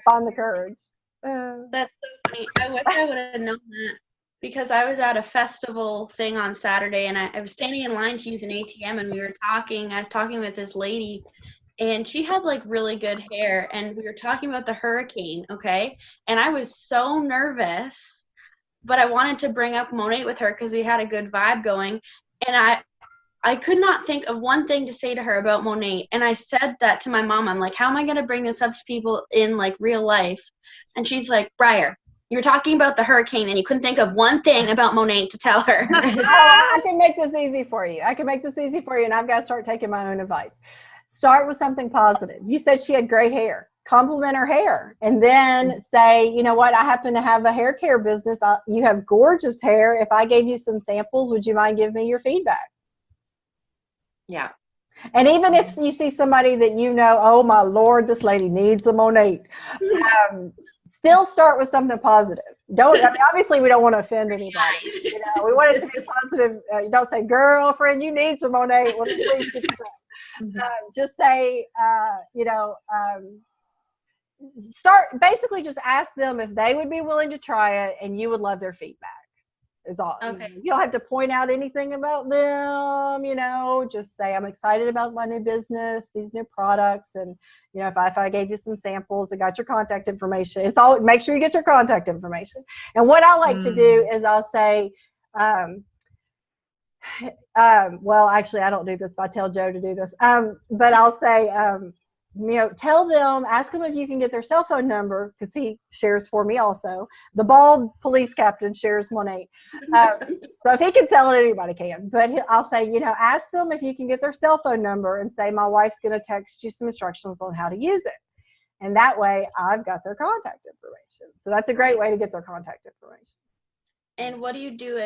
[SPEAKER 1] find the courage.
[SPEAKER 8] That's so funny. I wish I would have known that because I was at a festival thing on Saturday and I was standing in line to use an ATM and I was talking with this lady and she had like really good hair and we were talking about the hurricane, okay? And I was so nervous, but I wanted to bring up Monat with her because we had a good vibe going. And I could not think of one thing to say to her about Monat. And I said that to my mom. I'm like, how am I going to bring this up to people in like real life? And she's like, Briar, you were talking about the hurricane and you couldn't think of one thing about Monat to tell her.
[SPEAKER 1] I can make this easy for you. And I've got to start taking my own advice. Start with something positive. You said she had great hair. Compliment her hair. And then say, you know what, I happen to have a hair care business. You have gorgeous hair. If I gave you some samples, would you mind giving me your feedback?
[SPEAKER 10] Yeah.
[SPEAKER 1] And even if you see somebody that oh my Lord, this lady needs the Monat, still start with something positive. Obviously we don't want to offend anybody. We want it to be positive. You don't say, girlfriend, you need some Monat. Well, please get some. Just say, start, basically just ask them if they would be willing to try it and you would love their feedback. Is all.
[SPEAKER 8] Okay.
[SPEAKER 1] You don't have to point out anything about them, just say, I'm excited about my new business, these new products. And, if I gave you some samples, I got your contact information. It's all, make sure you get your contact information. And what I like to do is I'll say, well, actually I don't do this, but I tell Joe to do this. But I'll say, tell them, ask them if you can get their cell phone number, because he shares for me also. The bald police captain shares Monat. So if he can sell it, anybody can. But I'll say, ask them if you can get their cell phone number and say, my wife's going to text you some instructions on how to use it. And that way I've got their contact information. So that's a great way to get their contact information.
[SPEAKER 8] And what do you do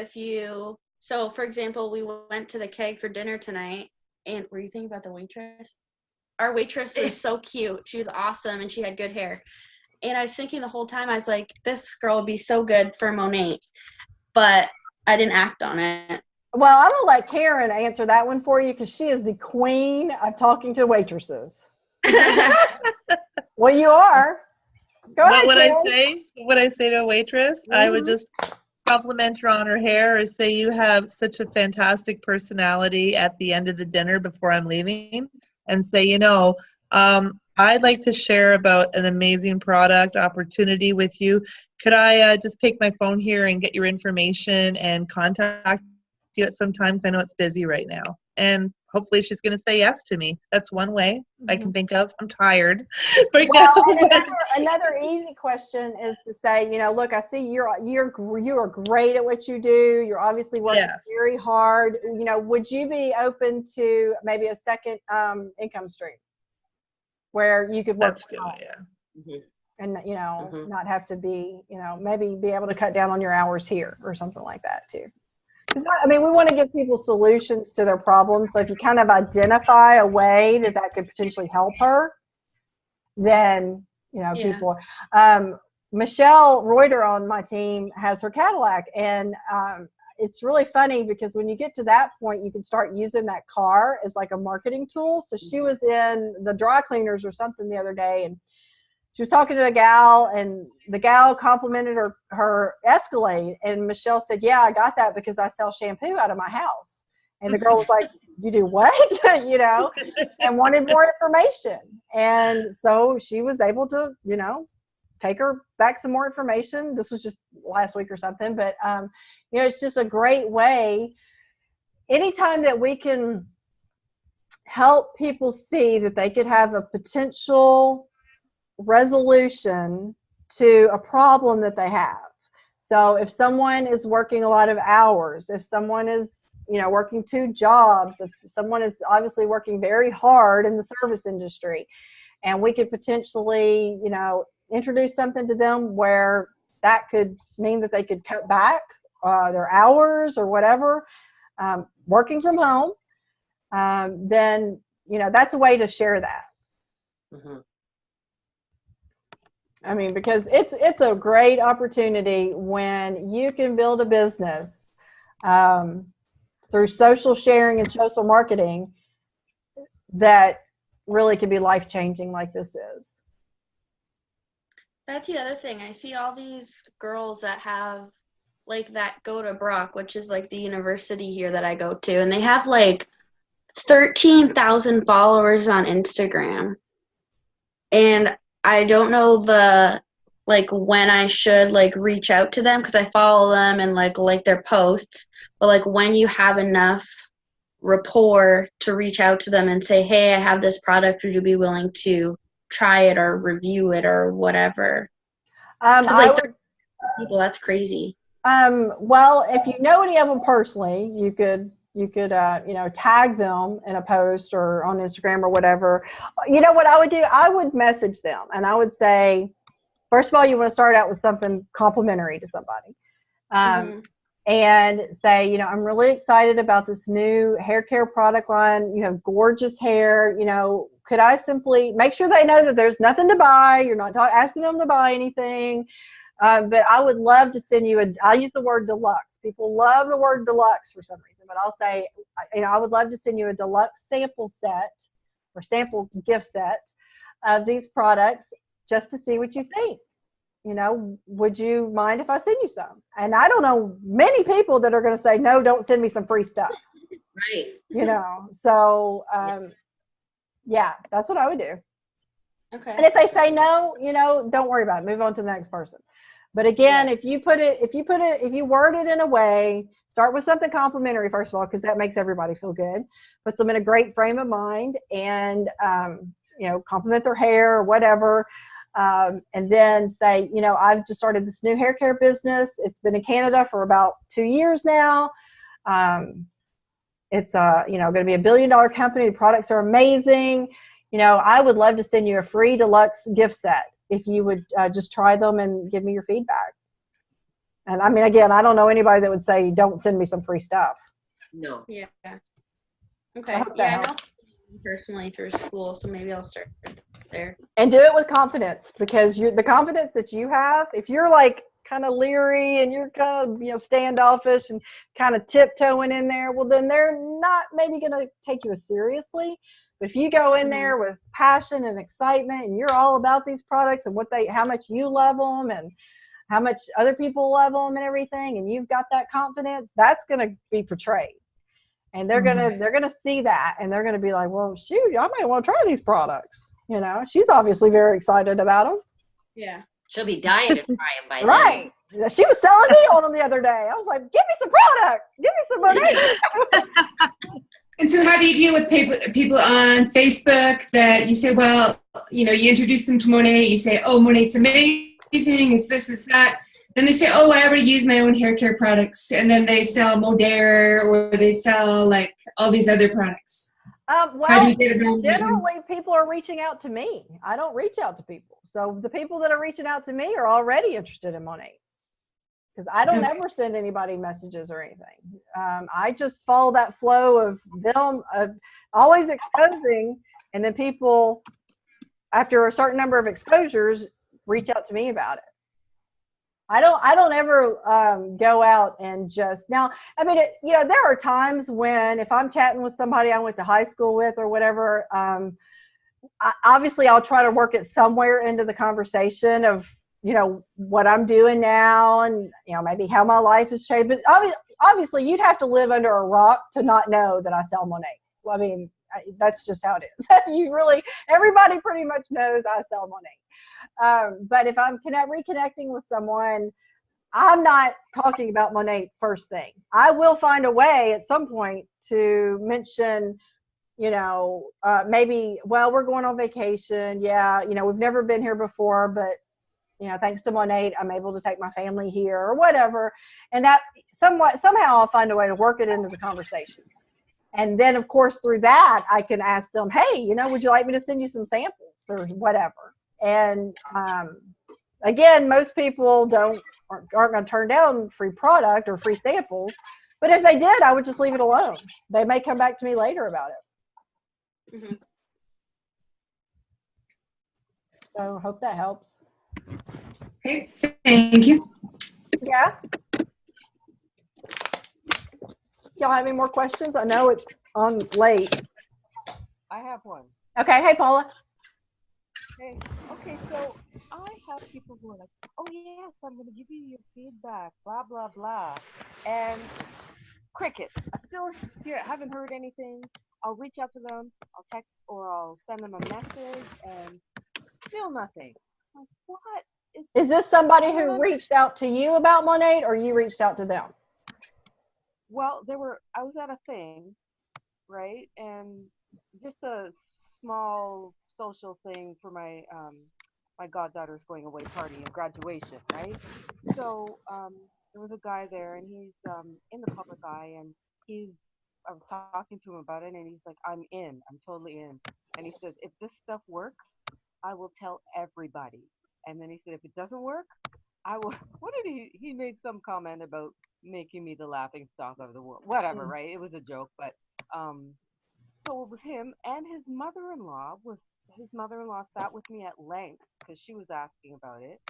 [SPEAKER 8] so for example, we went to the Keg for dinner tonight, and were you thinking about the waitress? Our waitress was so cute. She was awesome, and she had good hair. And I was thinking the whole time, I was like, this girl would be so good for Monat. But I didn't act on it.
[SPEAKER 1] Well, I'm going to let Karen answer that one for you because she is the queen of talking to waitresses. Well, you are. Go ahead, Karen.
[SPEAKER 3] What I say to a waitress? I would just compliment her on her hair or say you have such a fantastic personality at the end of the dinner before I'm leaving. And say, I'd like to share about an amazing product opportunity with you. Could I just take my phone here and get your information and contact you at some times? I know it's busy right now. And hopefully she's going to say yes to me. That's one way I can think of. I'm tired. But
[SPEAKER 1] another easy question is to say, look, I see you are great at what you do. You're obviously working very hard. Would you be open to maybe a second income stream where you could work?
[SPEAKER 3] That's good, yeah.
[SPEAKER 1] And not have to be, maybe be able to cut down on your hours here or something like that too. We want to give people solutions to their problems. So if you kind of identify a way that could potentially help her, then, people. Michelle Reuter on my team has her Cadillac. And it's really funny because when you get to that point, you can start using that car as like a marketing tool. So she was in the dry cleaners or something the other day, and she was talking to a gal, and the gal complimented her Escalade. And Michelle said, yeah, I got that because I sell shampoo out of my house. And the girl was like, you do what? And wanted more information. And so she was able to, take her back some more information. This was just last week or something. But, it's just a great way. Anytime that we can help people see that they could have a potential resolution to a problem that they have. So if someone is working a lot of hours, if someone is working 2 jobs, if someone is obviously working very hard in the service industry, and we could potentially introduce something to them where that could mean that they could cut back their hours or whatever, working from home, then that's a way to share that. I mean, because it's a great opportunity when you can build a business through social sharing and social marketing that really can be life-changing like this is.
[SPEAKER 8] That's the other thing. I see all these girls that have like that go to Brock, which is like the university here that I go to, and they have like 13,000 followers on Instagram. And I don't know when I should like reach out to them because I follow them and like their posts, but like when you have enough rapport to reach out to them and say, hey, I have this product, would you be willing to try it or review it or whatever? Because like people, that's crazy.
[SPEAKER 1] Well, if you know any of them personally, you could tag them in a post or on Instagram or whatever. You know what I would do? I would message them and I would say, first of all, you want to start out with something complimentary to somebody. And say, I'm really excited about this new hair care product line. You have gorgeous hair. Could I simply make sure they know that there's nothing to buy? You're not asking them to buy anything. But I would love to send you I'll use the word deluxe. People love the word deluxe for some reason, but I'll say, I would love to send you a deluxe sample set or sample gift set of these products just to see what you think. Would you mind if I send you some? And I don't know many people that are going to say, no, don't send me some free stuff.
[SPEAKER 10] Right.
[SPEAKER 1] So yeah, that's what I would do.
[SPEAKER 8] Okay.
[SPEAKER 1] And if they say no, don't worry about it. Move on to the next person. But again, if you word it in a way, start with something complimentary, first of all, because that makes everybody feel good. Puts them in a great frame of mind and, compliment their hair or whatever. And then say, I've just started this new hair care business. It's been in Canada for about 2 years now. It's going to be $1 billion company. The products are amazing. I would love to send you a free deluxe gift set if you would just try them and give me your feedback. And I mean, again, I don't know anybody that would say, don't send me some free stuff.
[SPEAKER 10] No.
[SPEAKER 8] Yeah. Okay. I know personally through school, so maybe I'll start there. And
[SPEAKER 1] do it with confidence, because the confidence that you have, if you're like kind of leery and you're kind of, standoffish and kind of tiptoeing in there, well, then they're not maybe going to take you as seriously. But if you go in there with passion and excitement and you're all about these products and how much you love them and how much other people love them and everything, and you've got that confidence, that's going to be portrayed. And they're going to see that and they're going to be like, well, shoot, I might want to try these products. She's obviously very excited about them.
[SPEAKER 8] Yeah.
[SPEAKER 10] She'll be dying to try them by then.
[SPEAKER 1] Right. She was selling me on them the other day. I was like, give me some product. Give me some money.
[SPEAKER 5] And so how do you deal with people on Facebook that you say, well, you introduce them to Monat, you say, oh, Monat's amazing, it's this, it's that. Then they say, oh, I already use my own hair care products. And then they sell Modere or they sell like all these other products.
[SPEAKER 1] Well,
[SPEAKER 5] how do you get around
[SPEAKER 1] generally people are reaching out to me. I don't reach out to people. So the people that are reaching out to me are already interested in Monat. Because I don't ever send anybody messages or anything. I just follow that flow of them always exposing, and then people, after a certain number of exposures, reach out to me about it. I don't ever go out and just now. I mean, there are times when if I'm chatting with somebody I went to high school with or whatever, obviously I'll try to work it somewhere into the conversation of what I'm doing now and, maybe how my life has changed. But obviously you'd have to live under a rock to not know that I sell Monat. Well, I mean, that's just how it is. Everybody pretty much knows I sell Monat. But if I'm reconnecting with someone, I'm not talking about Monat first thing. I will find a way at some point to mention, maybe, well, we're going on vacation. Yeah. We've never been here before, but thanks to Monat, I'm able to take my family here or whatever. And that somehow I'll find a way to work it into the conversation. And then of course, through that, I can ask them, hey, would you like me to send you some samples or whatever? And again, most people aren't going to turn down free product or free samples. But if they did, I would just leave it alone. They may come back to me later about it. So I hope that helps.
[SPEAKER 5] Okay, thank you.
[SPEAKER 1] Yeah. Y'all have any more questions? I know it's on late.
[SPEAKER 11] I have one.
[SPEAKER 1] Okay. Hey, Paula.
[SPEAKER 11] Hey, okay, so I have people who are like, oh yes, I'm gonna give you your feedback, blah blah blah, and crickets. I still haven't heard anything. I'll reach out to them, I'll text or I'll send them a message, and still nothing. Like, what
[SPEAKER 1] Is this somebody who reached out to you about Monat, or you reached out to them?
[SPEAKER 11] Well, I was at a thing, right, and just a small social thing for my goddaughter's going away party and graduation, right? So there was a guy there, and he's in the public eye, and I was talking to him about it, and he's like, I'm totally in. And he says, if this stuff works, I will tell everybody. And then he said, if it doesn't work, I will. What did he made some comment about making me the laughing stock of the world? Whatever, right? It was a joke, but so it was him and his mother-in-law. His mother-in-law sat with me at length because she was asking about it,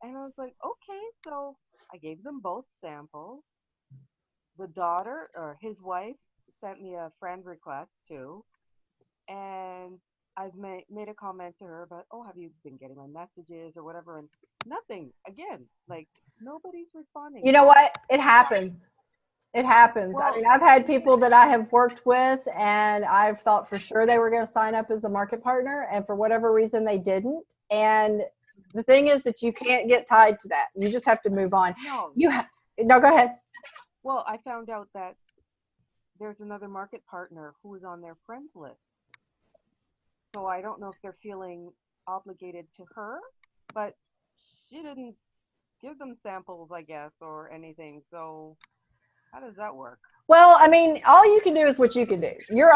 [SPEAKER 11] and I was like, okay. So I gave them both samples. The daughter or his wife sent me a friend request too, and I've made a comment to her about, oh, have you been getting my messages or whatever, and nothing. Again, like nobody's responding.
[SPEAKER 1] You know what? It happens. It happens.
[SPEAKER 11] Well,
[SPEAKER 1] I mean, I've had people that I have worked with, and I've thought for sure they were going to sign up as a market partner, and for whatever reason they didn't. And the thing is that you can't get tied to that. You just have to move on. No, go ahead.
[SPEAKER 11] Well, I found out that there's another market partner who is on their friends list. So I don't know if they're feeling obligated to her, but she didn't give them samples, I guess, or anything. So how does that work?
[SPEAKER 1] Well, I mean, all you can do is what you can do. You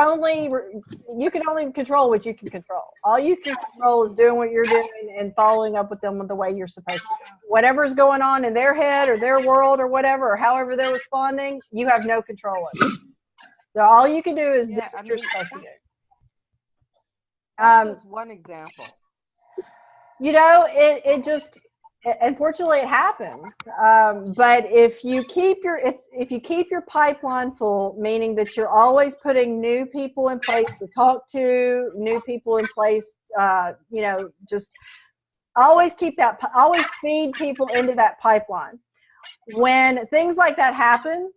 [SPEAKER 1] can only control what you can control. All you can control is doing what you're doing and following up with them the way you're supposed to. Whatever's going on in their head or their world or whatever, or however they're responding, you have no control of it. So all you can do is do what you're supposed to do.
[SPEAKER 11] That's just one example.
[SPEAKER 1] You know, it just, unfortunately it happens. But if you keep your pipeline full, meaning that you're always putting new people in place to talk to, new people in place, you know, just always feed people into that pipeline. When things like that happen,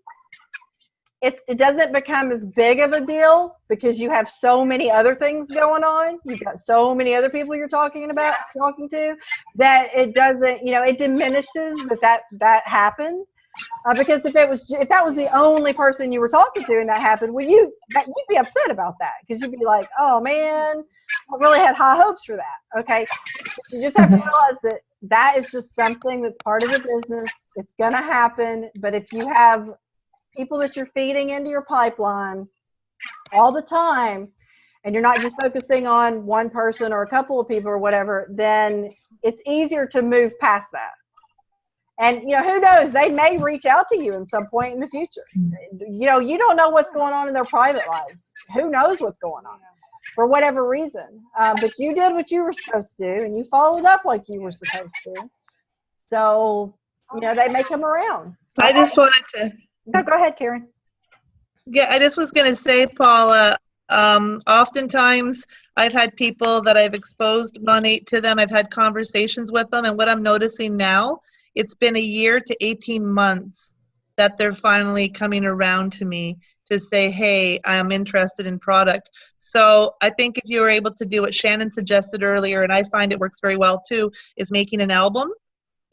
[SPEAKER 1] it doesn't become as big of a deal because you have so many other things going on. You've got so many other people you're talking to, that it doesn't, you know, it diminishes that happened. Because if that was the only person you were talking to and that happened, well, you'd be upset about that because you'd be like, oh man, I really had high hopes for that. Okay, but you just have to realize that is just something that's part of the business. It's gonna happen. But if you have people that you're feeding into your pipeline all the time, and you're not just focusing on one person or a couple of people or whatever, then it's easier to move past that. And, you know, who knows, they may reach out to you in some point in the future. You know, you don't know what's going on in their private lives. Who knows what's going on for whatever reason. But you did what you were supposed to do, and you followed up like you were supposed to. So, you know, they may come around.
[SPEAKER 3] I just wanted to.
[SPEAKER 1] No, go ahead, Karen.
[SPEAKER 3] Yeah, I just was going to say, Paula, oftentimes I've had people that I've exposed Monat to them. I've had conversations with them, and what I'm noticing now, it's been a year to 18 months that they're finally coming around to me to say, hey, I'm interested in product. So I think if you were able to do what Shannon suggested earlier, and I find it works very well too, is making an album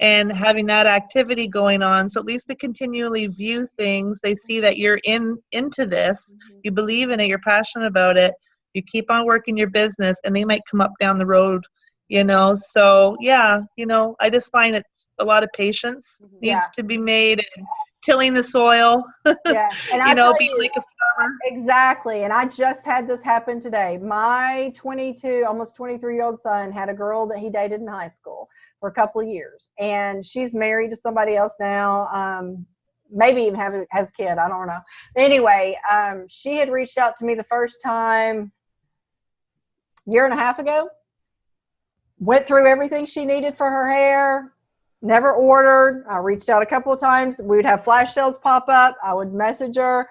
[SPEAKER 3] and having that activity going on. So at least to continually view things, they see that you're into this, you believe in it, you're passionate about it, you keep on working your business, and they might come up down the road, you know. So yeah, you know, I just find it's a lot of patience needs to be made, and tilling the soil.
[SPEAKER 1] Yeah, and
[SPEAKER 3] you know, being like a farmer.
[SPEAKER 1] Exactly. And I just had this happen today. My 22, almost 23-year-old son had a girl that he dated in high school for a couple of years, and she's married to somebody else now. Maybe even has a kid. I don't know. Anyway, she had reached out to me the first time year and a half ago. went through everything she needed for her hair, never ordered. I reached out a couple of times. We would have flash sales pop up. I would message her.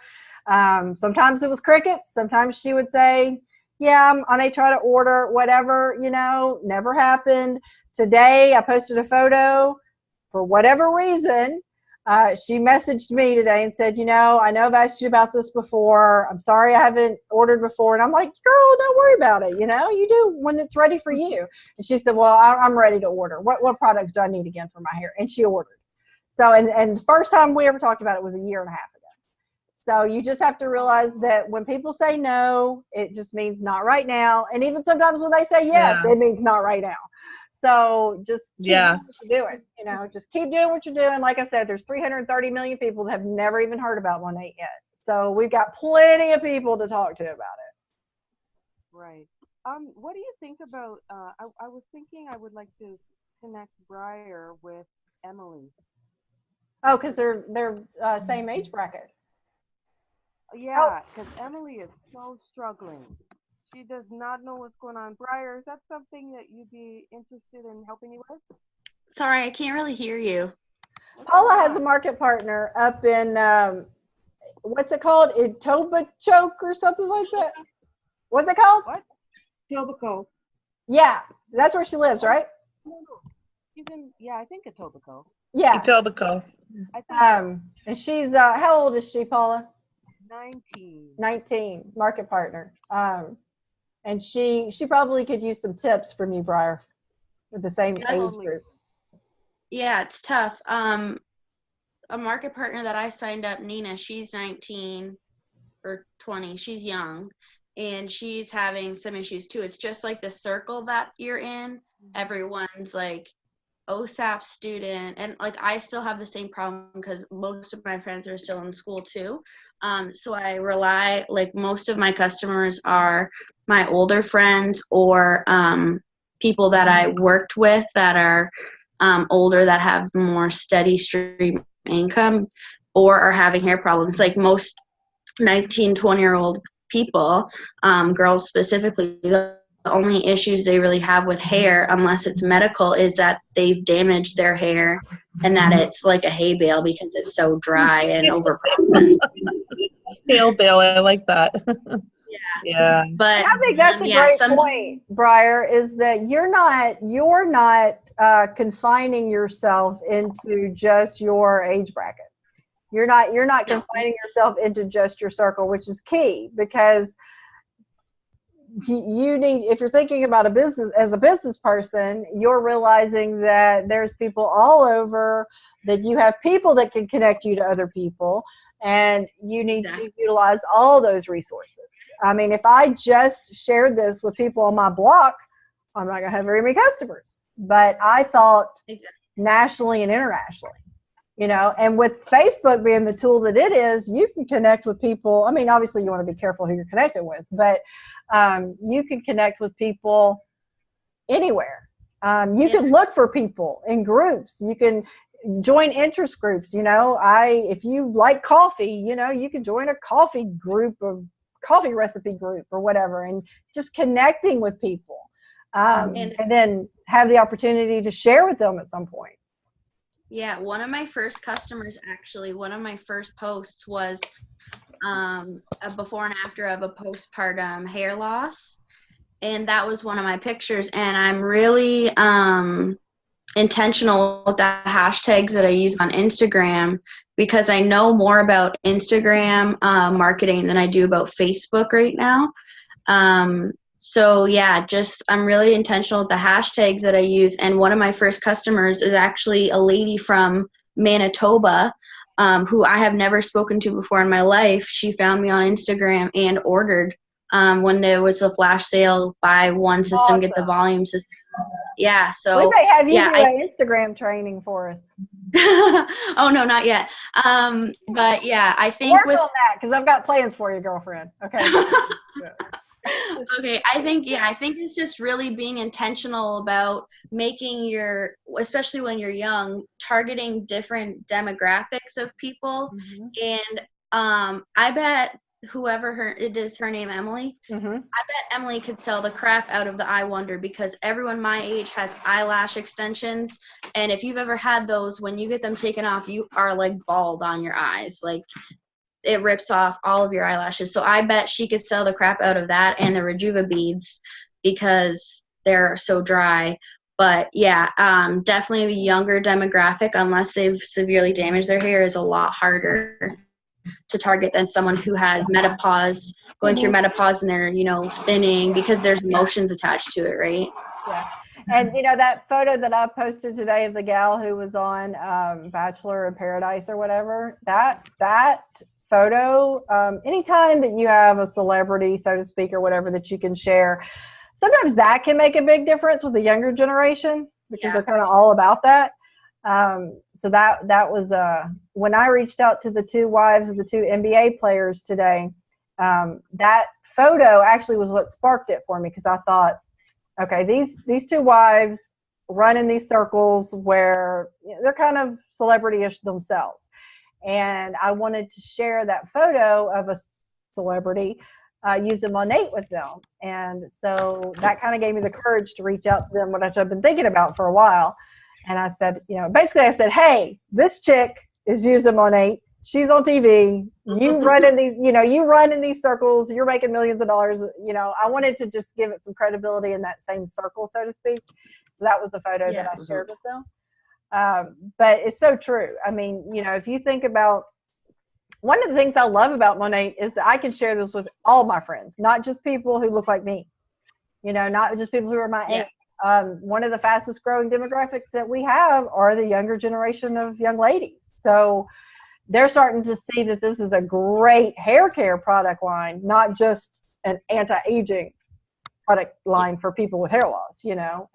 [SPEAKER 1] Sometimes it was crickets. Sometimes she would say, yeah, I may try to order, whatever, never happened. Today I posted a photo. For whatever reason, she messaged me today and said, I know I've asked you about this before. I'm sorry I haven't ordered before. And I'm like, girl, don't worry about it. You do when it's ready for you. And she said, well, I'm ready to order. What products do I need again for my hair? And she ordered. So, and the first time we ever talked about it was a year and a half ago. So you just have to realize that when people say no, it just means not right now. And even sometimes when they say yes, it means not right now. So just keep doing what you're doing, just keep doing what you're doing. Like I said, there's 330 million people that have never even heard about Monat yet. So we've got plenty of people to talk to about it.
[SPEAKER 11] Right. What do you think about, I was thinking I would like to connect Briar with Emily.
[SPEAKER 1] Oh, because they're same age bracket.
[SPEAKER 11] Yeah, because Emily is so struggling. She does not know what's going on. Briar, is that something that you'd be interested in helping you with?
[SPEAKER 8] Sorry, I can't really hear you.
[SPEAKER 1] Paula has a market partner up in, what's it called? Etobicoke or something like that. What's it called?
[SPEAKER 11] What?
[SPEAKER 9] Etobicoke.
[SPEAKER 1] Yeah, that's where she lives, right?
[SPEAKER 11] No. She's in, I think Etobicoke.
[SPEAKER 1] Yeah.
[SPEAKER 3] Etobicoke.
[SPEAKER 1] And she's, how old is she, Paula?
[SPEAKER 11] 19.
[SPEAKER 1] Market partner. And she probably could use some tips from you, Briar, with the same age group.
[SPEAKER 8] Yeah, it's tough. A market partner that I signed up, Nina, she's 19 or 20. She's young, and she's having some issues too. It's just like the circle that you're in. Everyone's like OSAP student, and like I still have the same problem because most of my friends are still in school too. So I rely, like most of my customers are my older friends or people that I worked with that are older, that have more steady stream income or are having hair problems. Like most 19, 20-year-old people, girls specifically, the only issues they really have with hair, unless it's medical, is that they've damaged their hair and that it's like a hay bale because it's so dry and overprocessed.
[SPEAKER 3] Hay bale, I like that. Yeah.
[SPEAKER 8] But
[SPEAKER 1] I think that's a great point, Briar, is that you're not confining yourself into just your age bracket. You're not confining yourself into just your circle, which is key, because you need, if you're thinking about a business as a business person, you're realizing that there's people all over, that you have people that can connect you to other people, and you need to utilize all those resources. I mean, if I just shared this with people on my block, I'm not going to have very many customers. But I thought nationally and internationally, and with Facebook being the tool that it is, you can connect with people. I mean, obviously you want to be careful who you're connected with, but you can connect with people anywhere. You can look for people in groups. You can join interest groups. If you like coffee, you can join a coffee group or coffee recipe group or whatever, and just connecting with people, and then have the opportunity to share with them at some point.
[SPEAKER 8] Yeah, one of my first customers, actually, one of my first posts was a before and after of a postpartum hair loss. And that was one of my pictures. And I'm really intentional with the hashtags that I use on Instagram, because I know more about Instagram marketing than I do about Facebook right now. So yeah, I'm really intentional with the hashtags that I use. And one of my first customers is actually a lady from Manitoba, who I have never spoken to before in my life. She found me on Instagram and ordered when there was a flash sale, buy one system, get the volume system. Yeah, so
[SPEAKER 1] we may have you do an Instagram training for us.
[SPEAKER 8] Oh no, not yet. But yeah, I think
[SPEAKER 1] work on that, because I've got plans for you, girlfriend. Okay.
[SPEAKER 8] Okay, I think it's just really being intentional about making especially when you're young, targeting different demographics of people. And I bet whoever her name, Emily.
[SPEAKER 1] Mm-hmm.
[SPEAKER 8] I bet Emily could sell the crap out of the eye wonder because everyone my age has eyelash extensions, and if you've ever had those, when you get them taken off, you are like bald on your eyes, like it rips off all of your eyelashes. So I bet she could sell the crap out of that and the Rejuva beads because they're so dry. But yeah, definitely the younger demographic, unless they've severely damaged their hair, is a lot harder to target than someone who has menopause, going through menopause, and they're, thinning because there's emotions attached to it, right?
[SPEAKER 1] Yeah. And that photo that I posted today of the gal who was on Bachelor in Paradise or whatever, that photo, anytime that you have a celebrity, so to speak, or whatever that you can share, sometimes that can make a big difference with the younger generation because they're kind of all about that. So that was when I reached out to the two wives of the two NBA players today, that photo actually was what sparked it for me, because I thought, okay, these two wives run in these circles where they're kind of celebrity-ish themselves, and I wanted to share that photo of a celebrity using Monat with them. And so that kind of gave me the courage to reach out to them, which I've been thinking about for a while. And I said, basically I said, hey, this chick is using Monat. She's on TV. You run in these, you run in these circles. You're making millions of dollars. I wanted to just give it some credibility in that same circle, so to speak. So that was a photo that I shared with them. But it's so true. I mean, if you think about, one of the things I love about Monat is that I can share this with all my friends, not just people who look like me, not just people who are my age. One of the fastest growing demographics that we have are the younger generation of young ladies. So they're starting to see that this is a great hair care product line, not just an anti-aging product line for people with hair loss,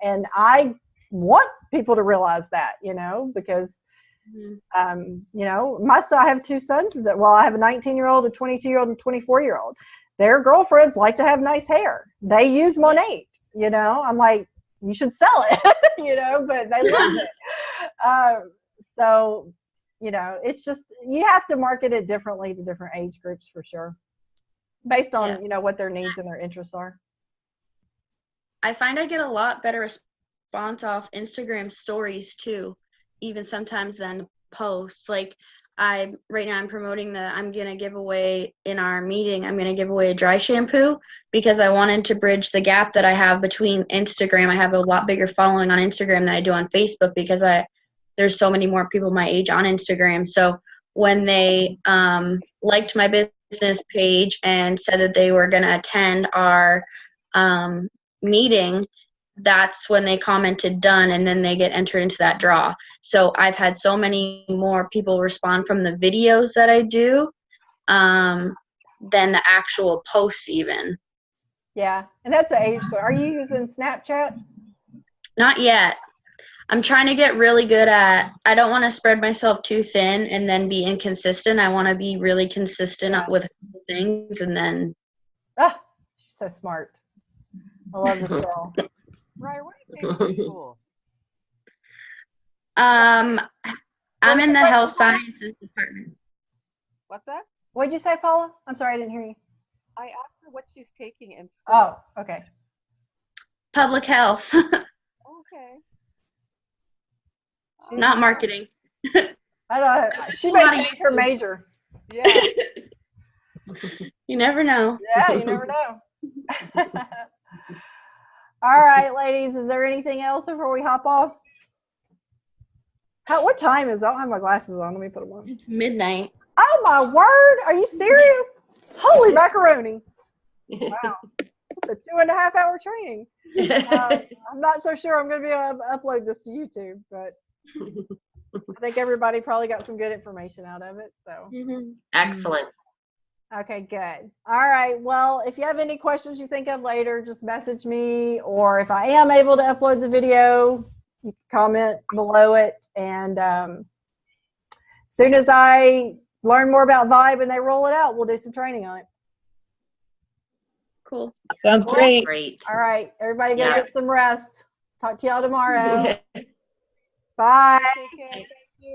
[SPEAKER 1] and I want people to realize that, because I have two sons I have a 19-year-old, a 22-year-old, and a 24-year-old. Their girlfriends like to have nice hair. They use Monat, I'm like, you should sell it, but they love it. So, it's just, you have to market it differently to different age groups for sure, based on, what their needs and their interests are.
[SPEAKER 8] I find I get a lot better response off Instagram stories too, even sometimes than posts. Like right now I'm promoting I'm going to give away in our meeting, I'm going to give away a dry shampoo because I wanted to bridge the gap that I have between Instagram. I have a lot bigger following on Instagram than I do on Facebook because there's so many more people my age on Instagram. So when they liked my business page and said that they were going to attend our meeting, that's when they commented done, and then they get entered into that draw. So I've had so many more people respond from the videos that I do than the actual posts even.
[SPEAKER 1] Yeah, and that's the age. So are you using Snapchat?
[SPEAKER 8] Not yet. I'm trying to get really good at, I don't want to spread myself too thin and then be inconsistent. I want to be really consistent with things, and then.
[SPEAKER 1] Ah, she's so smart. I love this girl.
[SPEAKER 11] Ryan, what do you think is cool?
[SPEAKER 8] I'm in the health sciences department.
[SPEAKER 11] What's that?
[SPEAKER 1] What'd you say, Paula? I'm sorry, I didn't hear you.
[SPEAKER 11] I asked her what she's taking in school.
[SPEAKER 1] Oh, okay.
[SPEAKER 8] Public health.
[SPEAKER 11] Okay.
[SPEAKER 8] Not marketing.
[SPEAKER 1] I don't. She may change her major.
[SPEAKER 11] Yeah.
[SPEAKER 8] You never know.
[SPEAKER 1] Yeah, you never know. All right, ladies. Is there anything else before we hop off? What time is it? I don't have my glasses on. Let me put them on.
[SPEAKER 8] It's midnight.
[SPEAKER 1] Oh my word! Are you serious? Holy macaroni! Wow, it's a 2.5 hour training. I'm not so sure I'm going to be able to upload this to YouTube, but I think everybody probably got some good information out of it. So
[SPEAKER 10] Excellent.
[SPEAKER 1] Okay, good. All right. Well, if you have any questions you think of later, just message me, or if I am able to upload the video, you can comment below it. And as soon as I learn more about Vibe and they roll it out, we'll do some training on it.
[SPEAKER 8] Cool.
[SPEAKER 3] Sounds great.
[SPEAKER 10] Great.
[SPEAKER 1] All right. Everybody go get some rest. Talk to y'all tomorrow. Bye.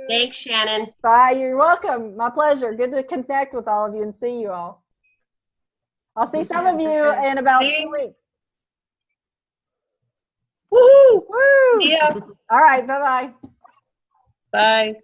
[SPEAKER 10] Thanks, Shannon.
[SPEAKER 1] Bye. You're welcome. My pleasure. Good to connect with all of you and see you all. I'll see some of you in about 2 weeks.
[SPEAKER 3] Woo!
[SPEAKER 1] Woo!
[SPEAKER 3] Yeah.
[SPEAKER 1] All right. Bye-bye.
[SPEAKER 3] Bye.